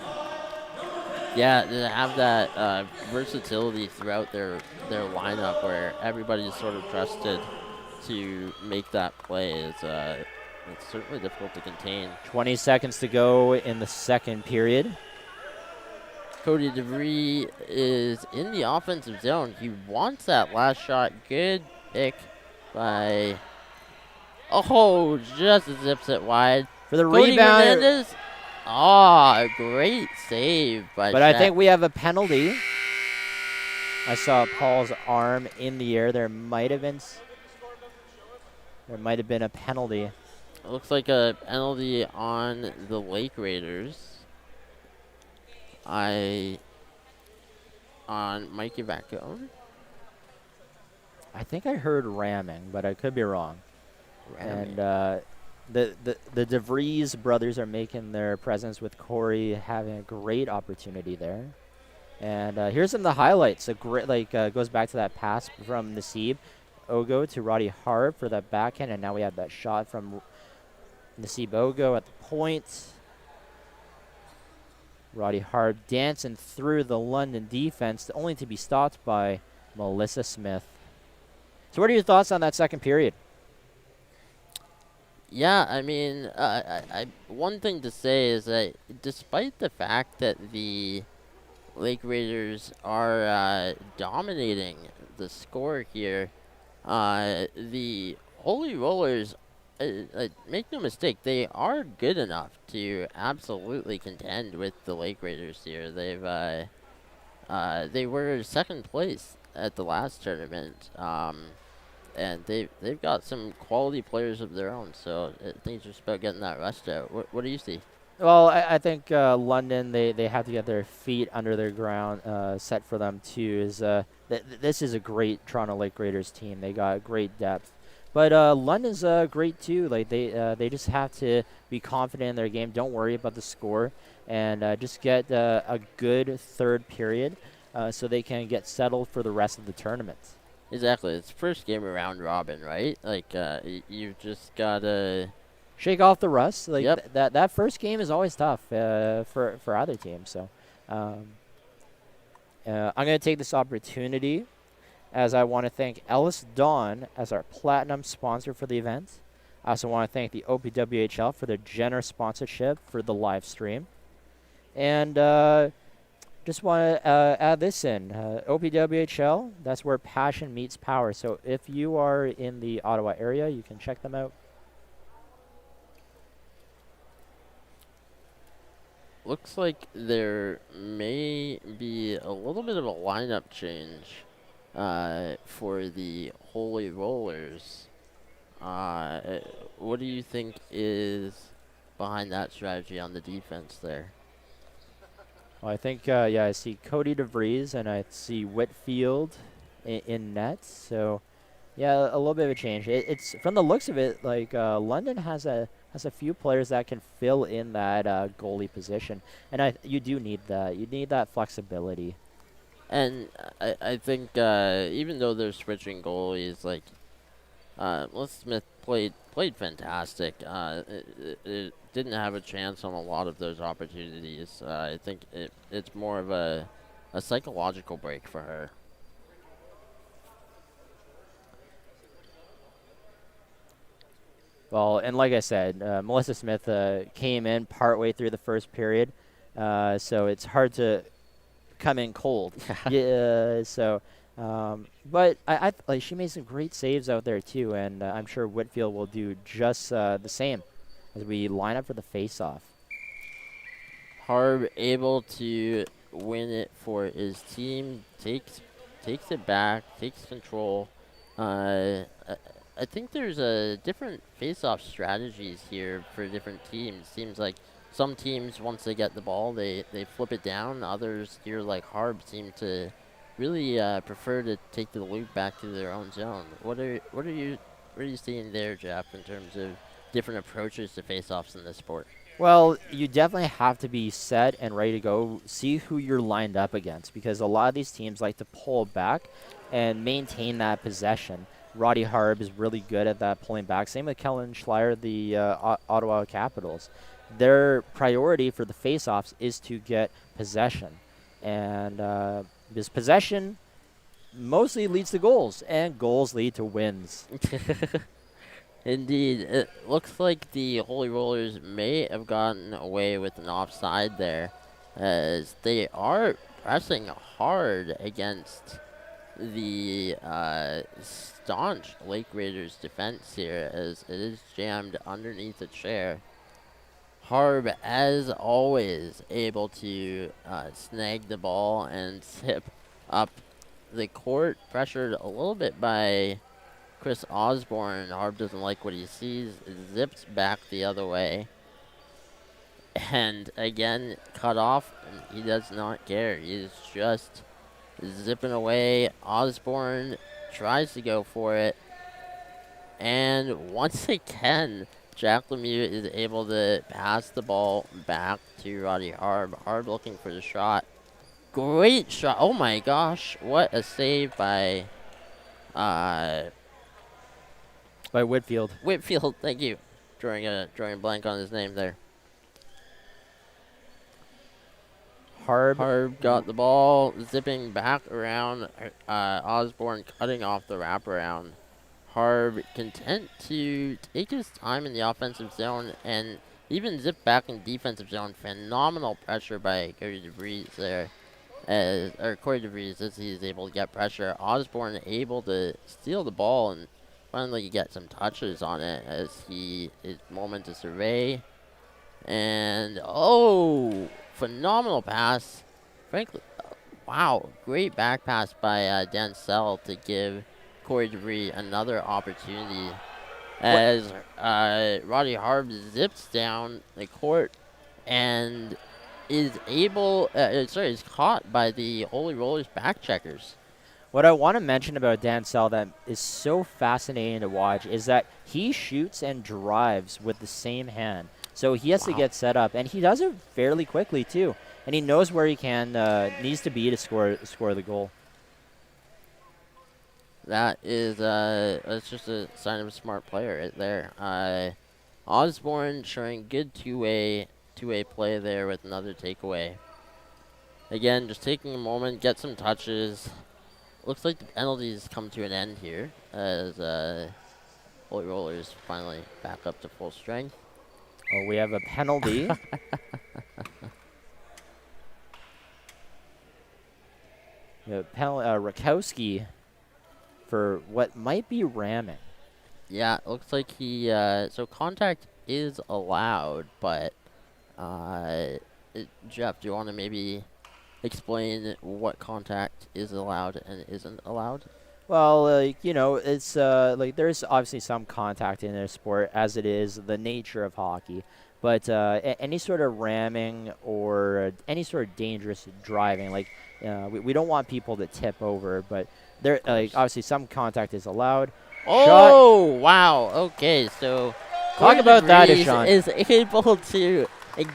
Yeah, they have that versatility throughout their lineup where everybody's sort of trusted to make that play. It's certainly difficult to contain. 20 seconds to go in the second period. Cody DeVries is in the offensive zone. He wants that last shot. Good pick by... just zips it wide. For the Cody rebound. Hernandez. Great save by But Shaq. I think we have a penalty. I saw Paul's arm in the air. There might have been a penalty. It looks like a penalty on the Lake Raiders. On Mikey Vacone. I think I heard ramming, but I could be wrong. Ramming. And the DeVries brothers are making their presence with Corey, having a great opportunity there. And here's some of the highlights. A great goes back to that pass from Naseeb Ogo to Roddy Harb for that backhand, and now we have that shot from Naseeb Ogo at the point. Roddy Harb dancing through the London defense, only to be stopped by Melissa Smith. So what are your thoughts on that second period? Yeah, I mean, one thing to say is that despite the fact that the Lake Raiders are dominating the score here, the Holy Rollers, make no mistake, they are good enough to absolutely contend with the Lake Raiders here. They were second place at the last tournament. And they've got some quality players of their own, so I think it's just about getting that rust out. What do you see? Well, I think London, they have to get their feet under their ground set for them too. This is a great Toronto Lake Raiders team. They got great depth. But London's great too. Like they just have to be confident in their game. Don't worry about the score, and just get a good third period so they can get settled for the rest of the tournament. Exactly. It's first game around robin, right? Like you've just gotta shake off the rust. Like yep. that first game is always tough for either team. So I'm going to take this opportunity as I want to thank Ellis Dawn as our platinum sponsor for the event. I also want to thank the OPWHL for their generous sponsorship for the live stream. And just want to add this in. OPWHL, that's where passion meets power. So if you are in the Ottawa area, you can check them out. Looks like there may be a little bit of a lineup change for the Holy Rollers. What do you think is behind that strategy on the defense there? Well, I think, I see Cody DeVries and I see Whitfield in net. So, yeah, a little bit of a change. It's from the looks of it, like London has a few players that can fill in that goalie position, and you do need that. You need that flexibility. And I think even though they're switching goalies, like Melissa Smith played fantastic. It didn't have a chance on a lot of those opportunities. I think it's more of a psychological break for her. Well, and like I said, Melissa Smith came in partway through the first period, so it's hard to come in cold. Yeah, so, but I like she made some great saves out there too, and I'm sure Whitfield will do just the same as we line up for the face-off. Harb able to win it for his team, takes it back, takes control. I think there's different face-off strategies here for different teams. Seems like some teams, once they get the ball, they flip it down. Others here, like Harb, seem to really prefer to take the loop back to their own zone. What are you seeing there, Jeff, in terms of different approaches to face-offs in this sport? Well, you definitely have to be set and ready to go. See who you're lined up against, because a lot of these teams like to pull back and maintain that possession. Roddy Harb is really good at that, pulling back. Same with Kellen Schleier, the Ottawa Capitals. Their priority for the face-offs is to get possession. And this possession mostly leads to goals, and goals lead to wins. Indeed. It looks like the Holy Rollers may have gotten away with an offside there, as they are pressing hard against the staunch Lake Raiders defense here, as it is jammed underneath a chair. Harb, as always, able to snag the ball and zip up the court, pressured a little bit by Chris Osborne. Harb doesn't like what he sees, zips back the other way, and again cut off, and he does not care. He is just zipping away. Osborne tries to go for it, and once again Jack Lemieux is able to pass the ball back to Roddy Harb. Harb looking for the shot. Great shot. Oh my gosh, what a save by Whitfield. Whitfield, thank you. Drawing a blank on his name there. Harb got the ball, zipping back around. Osborne cutting off the wraparound. Harb content to take his time in the offensive zone and even zip back in defensive zone. Phenomenal pressure by Corey DeVries there. Corey DeVries, as he's able to get pressure. Osborne able to steal the ball and finally get some touches on it as he is moment to survey. And phenomenal pass. Frankly, wow, great back pass by Dancel to give Corey DeVries another opportunity as Roddy Harb zips down the court and is is caught by the Holy Rollers back checkers. What I want to mention about Dancel that is so fascinating to watch is that he shoots and drives with the same hand. So he has to get set up, and he does it fairly quickly too. And he knows where he needs to be to score the goal. That is that's just a sign of a smart player right there. Osborne showing good two-way play there with another takeaway. Again, just taking a moment, get some touches. Looks like the penalties come to an end here as Holy Rollers finally back up to full strength. Oh, we have a penalty. Rakowski for what might be ramming. Yeah, it looks like he, so contact is allowed, but, Jeff, do you want to maybe explain what contact is allowed and isn't allowed? Well, it's like there's obviously some contact in a sport, as it is the nature of hockey. But any sort of ramming or any sort of dangerous driving, like we don't want people to tip over. But there, obviously, some contact is allowed. Oh, wow. Okay, so Talk about that, DeVries Ishan. is able to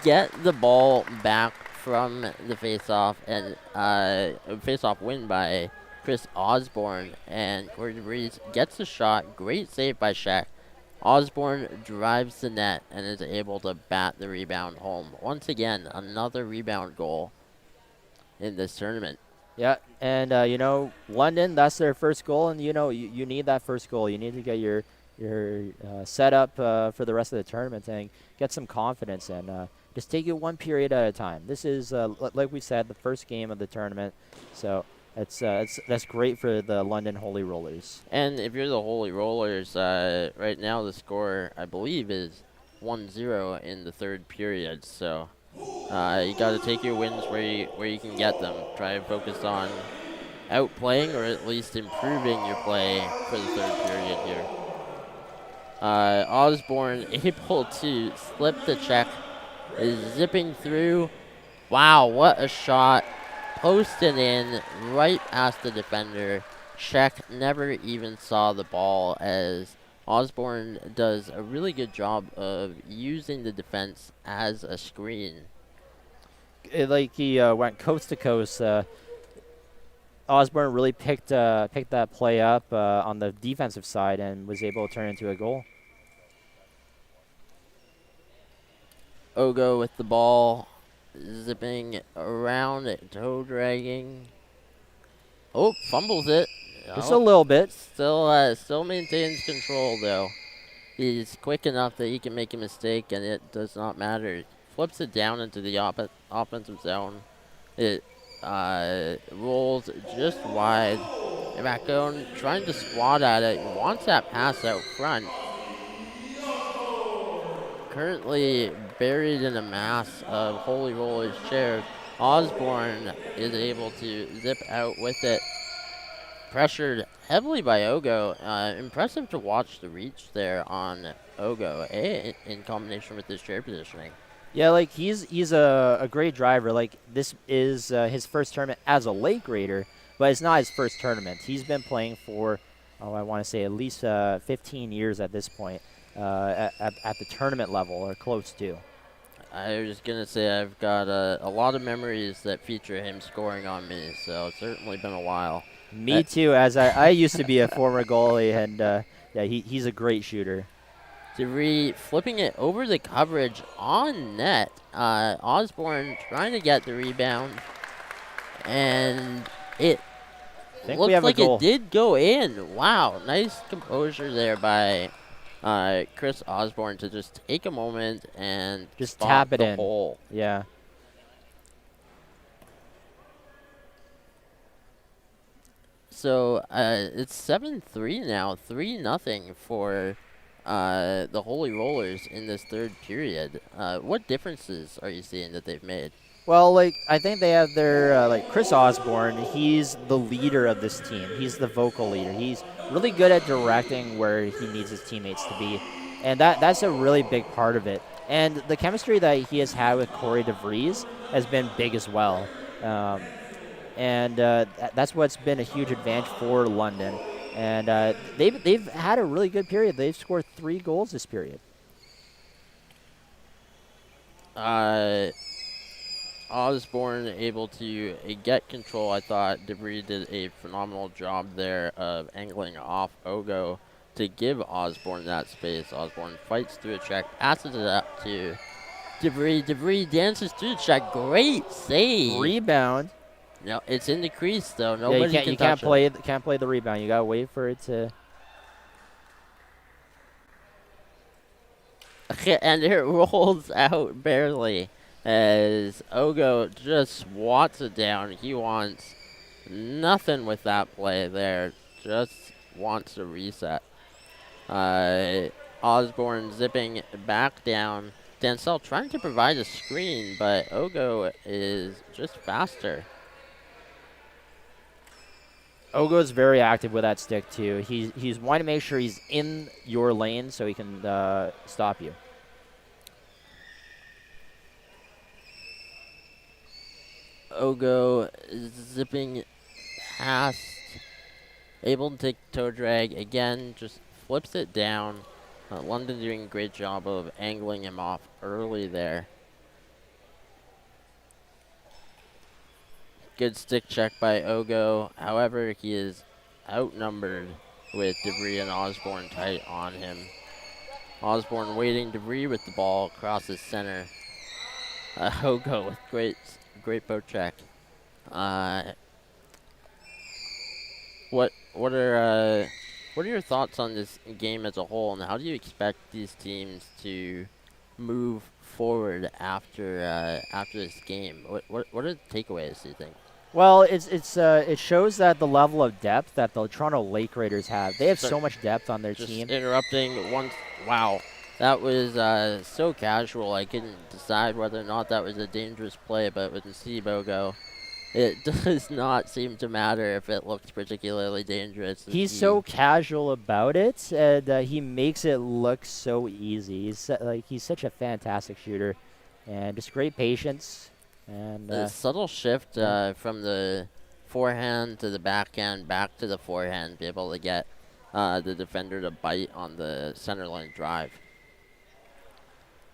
get the ball back from the faceoff and faceoff win by Chris Osborne, and Corey DeVries gets the shot. Great save by Shaq. Osborne drives the net and is able to bat the rebound home. Once again, another rebound goal in this tournament. Yeah, and London, that's their first goal, and you need that first goal. You need to get your set up for the rest of the tournament and get some confidence, and just take it one period at a time. This is like we said, the first game of the tournament, so that's great for the London Holy Rollers. And if you're the Holy Rollers, right now the score I believe is 1-0 in the third period. So you got to take your wins where you can get them. Try and focus on outplaying or at least improving your play for the third period here. Osborne able to slip the check, is zipping through. Wow, what a shot. Posted in right past the defender. Sheck never even saw the ball, as Osborne does a really good job of using the defense as a screen. Like he went coast to coast. Osborne really picked that play up on the defensive side and was able to turn it into a goal. Ogo with the ball, zipping around, toe dragging. Oh, fumbles it. Just a little bit. Still maintains control though. He's quick enough that he can make a mistake, and it does not matter. Flips it down into the offensive zone. It rolls just wide. Raccoon trying to swat at it. Wants that pass out front. Currently buried in a mass of Holy Rollers chairs. Osborne is able to zip out with it. Pressured heavily by Ogo. Impressive to watch the reach there on Ogo, in combination with his chair positioning. Yeah, like he's a great driver. Like this is his first tournament as a late grader, but it's not his first tournament. He's been playing for, I want to say at least 15 years at this point, at the tournament level or close to. I was going to say I've got a lot of memories that feature him scoring on me, so it's certainly been a while. Me too, as I used to be a former goalie, and yeah, he's a great shooter. DeVries flipping it over the coverage on net. Osborne trying to get the rebound, and it looks like it did go in. Wow, nice composure there by Chris Osborne to just take a moment and just tap it in. Hole. Yeah. So it's 7-3 now, 3-0 for the Holy Rollers in this third period. What differences are you seeing that they've made? Well, like I think they have their Chris Osborne. He's the leader of this team. He's the vocal leader. He's really good at directing where he needs his teammates to be, and that's a really big part of it. And the chemistry that he has had with Corey DeVries has been big as well. And that's what's been a huge advantage for London. And they've had a really good period. They've scored 3 goals this period. Osborne able to get control. I thought DeVries did a phenomenal job there of angling off Ogo to give Osborne that space. Osborne fights through a check, passes it up to DeVries. DeVries dances through the check. Great save. Rebound. No, it's in the crease though. Nobody you can't play the rebound. You gotta wait for it to. and it rolls out barely as Ogo just swats it down. He wants nothing with that play there. Just wants to reset. Osborne zipping back down. Dancel trying to provide a screen, but Ogo is just faster. Ogo's very active with that stick too. He's wanting to make sure he's in your lane so he can stop you. Ogo zipping past, able to take toe drag again, just flips it down. London doing a great job of angling him off early there. Good stick check by Ogo. However, he is outnumbered with Debris and Osborne tight on him. Osborne waiting, Debris with the ball across his center. Ogo with great boat check. What are your thoughts on this game as a whole, and how do you expect these teams to move forward after this game? What are the takeaways, do you think? Well, it shows that the level of depth that the Toronto Lake Raiders have. They have so much depth on their team. Interrupting once. Wow, that was so casual. I couldn't decide whether or not that was a dangerous play, but with Steve Ogo, it does not seem to matter if it looks particularly dangerous. He's so casual about it, and he makes it look so easy. He's such a fantastic shooter, and just great patience. And a subtle shift from the forehand to the backhand, back to the forehand, be able to get the defender to bite on the center line drive.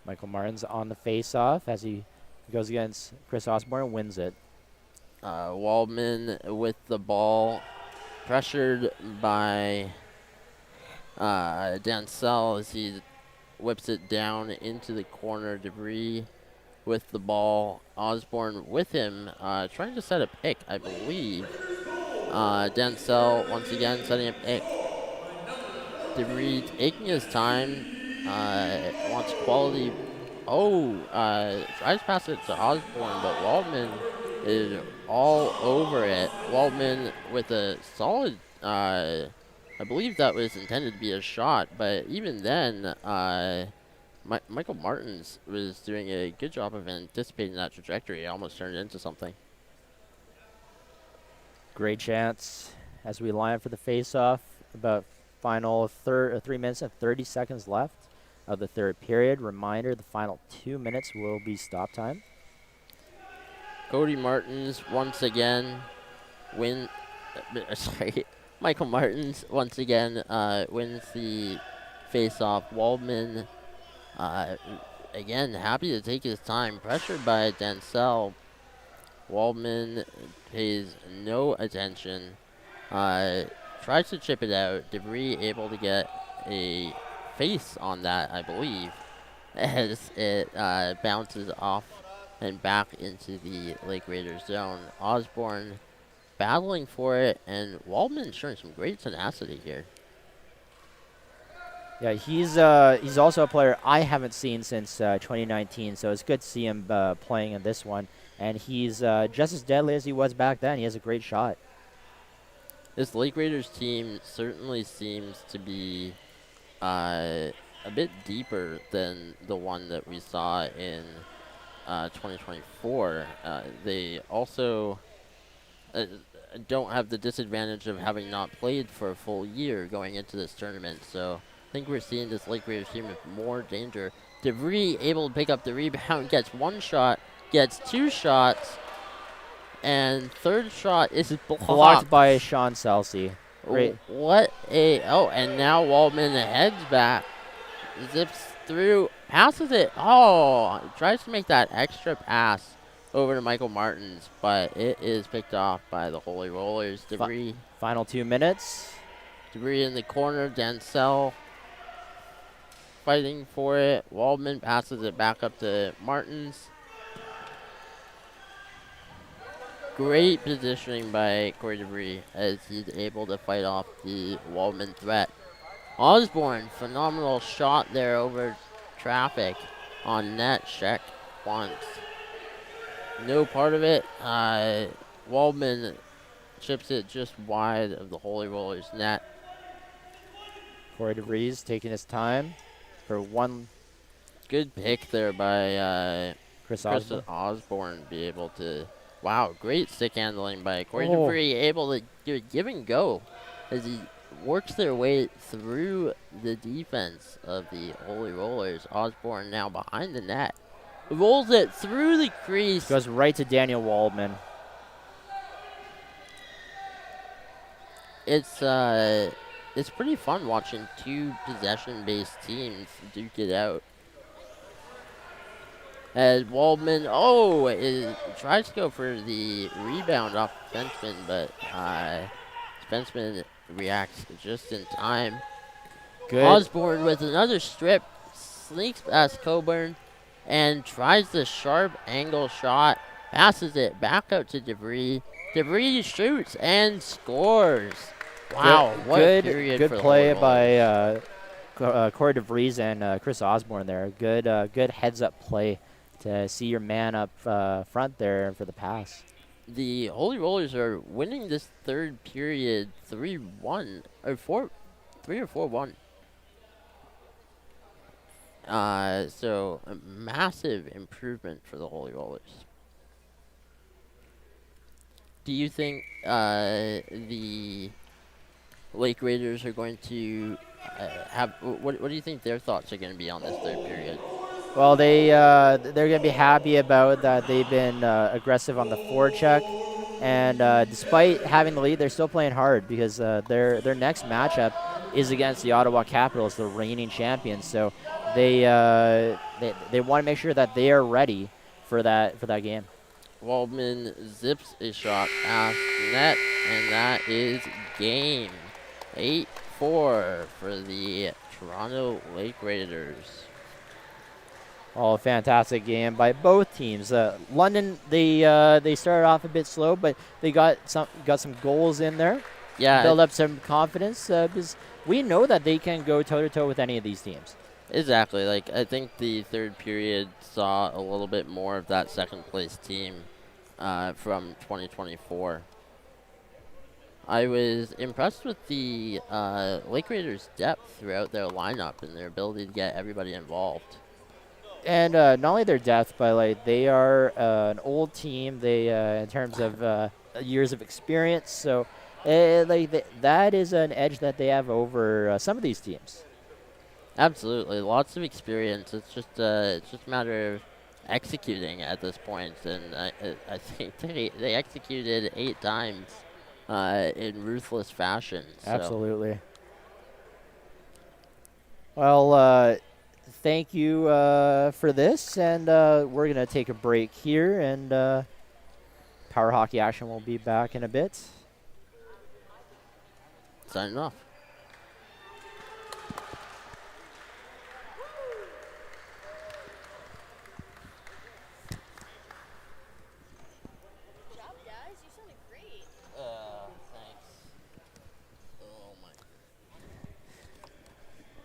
Michael Martin's on the face-off as he goes against Chris Osborne and wins it. Waldman with the ball, pressured by Dancel as he whips it down into the corner. Debris with the ball. Osborne with him, trying to set a pick, I believe. Dancel once again setting a pick. Debris taking his time, wants quality. Tries to pass it to Osborne, but Waldman is all over it. Waldman with a solid, I believe that was intended to be a shot, but even then, Michael Martins was doing a good job of anticipating that trajectory. It almost turned into something. Great chance as we line up for the face-off. About final 3 minutes and 30 seconds left of the third period. Reminder, the final 2 minutes will be stop time. Cody Martins once again Michael Martins once again wins the face-off. Waldman again happy to take his time, pressured by Dancel. Waldman pays no attention, tries to chip it out. Debris able to get a face on that, I believe, as it bounces off and back into the Lake Raiders zone. Osborne battling for it, and Waldman showing some great tenacity here. Yeah, he's also a player I haven't seen since 2019, so it's good to see him playing in this one. And he's just as deadly as he was back then. He has a great shot. This Lake Raiders team certainly seems to be a bit deeper than the one that we saw in 2024. They also don't have the disadvantage of having not played for a full year going into this tournament, so I think we're seeing this Lake Raiders team with more danger. Debris able to pick up the rebound, gets one shot, gets two shots, and third shot is blocked by Sean Selsey. Great. And now Waldman heads back, zips through, passes it. Tries to make that extra pass over to Michael Martins, but it is picked off by the Holy Rollers. Debris. Final 2 minutes. Debris in the corner. Dancel fighting for it. Waldman passes it back up to Martins. Great positioning by Corey Debris as he's able to fight off the Waldman threat. Osborne, phenomenal shot there over traffic on net. Check once. No part of it. Waldman chips it just wide of the Holy Rollers net. Corey DeVries taking his time for one. Good pick there by Chris Osborne. Be able to. Wow, great stick handling by Corey Oh. DeVries. Able to do a give and go as he works their way through the defense of the Holy Rollers. Osborne now behind the net. Rolls it through the crease. Goes right to Daniel Waldman. It's pretty fun watching two possession-based teams duke it out. As Waldman, tries to go for the rebound off the defenseman, but defenseman reacts just in time. Good. Osborne with another strip, sneaks past Coburn, and tries the sharp angle shot, passes it back out to DeVries. DeVries shoots and scores. Wow, what a period good for the play Holy by Rollers. Corey DeVries and Chris Osborne there. Good heads-up play to see your man up front there for the pass. The Holy Rollers are winning this third period 3-1 or 4-1. So a massive improvement for the Holy Rollers. Do you think the Lake Raiders are going to have? What do you think their thoughts are going to be on this third period? Well, they're going to be happy about that. They've been aggressive on the forecheck, and despite having the lead, they're still playing hard because their next matchup is against the Ottawa Capitals, the reigning champions. So they want to make sure that they are ready for that game. Waldman zips a shot past net, and that is game. 8-4 for the Toronto Lake Raiders. Oh, a fantastic game by both teams. London, they started off a bit slow, but they got some goals in there. Yeah, build up some confidence because we know that they can go toe-to-toe with any of these teams. Exactly. Like, I think the third period saw a little bit more of that second-place team from 2024. I was impressed with the Lake Raiders' depth throughout their lineup and their ability to get everybody involved. And not only their depth, but like they are an old team. They in terms of years of experience, so that is an edge that they have over some of these teams. Absolutely, lots of experience. It's just a matter of executing at this point, and I think they executed 8 times in ruthless fashion. So. Absolutely. Well, thank you for this, and we're gonna take a break here, and Power Hockey Action will be back in a bit. Signing off.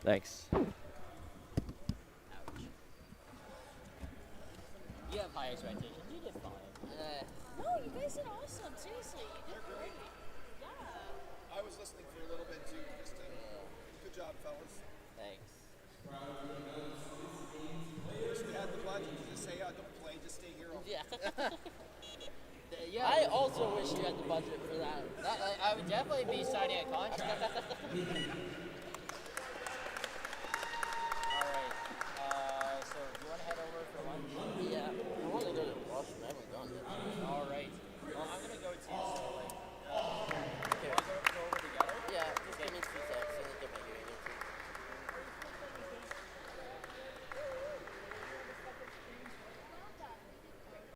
Thanks. You have high expectations. You did fine. No, you guys did awesome. Seriously, you did great. Yeah. I was listening for a little bit too. Good job, fellas. Thanks. Wish we had the budget to just say, don't play, just stay here. Yeah. I also wish you had the budget for that. I would definitely be signing a contract. Yeah, I want to go to the washroom. I haven't gone yet.